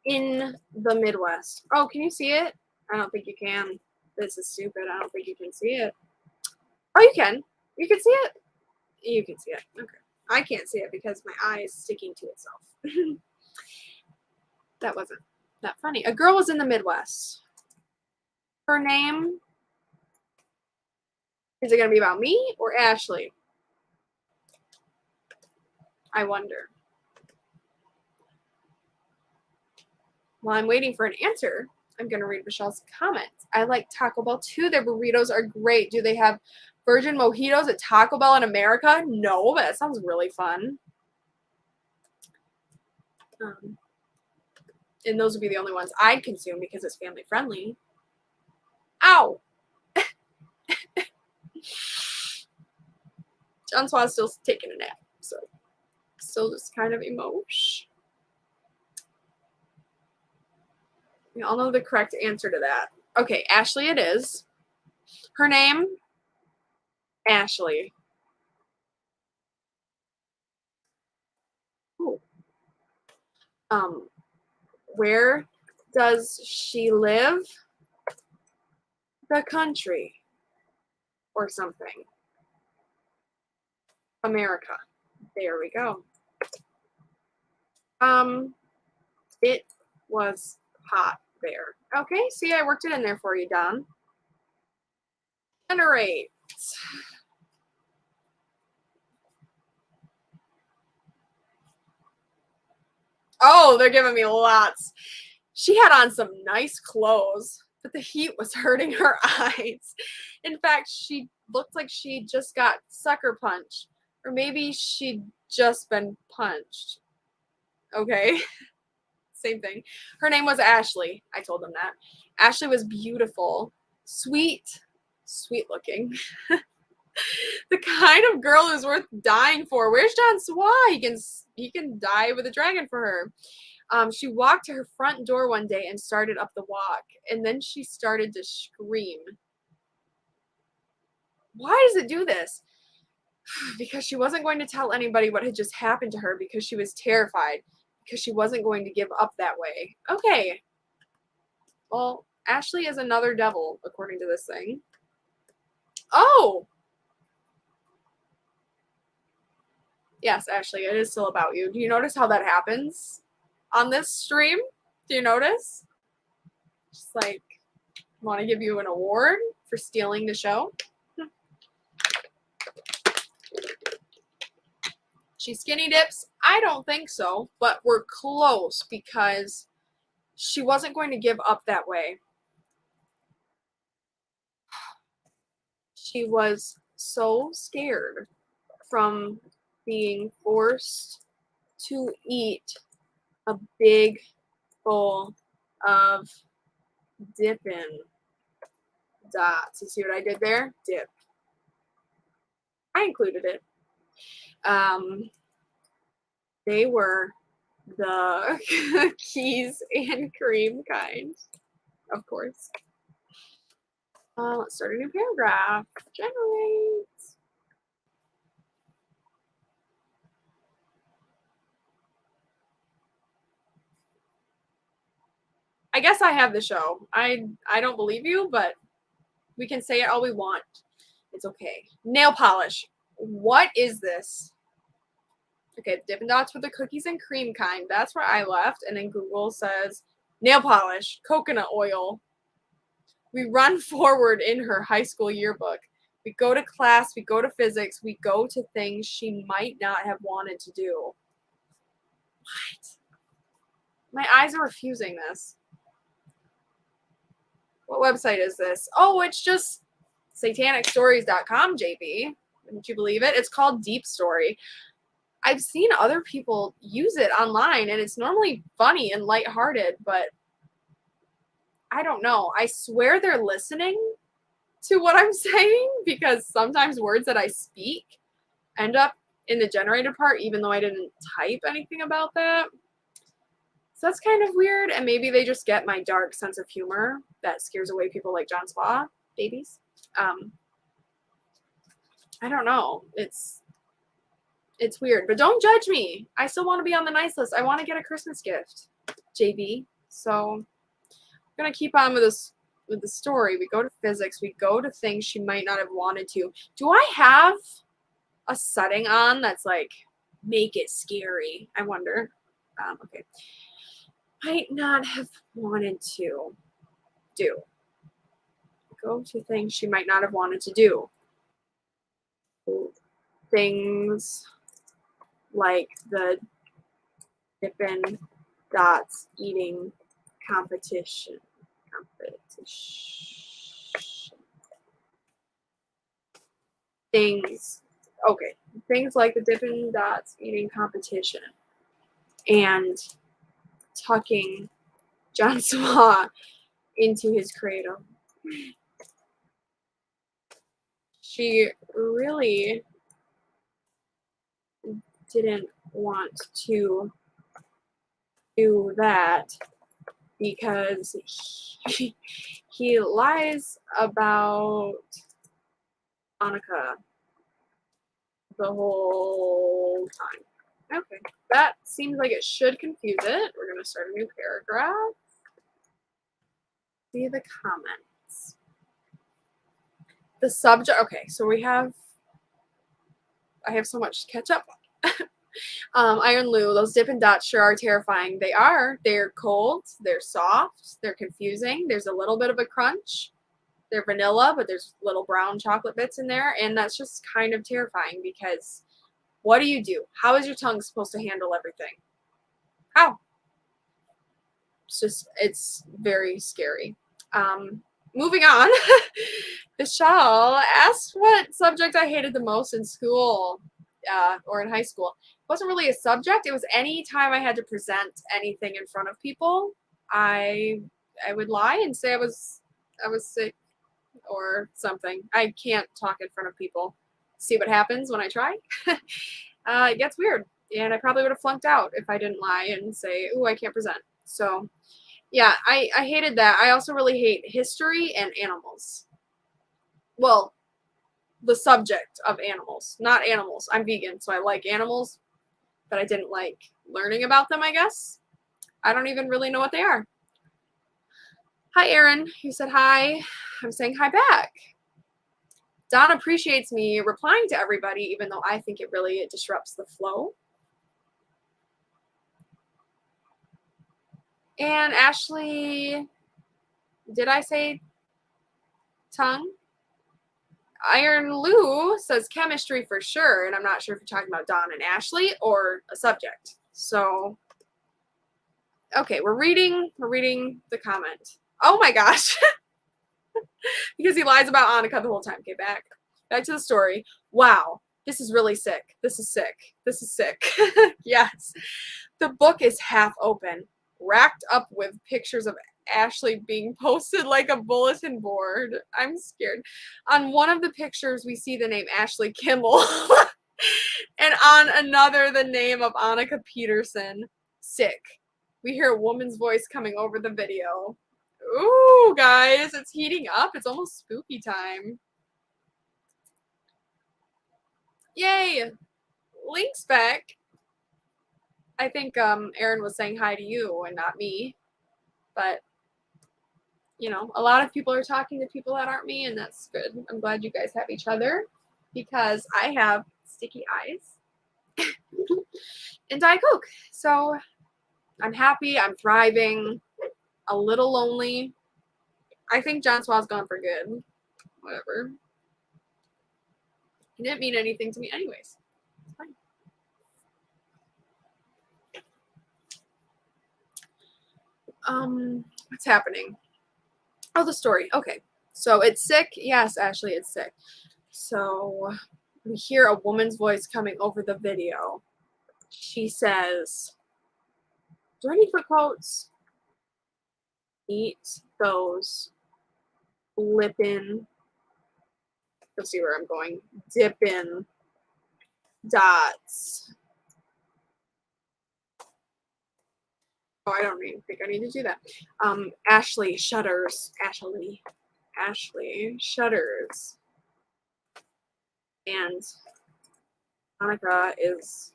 A: in the Midwest. Oh, can you see it? I don't think you can. This is stupid. I don't think you can see it. Oh, you can. You can see it? You can see it. Okay. I can't see it because my eye is sticking to itself. That wasn't that funny. A girl was in the Midwest. Her name, is it going to be about me or Ashley? I wonder. While I'm waiting for an answer, I'm going to read Michelle's comments. I like Taco Bell too. Their burritos are great. Do they have virgin mojitos at Taco Bell in America? No, but that sounds really fun. And those would be the only ones I'd consume because it's family friendly. Ow! John Suarez still taking a nap, so still just kind of emotion. We all know the correct answer to that. Okay, Ashley it is. Her name, Ashley. Ooh. Where does she live? The country. Or something. America. There we go. It was hot there. Okay, see, I worked it in there for you, Don. Generate. Oh, they're giving me lots. She had on some nice clothes, but the heat was hurting her eyes. In fact, she looked like she just got sucker punched. Or maybe she'd just been punched. Okay. Same thing. Her name was Ashley. I told them that. Ashley was beautiful, sweet looking. The kind of girl who's worth dying for. Where's John Suarez? He can die with a dragon for her. She walked to her front door one day and started up the walk, and then she started to scream. Why does it do this? Because she wasn't going to tell anybody what had just happened to her because she was terrified. Because she wasn't going to give up that way. Okay. Well, Ashley is another devil, according to this thing. Oh! Yes, Ashley, it is still about you. Do you notice how that happens on this stream? Do you notice? Just like, want to give you an award for stealing the show. She skinny dips? I don't think so, but we're close because she wasn't going to give up that way. She was so scared from being forced to eat a big bowl of Dippin' Dots. You see what I did there? Dip. I included it. They were the cookies and cream kind, of course. Let's start a new paragraph. Generate. I guess I have the show. I don't believe you, but we can say it all we want. It's okay. Nail polish. What is this? Okay, Dippin' Dots with the cookies and cream kind. That's where I left. And then Google says nail polish, coconut oil. We run forward in her high school yearbook. We go to class. We go to physics. We go to things she might not have wanted to do. What? My eyes are refusing this. What website is this? Oh, it's just satanicstories.com, JB. Wouldn't you believe it? It's called Deep Story. I've seen other people use it online, and it's normally funny and lighthearted, but I don't know. I swear they're listening to what I'm saying because sometimes words that I speak end up in the generated part, even though I didn't type anything about that. So that's kind of weird, and maybe they just get my dark sense of humor that scares away people like John Suarez, babies. I don't know. It's weird, but don't judge me. I still want to be on the nice list. I want to get a Christmas gift, JB. So I'm gonna keep on with this with the story. We go to physics. We go to things she might not have wanted to. Do I have a setting on that's like make it scary? I wonder. Okay. Might not have wanted to do. Go to things she might not have wanted to do. Things like the Dippin' Dots eating competition. Things. Okay. Things like the Dippin' Dots eating competition. And tucking John Suarez into his cradle. She really didn't want to do that because he lies about Anika the whole time. Okay, that seems like it should confuse it. We're going to start a new paragraph. See the comments. The subject, okay, so I have so much to catch up on. Iron Lou, those Dippin' Dots sure are terrifying. They are. They're cold. They're soft. They're confusing. There's a little bit of a crunch. They're vanilla, but there's little brown chocolate bits in there. And that's just kind of terrifying because what do you do? How is your tongue supposed to handle everything? How? It's very scary. Moving on. Vishal asked what subject I hated the most in school or in high school. It wasn't really a subject. It was any time I had to present anything in front of people. I would lie and say I was sick or something. I can't talk in front of people. See what happens when I try? It gets weird. And I probably would have flunked out if I didn't lie and say, ooh, I can't present. So yeah, I hated that. I also really hate history and animals. Well, the subject of animals, not animals. I'm vegan, so I like animals, but I didn't like learning about them, I guess. I don't even really know what they are. Hi, Aaron. You said hi. I'm saying hi back. Don appreciates me replying to everybody, even though I think it really disrupts the flow. And Ashley, did I say tongue? Iron Lou says chemistry for sure, and I'm not sure if you're talking about Don and Ashley or a subject. So, okay, we're reading the comment. Oh my gosh. Because he lies about Anika the whole time. Okay, back to the story. Wow, this is really sick. This is sick. This is sick. Yes. The book is half open, racked up with pictures of Ashley being posted like a bulletin board. I'm scared. On one of the pictures, we see the name Ashley Kimmel. And on another, the name of Anika Peterson. Sick. We hear a woman's voice coming over the video. Ooh, guys, it's heating up. It's almost spooky time. Yay. Link's back. I think Aaron was saying hi to you and not me. But, you know, a lot of people are talking to people that aren't me, and that's good. I'm glad you guys have each other because I have sticky eyes and Diet Coke. So I'm happy. I'm thriving. A little lonely. I think John Suarez gone for good. Whatever. He didn't mean anything to me anyways. It's fine. What's happening? Oh, the story. Okay. So it's sick. Yes, Ashley, it's sick. So we hear a woman's voice coming over the video. She says, do I need to put quotes? Eat those flippin', let's see where I'm going, dippin' dots. Oh, I don't even think I need to do that. Ashley shudders. Ashley shudders. And Anika is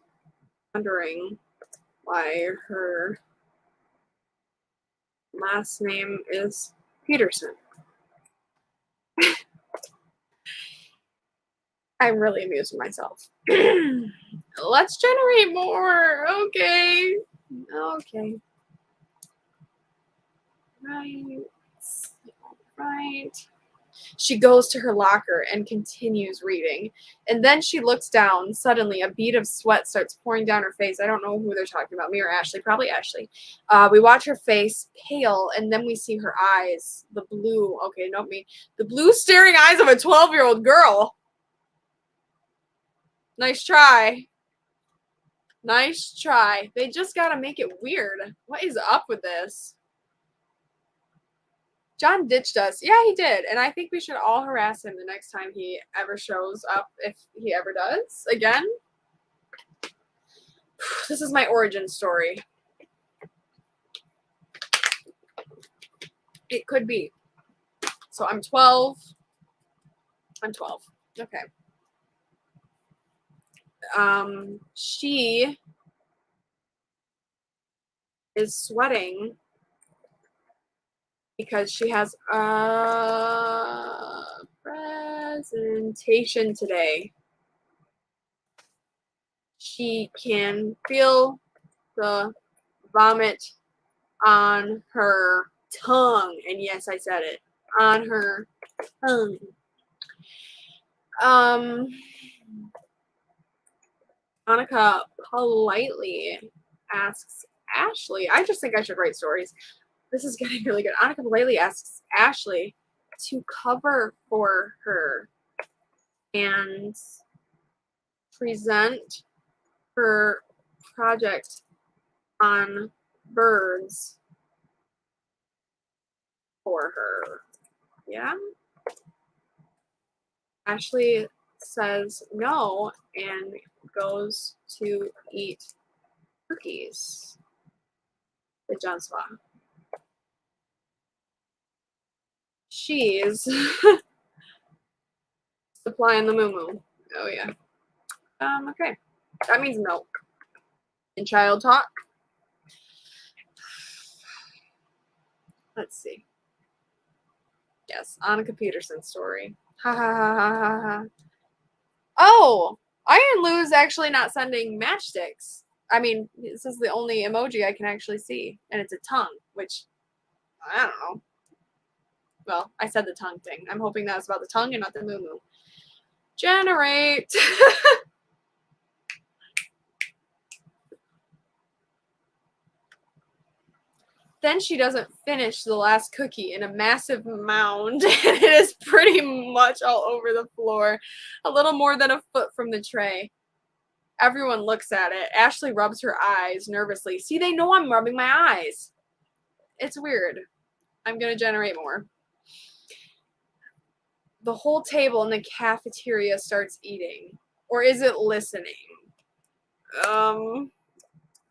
A: wondering why her last name is Peterson. I'm really amused with myself. Let's generate more. Okay. Okay. Right. She goes to her locker and continues reading. And then she looks down. Suddenly, a bead of sweat starts pouring down her face. I don't know who they're talking about, me or Ashley. Probably Ashley. We watch her face pale, and then we see her eyes. The blue. Okay, not me. The blue staring eyes of a 12-year-old girl. Nice try. Nice try. They just gotta make it weird. What is up with this? John ditched us. Yeah, he did. And I think we should all harass him the next time he ever shows up, if he ever does again. This is my origin story. It could be. So I'm 12. I'm 12. Okay. She is sweating because she has a presentation today. She can feel the vomit on her tongue. And yes, I said it. On her tongue. Anika politely asks Ashley. I just think I should write stories. This is getting really good. Anika politely asks Ashley to cover for her and present her project on birds for her. Yeah? Ashley says no and goes to eat cookies with John Suarez. She's supplying the moo-moo. Oh, yeah. Okay. That means milk. In child talk. Let's see. Yes, Anika Peterson's story. Ha ha ha ha ha ha. Oh, Iron Lou is actually not sending matchsticks. I mean, this is the only emoji I can actually see, and it's a tongue, which I don't know. Well, I said the tongue thing. I'm hoping that was about the tongue and not the moo moo. Generate. Then she doesn't finish the last cookie in a massive mound, and it is pretty much all over the floor, a little more than a foot from the tray. Everyone looks at it. Ashley rubs her eyes nervously. See, they know I'm rubbing my eyes. It's weird. I'm going to generate more. The whole table in the cafeteria starts eating. Or is it listening?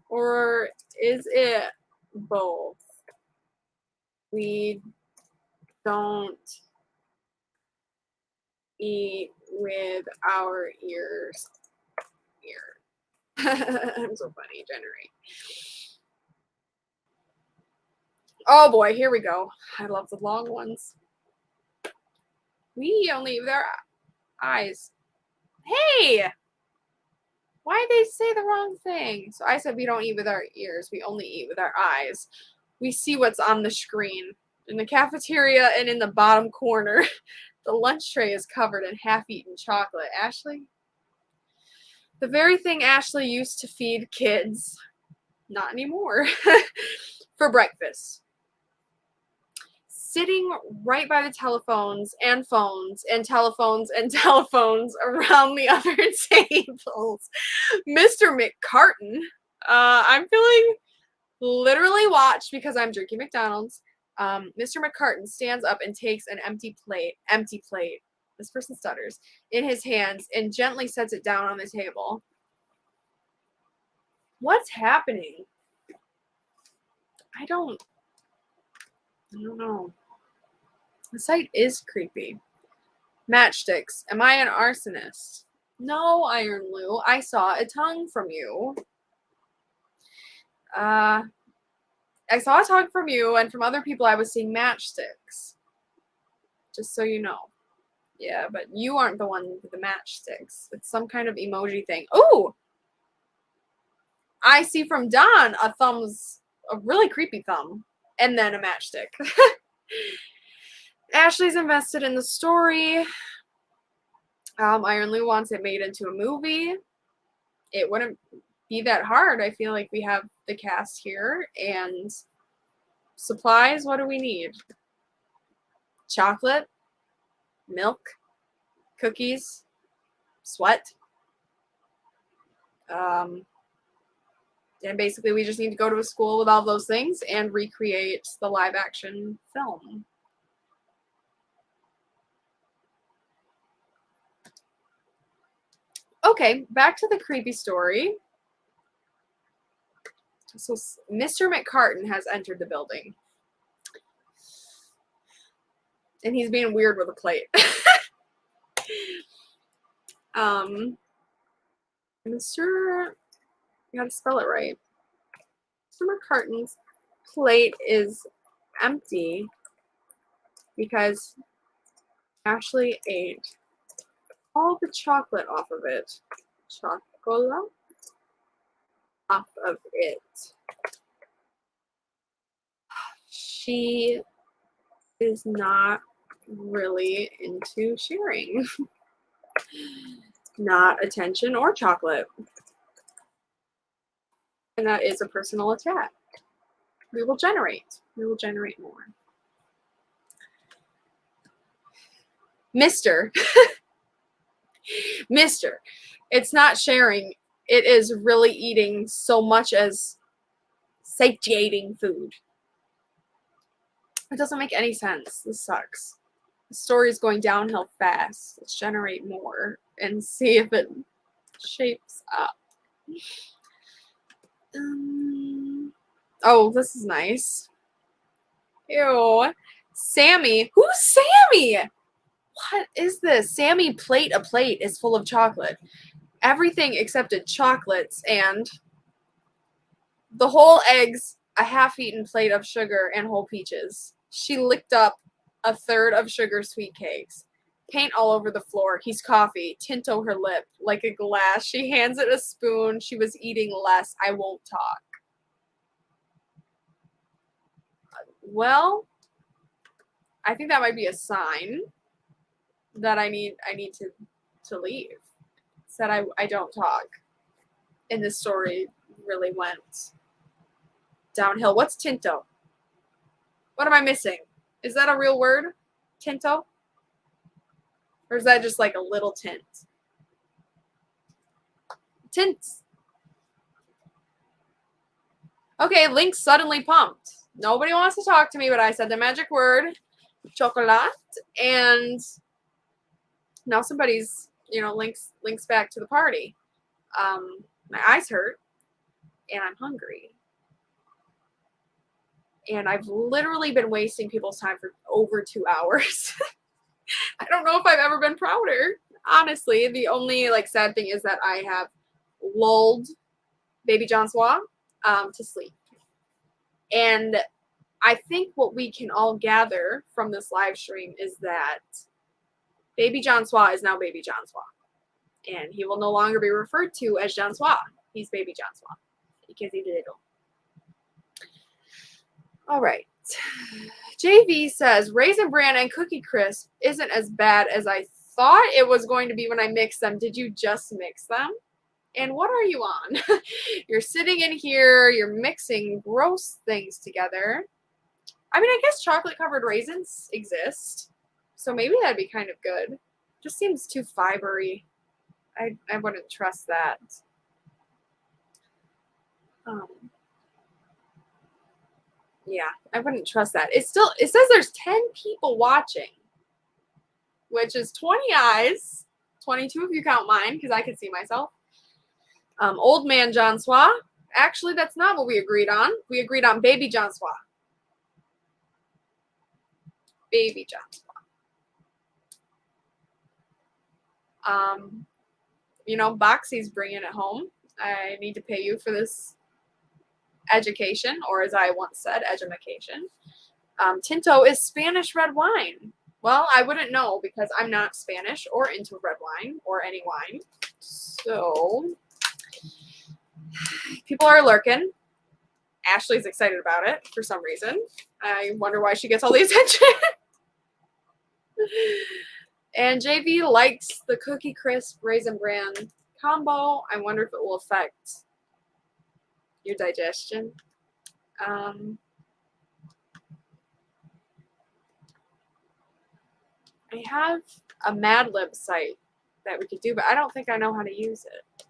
A: Or is it both? We don't eat with our ears. I'm so funny. Generate. Oh boy, here we go. I love the long ones. We only eat with our eyes. Hey! Why did they say the wrong thing? So I said we don't eat with our ears. We only eat with our eyes. We see what's on the screen. In the cafeteria and in the bottom corner, the lunch tray is covered in half-eaten chocolate. Ashley? The very thing Ashley used to feed kids. Not anymore. For breakfast. Sitting right by the telephones and phones and telephones and telephones around the other tables. Mr. McCartan. I'm feeling literally watched because I'm drinking McDonald's. Mr. McCartan stands up and takes an empty plate, this person stutters, in his hands and gently sets it down on the table. What's happening? I don't know. The site is creepy. Matchsticks. Am I an arsonist? No, Iron Lou. I saw a tongue from you. I saw a tongue from you, and from other people I was seeing matchsticks. Just so you know. Yeah, but you aren't the one with the matchsticks. It's some kind of emoji thing. Ooh! I see from Don a really creepy thumb, and then a matchstick. Ashley's invested in the story. Iron Lou wants it made into a movie. It wouldn't be that hard. I feel like we have the cast here and supplies. What do we need? Chocolate, milk, cookies, sweat. And basically we just need to go to a school with all those things and recreate the live action film. Okay, back to the creepy story. So Mr. McCartan has entered the building. And he's being weird with a plate. You gotta spell it right. Mr. McCartan's plate is empty because Ashley ate all the chocolate off of it. Chocolate off of it. She is not really into sharing. Not attention or chocolate. And that is a personal attack. We will generate. We will generate more. Mr. Mister, it's not sharing. It is really eating so much as satiating food. It doesn't make any sense. This sucks. The story's going downhill fast. Let's generate more and see if it shapes up. Oh, this is nice. Ew. Sammy. Who's Sammy? What is this? Sammy plate a plate is full of chocolate. Everything excepted chocolates and the whole eggs, a half-eaten plate of sugar, and whole peaches. She licked up a third of sugar sweet cakes. Paint all over the floor. He's coffee. Tinto her lip like a glass. She hands it a spoon. She was eating less. I won't talk. Well, I think that might be a sign that I need to leave. Said I don't talk. And this story really went downhill. What's Tinto? What am I missing? Is that a real word? Tinto? Or is that just like a little tint? Tints. Okay, Link suddenly pumped. Nobody wants to talk to me, but I said the magic word, chocolate, and now somebody's, links back to the party. My eyes hurt, and I'm hungry. And I've literally been wasting people's time for over 2 hours. I don't know if I've ever been prouder. Honestly, the only sad thing is that I have lulled baby John Suarez to sleep. And I think what we can all gather from this live stream is that baby John Suarez is now baby John Suarez. And he will no longer be referred to as John Suarez. He's baby John Suarez because he's little. All right. JV says, Raisin Bran and Cookie Crisp isn't as bad as I thought it was going to be when I mixed them. Did you just mix them? And what are you on? You're sitting in here, you're mixing gross things together. I mean, I guess chocolate-covered raisins exist, so maybe that'd be kind of good. Just seems too fibery. I wouldn't trust that. Yeah, I wouldn't trust that. It says there's 10 people watching, which is 20 eyes. 22 if you count mine, because I can see myself. Old man John Suarez. Actually, that's not what we agreed on. We agreed on baby John Suarez. Baby John Suarez. Boxy's bringing it home. I need to pay you for this education, or as I once said, edumacation. Tinto is Spanish red wine. Well, I wouldn't know because I'm not Spanish or into red wine or any wine. So, people are lurking. Ashley's excited about it for some reason. I wonder why she gets all the attention. And JV likes the Cookie Crisp Raisin Bran combo. I wonder if it will affect your digestion. I have a Mad Lib site that we could do, but I don't think I know how to use it.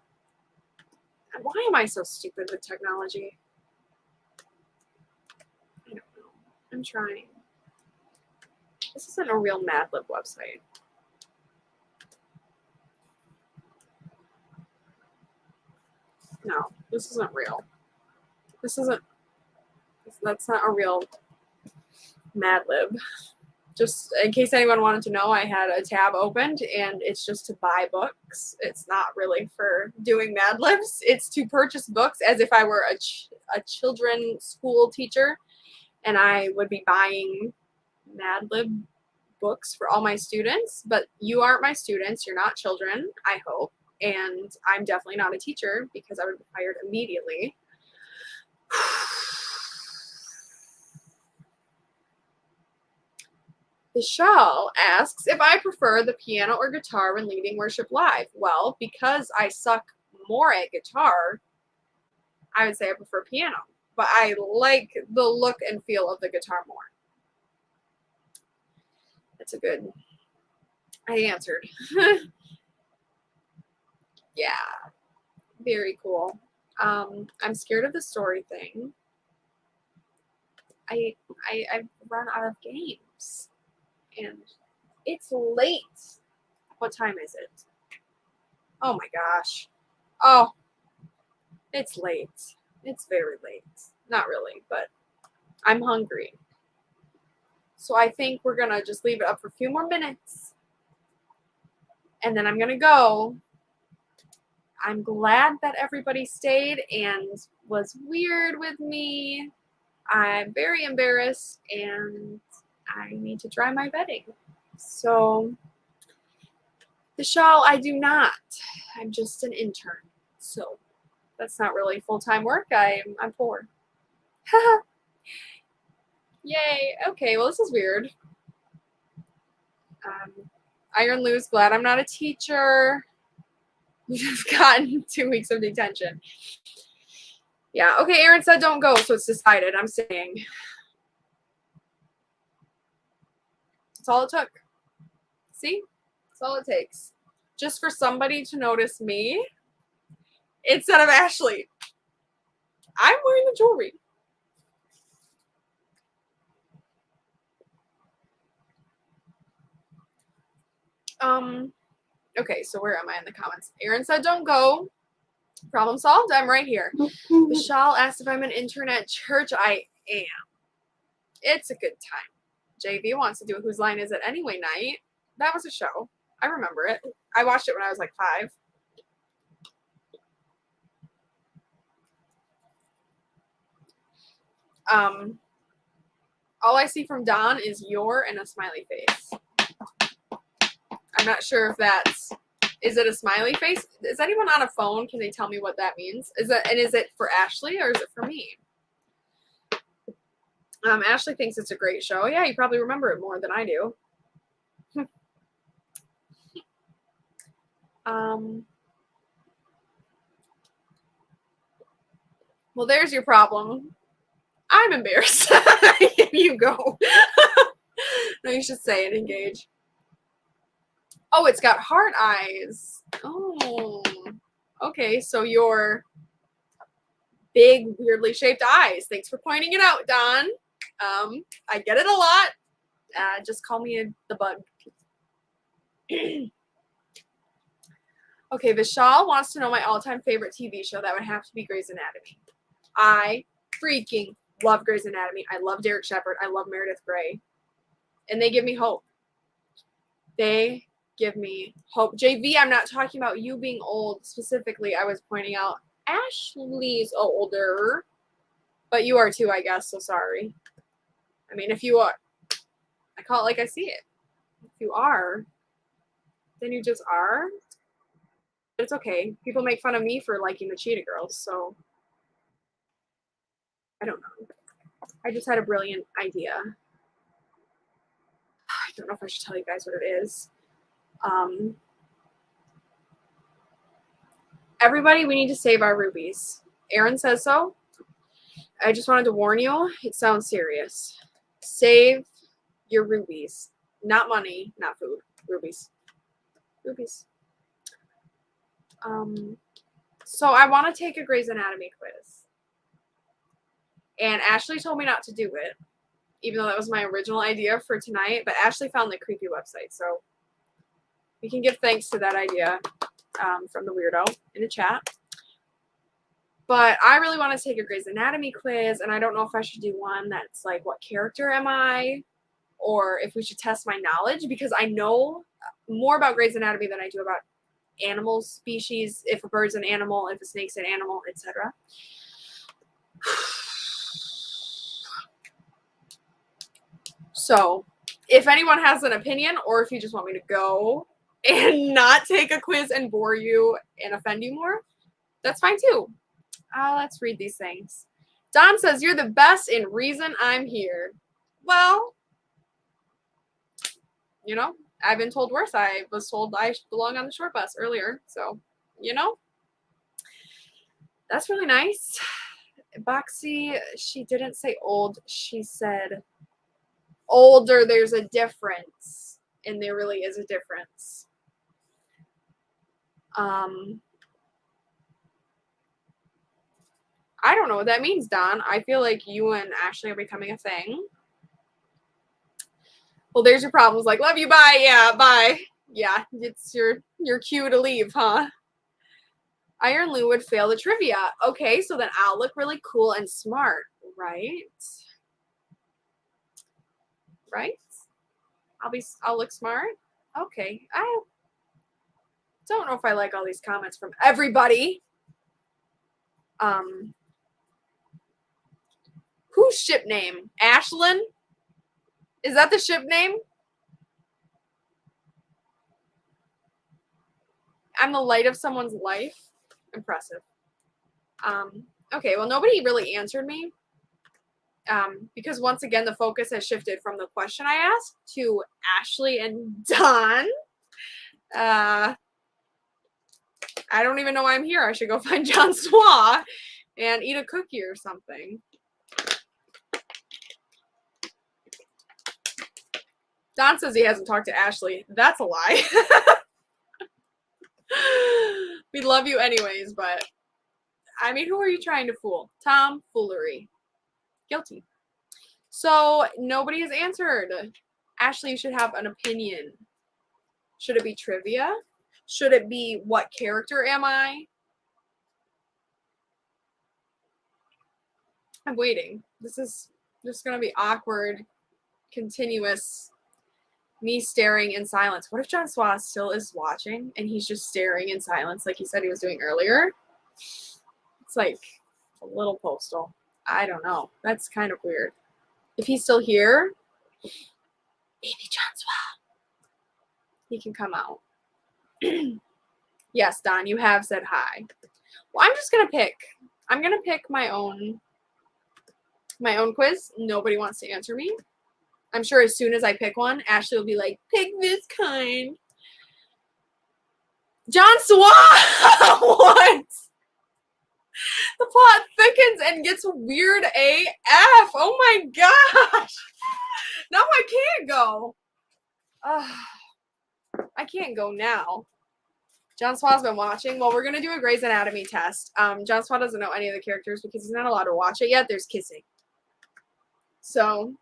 A: Why am I so stupid with technology? I don't know. I'm trying. This isn't a real Mad Lib website. No, this isn't real. That's not a real Mad Lib. Just in case anyone wanted to know, I had a tab opened and it's just to buy books. It's not really for doing Mad Libs. It's to purchase books as if I were a children's school teacher and I would be buying Mad Lib books for all my students. But you aren't my students. You're not children, I hope. And I'm definitely not a teacher because I would be fired immediately. The show asks if I prefer the piano or guitar when leading worship live. Well, because I suck more at guitar, I would say I prefer piano. But I like the look and feel of the guitar more. That's a good... I answered. Yeah. Very cool. I'm scared of the story thing. I've run out of games. And it's late. What time is it? Oh my gosh. Oh, it's late. It's very late. Not really, but I'm hungry. So I think we're going to just leave it up for a few more minutes. And then I'm going to go. I'm glad that everybody stayed and was weird with me. I'm very embarrassed and I need to dry my bedding. So the shawl, I do not. I'm just an intern. So that's not really full-time work. I'm poor. Yay. Okay, well, this is weird. Iron Lou's glad I'm not a teacher. You've gotten 2 weeks of detention. Yeah, okay, Aaron said don't go, so it's decided. I'm saying. That's all it took. See? That's all it takes. Just for somebody to notice me instead of Ashley. I'm wearing the jewelry. Okay, so where am I in the comments? Aaron said don't go. Problem solved. I'm right here. Michelle asked if I'm an intern at church. I am. It's a good time. JV wants to do a Whose Line Is It Anyway night. That was a show. I remember it. I watched it when I was like 5. All I see from Don is your and a smiley face. I'm not sure if that's... Is it a smiley face? Is anyone on a phone? Can they tell me what that means? Is it for Ashley or is it for me? Ashley thinks it's a great show. Yeah, you probably remember it more than I do. Well, there's your problem. I'm embarrassed. You go. No, you should say it, Engage. Oh, it's got heart eyes. Oh, okay. So your big, weirdly shaped eyes. Thanks for pointing it out, Don. I get it a lot. Just call me the bug. Okay, Vishal wants to know my all-time favorite TV show. That would have to be Grey's Anatomy. I freaking love Grey's Anatomy. I love Derek Shepherd. I love Meredith Grey. And they give me hope. They give me hope. JV, I'm not talking about you being old specifically. I was pointing out Ashley's older. But you are too, I guess, so sorry. I mean, if you are, I call it like I see it. If you are, then you just are. But it's okay. People make fun of me for liking the Cheetah Girls, so I don't know. I just had a brilliant idea. I don't know if I should tell you guys what it is. Everybody, we need to save our rubies. Aaron says so. I just wanted to warn you. It sounds serious. Save your rubies. Not money, not food. Rubies. Rubies. So I want to take a Grey's Anatomy quiz. And Ashley told me not to do it, even though that was my original idea for tonight. But Ashley found the creepy website, so we can give thanks to that idea from the weirdo in the chat. But I really want to take a Grey's Anatomy quiz, and I don't know if I should do one that's like, what character am I? Or if we should test my knowledge, because I know more about Grey's Anatomy than I do about animal species, if a bird's an animal, if a snake's an animal, etc. So, if anyone has an opinion, or if you just want me to go and not take a quiz and bore you and offend you more, that's fine too. Let's read these things. Don says, you're the best in reason I'm here. Well, you know, I've been told worse. I was told I belong on the short bus earlier. So, you know, that's really nice. Boxy, she didn't say old. She said older. There's a difference. And there really is a difference. I don't know what that means, Don. I feel like you and Ashley are becoming a thing. Well, there's your problems. Like, love you, bye. Yeah, bye. Yeah, it's your cue to leave, huh? Iron Lou would fail the trivia. Okay, so then I'll look really cool and smart, right? Right? I'll look smart. Okay. I don't know if I like all these comments from everybody. Whose ship name? Ashlyn? Is that the ship name? I'm the light of someone's life. Impressive. Okay, well, nobody really answered me. Because once again, the focus has shifted from the question I asked to Ashley and Don. I don't even know why I'm here. I should go find John Suarez and eat a cookie or something. Don says he hasn't talked to Ashley. That's a lie. We love you anyways, but I mean, who are you trying to fool? Tomfoolery. Guilty. So nobody has answered. Ashley, you should have an opinion. Should it be trivia? Should it be what character am I? I'm waiting. This is just going to be awkward, continuous, me staring in silence. What if John Suarez still is watching and he's just staring in silence like he said he was doing earlier? It's like a little postal. I don't know. That's kind of weird. If he's still here, maybe John Suarez. He can come out. Yes, Don, you have said hi. Well, I'm just going to pick. I'm going to pick my own quiz. Nobody wants to answer me. I'm sure as soon as I pick one, Ashley will be like, pick this kind. John Suarez! What? The plot thickens and gets weird AF. Oh my gosh. Now I can't go. I can't go now. John Suarez's been watching. Well, we're going to do a Grey's Anatomy test. John Suarez doesn't know any of the characters because he's not allowed to watch it yet. There's kissing. So,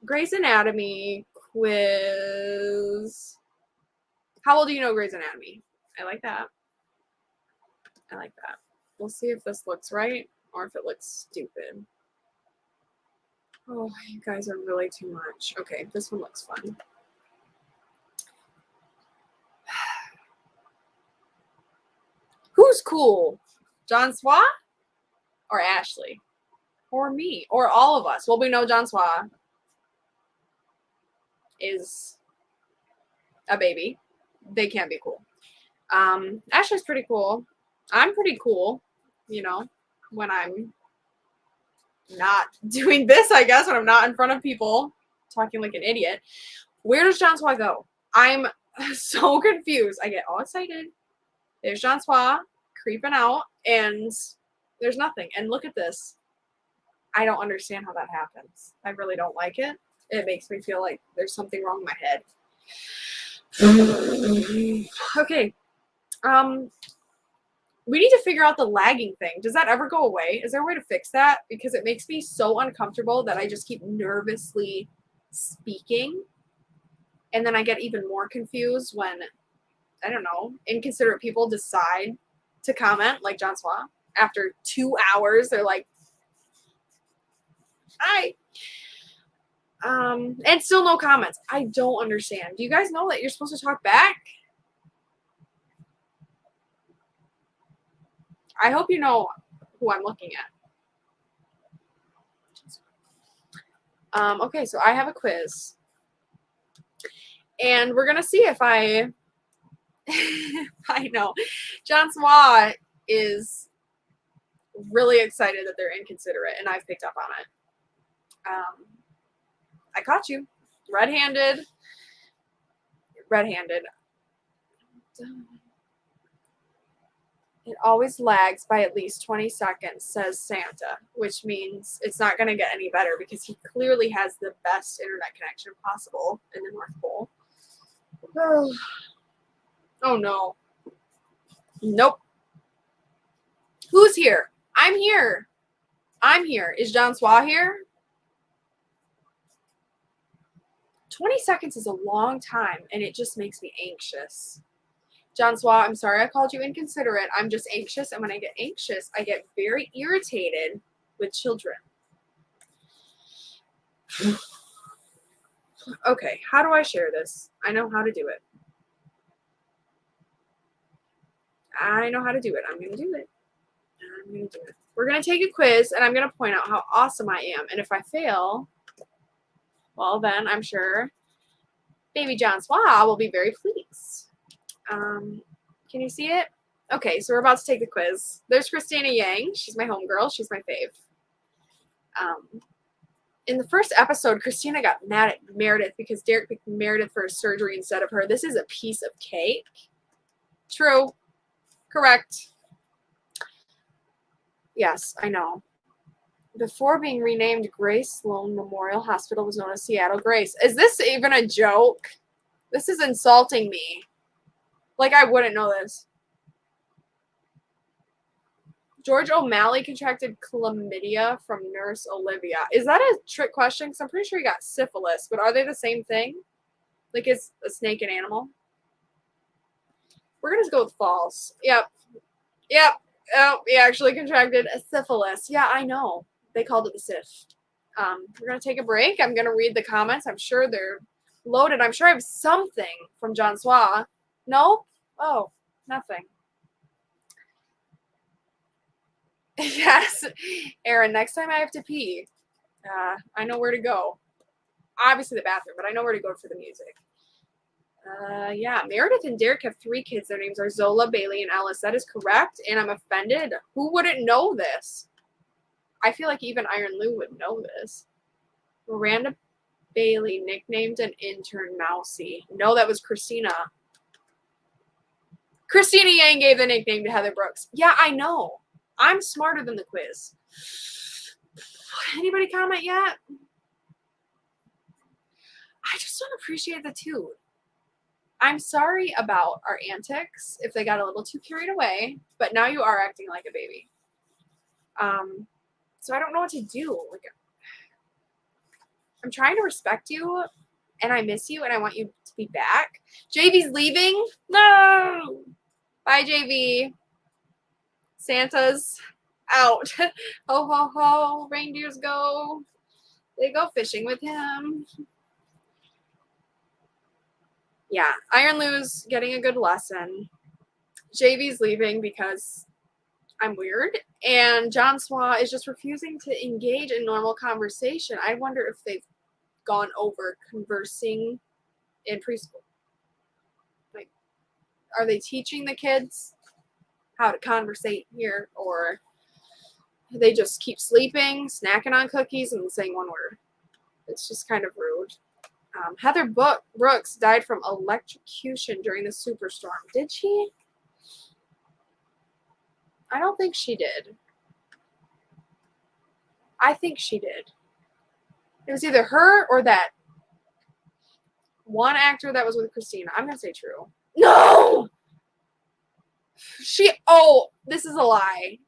A: Grey's Anatomy quiz. How old do you know Grey's Anatomy? I like that. I like that. We'll see if this looks right or if it looks stupid. Oh, you guys are really too much. Okay, this one looks fun. Who's cool? John Suarez or Ashley? Or me? Or all of us? Well, we know John Suarez is a baby. They can't be cool. Ashley's pretty cool. I'm pretty cool, you know, when I'm not doing this, I guess, when I'm not in front of people talking like an idiot. Where does John Suarez go? I'm so confused. I get all excited. There's John Suarez creeping out, and there's nothing. And look at this. I don't understand how that happens. I really don't like it. It makes me feel like there's something wrong in my head. Okay. We need to figure out the lagging thing. Does that ever go away? Is there a way to fix that? Because it makes me so uncomfortable that I just keep nervously speaking. And then I get even more confused when, I don't know, inconsiderate people decide to comment, like John Suarez. After 2 hours, they're like, hi. And still no comments. I don't understand. Do you guys know that you're supposed to talk back? I hope you know who I'm looking at. Okay, so I have a quiz. And we're going to see if I know. John Suarez is really excited that they're inconsiderate, and I've picked up on it. I caught you. Red-handed. Red-handed. It always lags by at least 20 seconds, says Santa, which means it's not going to get any better because he clearly has the best internet connection possible in the North Pole. Oh, no. Nope. Who's here? I'm here. I'm here. Is John Suarez here? 20 seconds is a long time, and it just makes me anxious. John Suarez, I'm sorry I called you inconsiderate. I'm just anxious, and when I get anxious, I get very irritated with children. Okay, how do I share this? I know how to do it. I know how to do it. I'm going to do it. I'm going to do it. We're going to take a quiz, and I'm going to point out how awesome I am. And if I fail, well, then I'm sure baby John Suarez will be very pleased. Can you see it? Okay, so we're about to take the quiz. There's Christina Yang. She's my homegirl. She's my fave. In the first episode, Christina got mad at Meredith because Derek picked Meredith for his surgery instead of her. This is a piece of cake. True. Correct. Yes, I know. Before being renamed Grace Sloan Memorial Hospital was known as Seattle Grace. Is this even a joke? This is insulting me. Like I wouldn't know this. George O'Malley contracted chlamydia from nurse Olivia. Is that a trick question? Because I'm pretty sure he got syphilis, but are they the same thing? Like, is a snake an animal? We're going to go with false. Yep. Oh, he actually contracted a syphilis. Yeah, I know. They called it the syph. We're going to take a break. I'm going to read the comments. I'm sure they're loaded. I'm sure I have something from John Suarez. No? Oh, nothing. Yes, Aaron, next time I have to pee, I know where to go. Obviously the bathroom, but I know where to go for the music. Yeah, Meredith and Derek have 3 kids. Their names are Zola, Bailey, and Ellis. That is correct, and I'm offended. Who wouldn't know this? I feel like even Iron Lou would know this. Miranda Bailey nicknamed an intern Mousy. No, that was Christina. Christina Yang gave the nickname to Heather Brooks. Yeah, I know. I'm smarter than the quiz. Anybody comment yet? I just don't appreciate the toot. I'm sorry about our antics if they got a little too carried away, but now you are acting like a baby. So I don't know what to do. Like, I'm trying to respect you, and I miss you, and I want you to be back. JV's leaving? No! Bye, JV. Santa's out. Ho, ho, ho. Reindeers go. They go fishing with him. Yeah, Iron Lou's getting a good lesson. JV's leaving because I'm weird. And John Suarez is just refusing to engage in normal conversation. I wonder if they've gone over conversing in preschool. Like, are they teaching the kids how to conversate here, or they just keep sleeping, snacking on cookies, and saying one word? It's just kind of rude. Heather Brooks died from electrocution during the superstorm. Did she? I don't think she did. I think she did. It was either her or that one actor that was with Christina. I'm going to say true. No! Oh, this is a lie.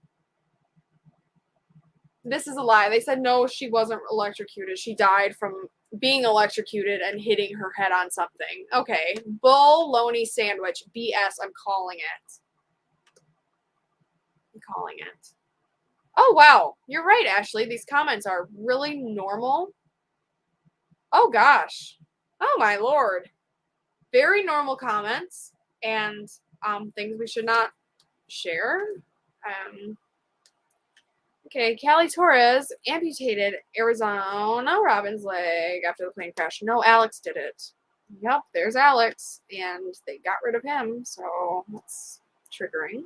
A: This is a lie. They said no, she wasn't electrocuted. She died from being electrocuted and hitting her head on something. Okay. Bologna sandwich. BS. I'm calling it. I'm calling it. Oh, wow. You're right, Ashley. These comments are really normal. Oh, gosh. Oh, my Lord. Very normal comments and things we should not share. Okay, Callie Torres amputated Arizona Robin's leg after the plane crash. No, Alex did it. Yep, there's Alex, and they got rid of him, so that's triggering.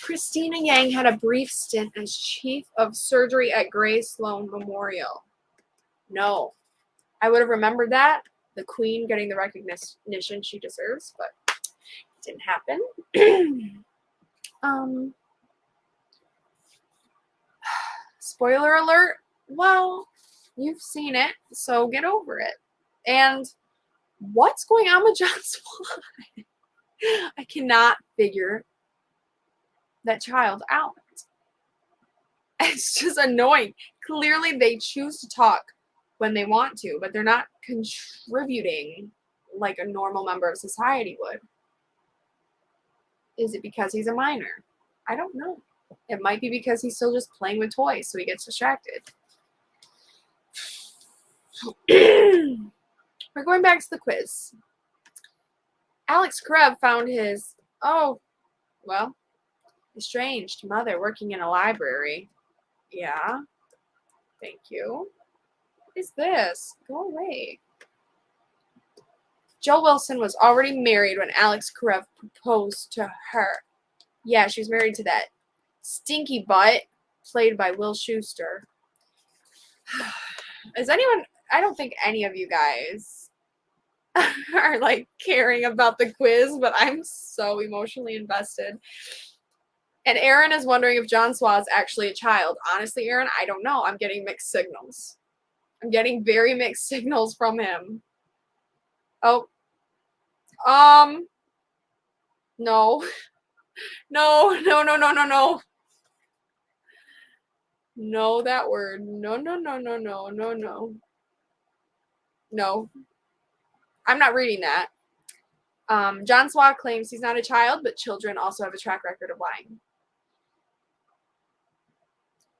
A: Christina Yang had a brief stint as chief of surgery at Grace Sloan Memorial. No, I would have remembered that. The queen getting the recognition she deserves, but it didn't happen. Spoiler alert. Well, you've seen it, so get over it. And what's going on with John Suarez? I cannot figure that child out. It's just annoying. Clearly, they choose to talk when they want to, but they're not contributing like a normal member of society would. Is it because he's a minor? I don't know. It might be because he's still just playing with toys, so he gets distracted. We're going back to the quiz. Alex Karev found his... Oh, well. Estranged mother working in a library. Yeah. Thank you. What is this? Go away. Joe Wilson was already married when Alex Karev proposed to her. Yeah, she was married to that stinky butt played by Will Schuester. Is anyone... I don't think any of you guys are like caring about the quiz, but I'm so emotionally invested. And Aaron is wondering if John Suarez is actually a child. Honestly, Aaron, I don't know. I'm getting mixed signals. I'm getting very mixed signals from him. Oh. No. No, no, no, no, no, no. No, that word. No, no, no, no, no, no, no. No. I'm not reading that. John Suarez claims he's not a child, but children also have a track record of lying.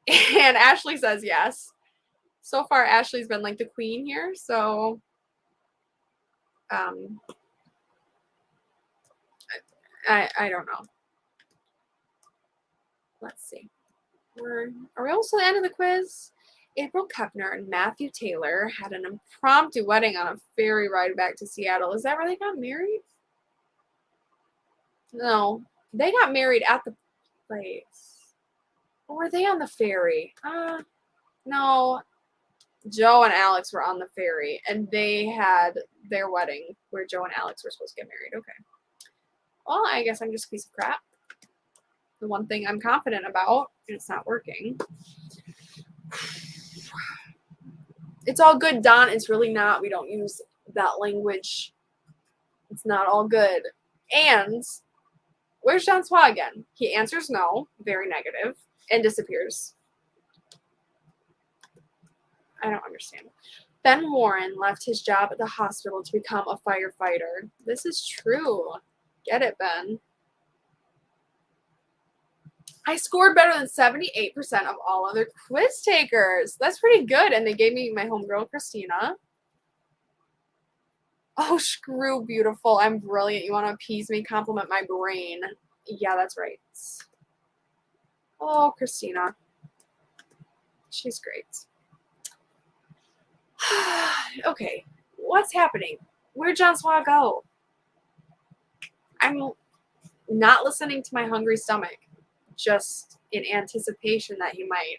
A: And Ashley says yes. So far, Ashley's been like the queen here, so I don't know. Let's see. Are we almost to the end of the quiz? April Kepner and Matthew Taylor had an impromptu wedding on a ferry ride back to Seattle. Is that where they got married? No. They got married at the place. Or were they on the ferry? No. Joe and Alex were on the ferry, and they had their wedding where Joe and Alex were supposed to get married. Okay. Well, I guess I'm just a piece of crap. The one thing I'm confident about, and it's not working. It's all good, Don. It's really not. We don't use that language. It's not all good. And where's John Suarez again? He answers no, very negative, and disappears. I don't understand. Ben Warren left his job at the hospital to become a firefighter. This is true. Get it, Ben. I scored better than 78% of all other quiz takers. That's pretty good. And they gave me my homegirl, Christina. Oh, screw beautiful. I'm brilliant. You want to appease me? Compliment my brain. Yeah, that's right. Oh, Christina. She's great. Okay. What's happening? Where'd John Suarez go? I'm not listening to my hungry stomach, just in anticipation that he might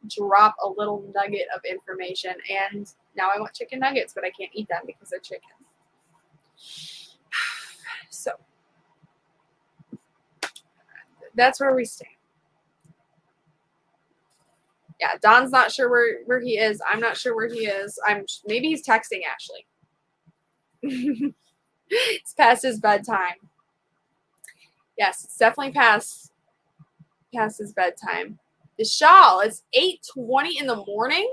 A: drop a little nugget of information. And now I want chicken nuggets, but I can't eat them because they're chicken. So that's where we stand. Yeah, Don's not sure where he is. I'm not sure where he is. Maybe he's texting Ashley. It's past his bedtime. Yes, it's definitely past his bedtime. The shawl is 8:20 in the morning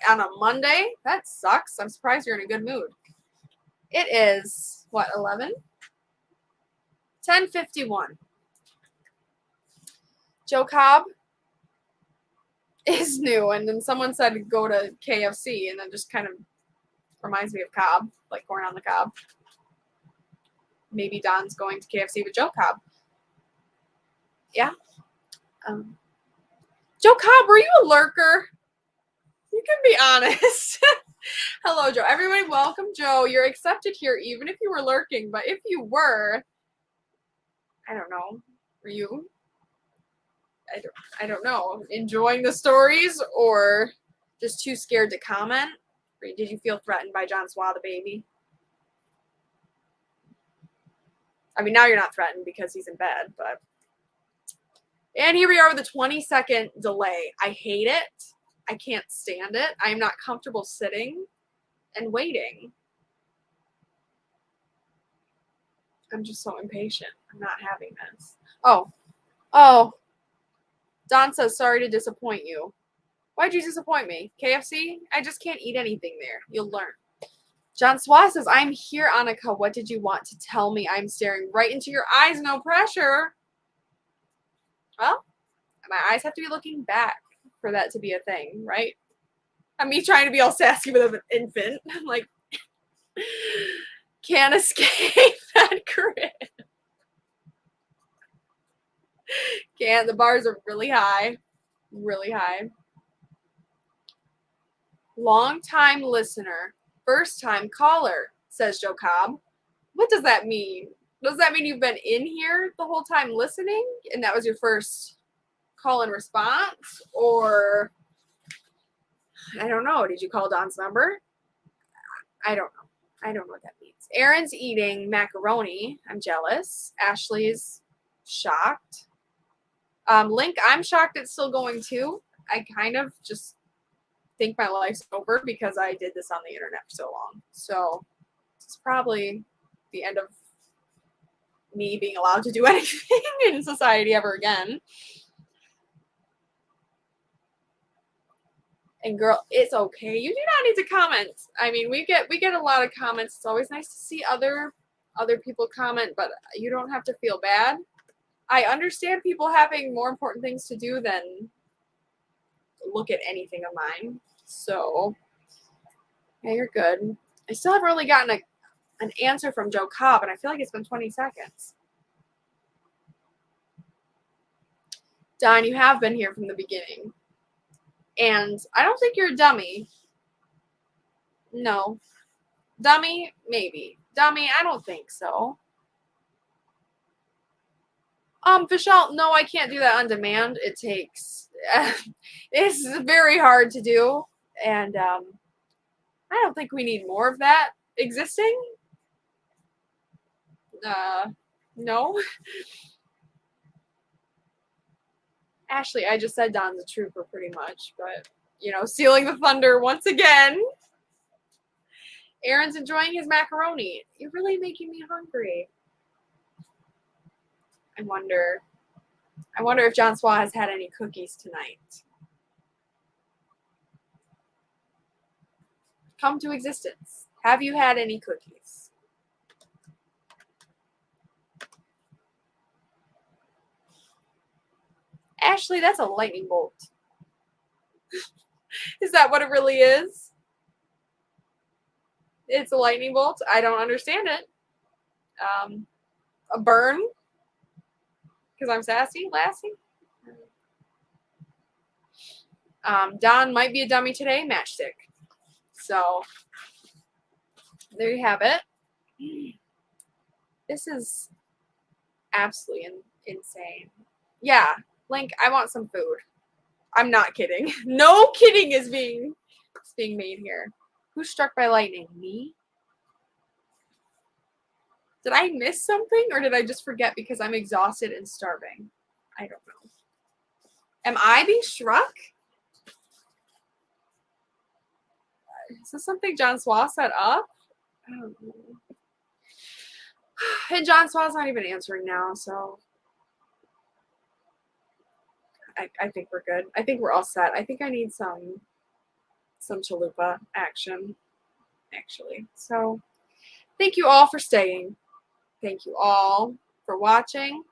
A: on a Monday. That sucks. I'm surprised you're in a good mood. It is, what, 11? 10:51. Joe Cobb is new, and then someone said go to KFC, and then just kind of reminds me of Cobb, like corn on the cob. Maybe Don's going to KFC with Joe Cobb. Yeah. Joe Cobb, were you a lurker? You can be honest. Hello, Joe. Everybody, welcome, Joe. You're accepted here, even if you were lurking. But if you were, I don't know. Were you? I don't know. Enjoying the stories, or just too scared to comment? Or did you feel threatened by John Suarez, the baby? I mean, now you're not threatened because he's in bed, but. And here we are with a 20-second delay. I hate it. I can't stand it. I'm not comfortable sitting and waiting. I'm just so impatient. I'm not having this. Oh. Don says, sorry to disappoint you. Why'd you disappoint me? KFC? I just can't eat anything there. You'll learn. John Suarez says, I'm here, Anika. What did you want to tell me? I'm staring right into your eyes. No pressure. Well, my eyes have to be looking back for that to be a thing, right? I'm me trying to be all sassy with an infant. I'm like, can't escape that grin. Can't. The bars are really high. Really high. Long time listener. First time caller, says Joe Cobb. What does that mean? Does that mean you've been in here the whole time listening and that was your first call and response? Or, I don't know, did you call Don's number? I don't know. I don't know what that means. Aaron's eating macaroni. I'm jealous. Ashley's shocked. Link, I'm shocked it's still going too. I kind of just think my life's over because I did this on the internet for so long. So it's probably the end of me being allowed to do anything in society ever again. And girl, it's okay. You do not need to comment. I mean, we get a lot of comments. It's always nice to see other people comment, but you don't have to feel bad. I understand people having more important things to do than look at anything of mine. So, yeah, you're good. I still haven't really gotten an answer from Joe Cobb, and I feel like it's been 20 seconds. Don, you have been here from the beginning. And I don't think you're a dummy. No. Dummy? Maybe. Dummy? I don't think so. Vishal, no, I can't do that on demand. It takes, it's very hard to do. And I don't think we need more of that existing. No. Ashley, I just said Don's a trooper pretty much, but, you know, stealing the thunder once again. Aaron's enjoying his macaroni. You're really making me hungry. I wonder if John Suarez has had any cookies tonight. Come to existence. Have you had any cookies? Ashley, that's a lightning bolt. Is that what it really is? It's a lightning bolt? I don't understand it. A burn? Because I'm sassy? Lassie? Don might be a dummy today. Matchstick. So, there you have it. This is absolutely insane. Yeah, Link, I want some food. I'm not kidding. No kidding is being made here. Who's struck by lightning? Me? Did I miss something or did I just forget because I'm exhausted and starving? I don't know. Am I being struck? Is this something John Suarez set up? I don't know. And John Suarez not even answering now, so I think we're good. I think we're all set. I think I need some chalupa action, actually. So thank you all for staying. Thank you all for watching.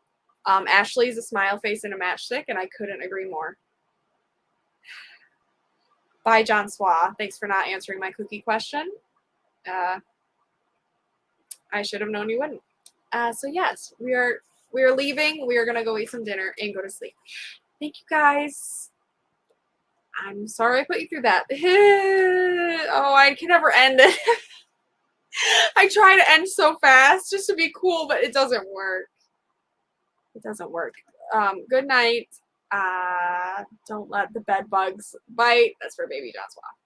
A: Ashley's a smile face and a matchstick, and I couldn't agree more. Bye, John Suarez. Thanks for not answering my cookie question. I should have known you wouldn't. So yes, we are leaving. We are gonna go eat some dinner and go to sleep. Thank you guys. I'm sorry I put you through that. Oh, I can never end it. I try to end so fast just to be cool, but it doesn't work. It doesn't work. Good night. Don't let the bed bugs bite. That's for baby John Suarez.